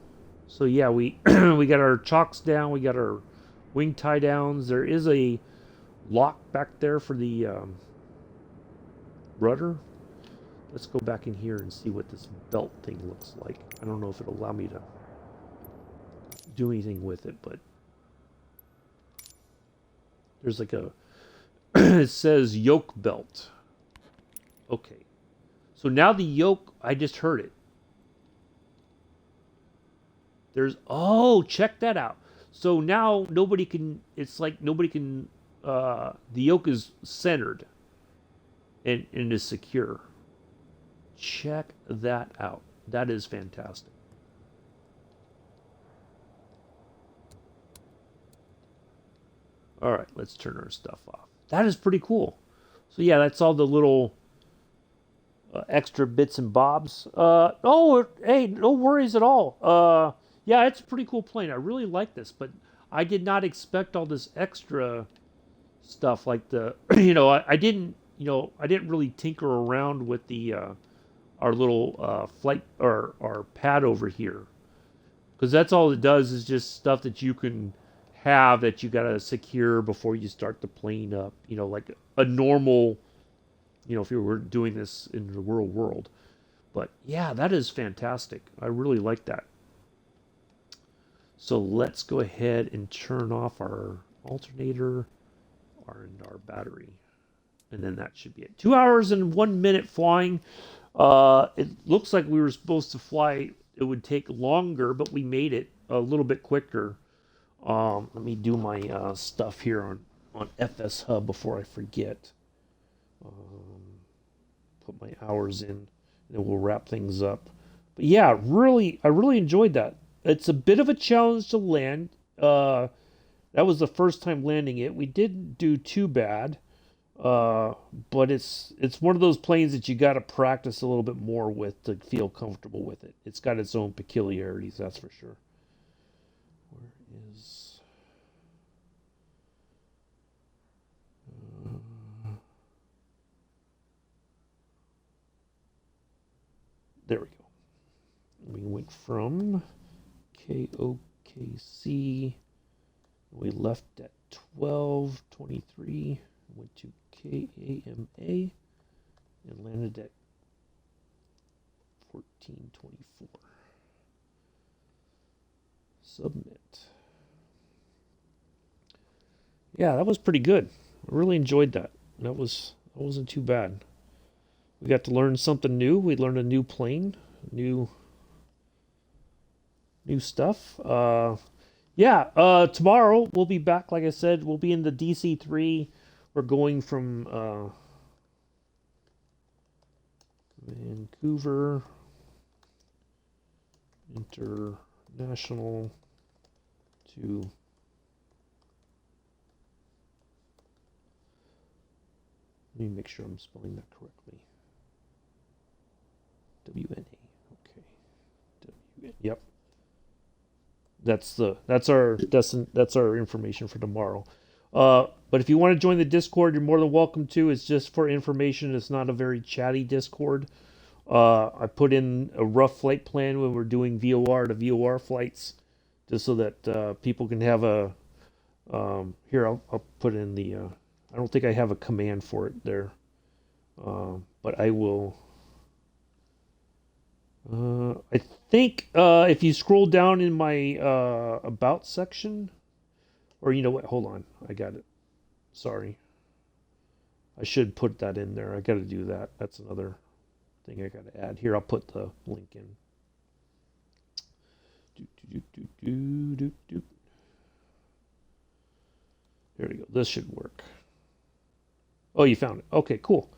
So yeah, we we got our chocks down. We got our wing tie downs. There is a lock back there for the rudder. Let's go back in here and see what this belt thing looks like. I don't know if it'll allow me to do anything with it, but there's like a it says yoke belt. Okay. So now the yoke, I just heard it. Oh, check that out. So now nobody can, it's like nobody can, the yoke is centered and is secure. Check that out. That is fantastic. All right, let's turn our stuff off. That is pretty cool. So yeah, that's all the little extra bits and bobs. Oh, hey, no worries at all. Yeah, it's a pretty cool plane. I really like this, but I did not expect all this extra stuff like the, I didn't really tinker around with the our little flight or our pad over here, because that's all it does is just stuff that you can have that you gotta secure before you start the plane up. Like a normal, if you were doing this in the real world. But yeah, that is fantastic. I really like that. So let's go ahead and turn off our alternator and our battery. And then that should be it. 2 hours and 1 minute flying. It looks like we were supposed to fly. It would take longer, but we made it a little bit quicker. Let me do my stuff here on FS Hub before I forget. Put my hours in, and then we'll wrap things up. But yeah, I really enjoyed that. It's a bit of a challenge to land. That was the first time landing it. We didn't do too bad. But it's one of those planes that you got to practice a little bit more with to feel comfortable with it. It's got its own peculiarities, that's for sure. Where is... there we go. We went from KOKC. We left at 12:23. Went to KAMA and landed at 14:24. Submit. Yeah, that was pretty good. I really enjoyed that. That wasn't too bad. We got to learn something new. We learned a new plane, new stuff. Tomorrow we'll be back. Like I said, we'll be in the DC-3. We're going from Vancouver International to let me make sure I'm spelling that correctly. WNA. Okay. Yep. That's our information for tomorrow. But if you want to join the Discord, you're more than welcome to. It's just for information. It's not a very chatty Discord. I put in a rough flight plan when we're doing VOR to VOR flights, just so that people can have a. Here, I'll put in the. I don't think I have a command for it there, but I will. I think if you scroll down in my about section, or you know what? Hold on, I got it. Sorry, I should put that in there. I got to do that. That's another thing I got to add. Here, I'll put the link in. There we go. This should work. Oh, you found it. Okay, cool.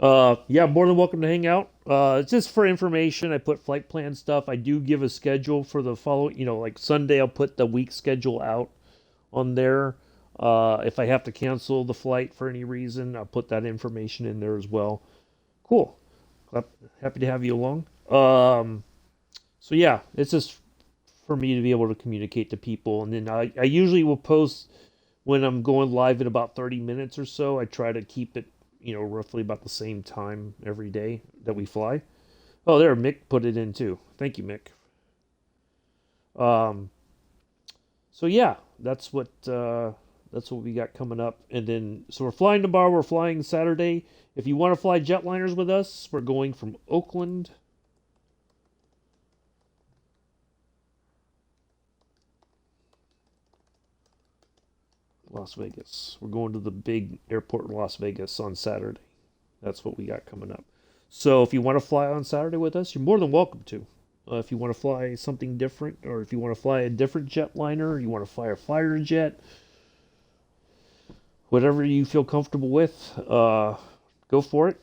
Yeah, more than welcome to hang out. It's just for information. I put flight plan stuff. I do give a schedule for the following, like Sunday, I'll put the week schedule out on there. If I have to cancel the flight for any reason, I'll put that information in there as well. Cool. Happy to have you along. So yeah, it's just for me to be able to communicate to people. And then I usually will post when I'm going live in about 30 minutes or so. I try to keep it roughly about the same time every day that we fly. Oh, there, Mick put it in too. Thank you, Mick. So yeah, that's what we got coming up. And then, so we're flying tomorrow. We're flying Saturday. If you want to fly jetliners with us, we're going from Oakland. Las Vegas. We're going to the big airport in Las Vegas on Saturday. That's what we got coming up. So if you want to fly on Saturday with us, you're more than welcome to. If you want to fly something different, or if you want to fly a different jetliner, or you want to fly a fighter jet, whatever you feel comfortable with, go for it.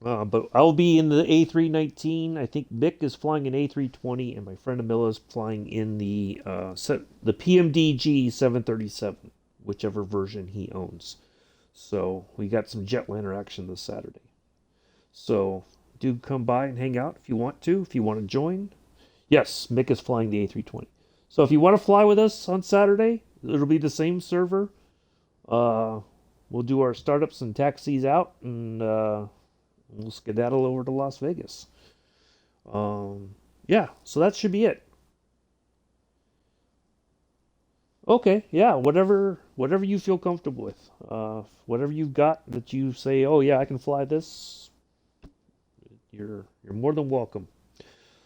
But I'll be in the A319. I think Mick is flying an A320, and my friend Amila is flying in the PMDG 737, whichever version he owns. So we got some jetliner action this Saturday. So do come by and hang out if you want to. If you want to join, yes, Mick is flying the A320. So if you want to fly with us on Saturday, it'll be the same server. We'll do our startups and taxis out, and we'll skedaddle over to Las Vegas. Yeah, so that should be it. Okay, yeah, whatever you feel comfortable with. Whatever you've got that you say, oh yeah, I can fly this, you're more than welcome.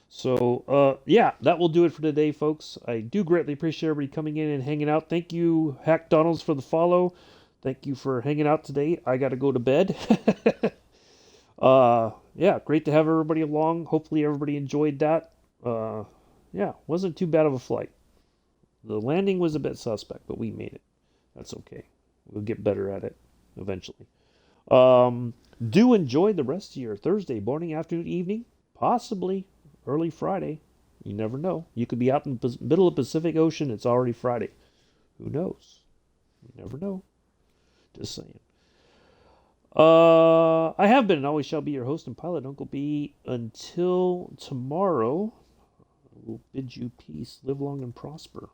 So, yeah, that will do it for today, folks. I do greatly appreciate everybody coming in and hanging out. Thank you, Hack Donalds, for the follow. Thank you for hanging out today. I got to go to bed. Yeah, great to have everybody along. Hopefully everybody enjoyed that. Yeah, wasn't too bad of a flight. The landing was a bit suspect, but we made it. That's okay. We'll get better at it eventually. Do enjoy the rest of your Thursday morning, afternoon, evening, possibly early Friday. You never know. You could be out in the middle of the Pacific Ocean. It's already Friday. Who knows? You never know. Just saying. I have been and always shall be your host and pilot, Uncle B. Until tomorrow, I will bid you peace. Live long and prosper.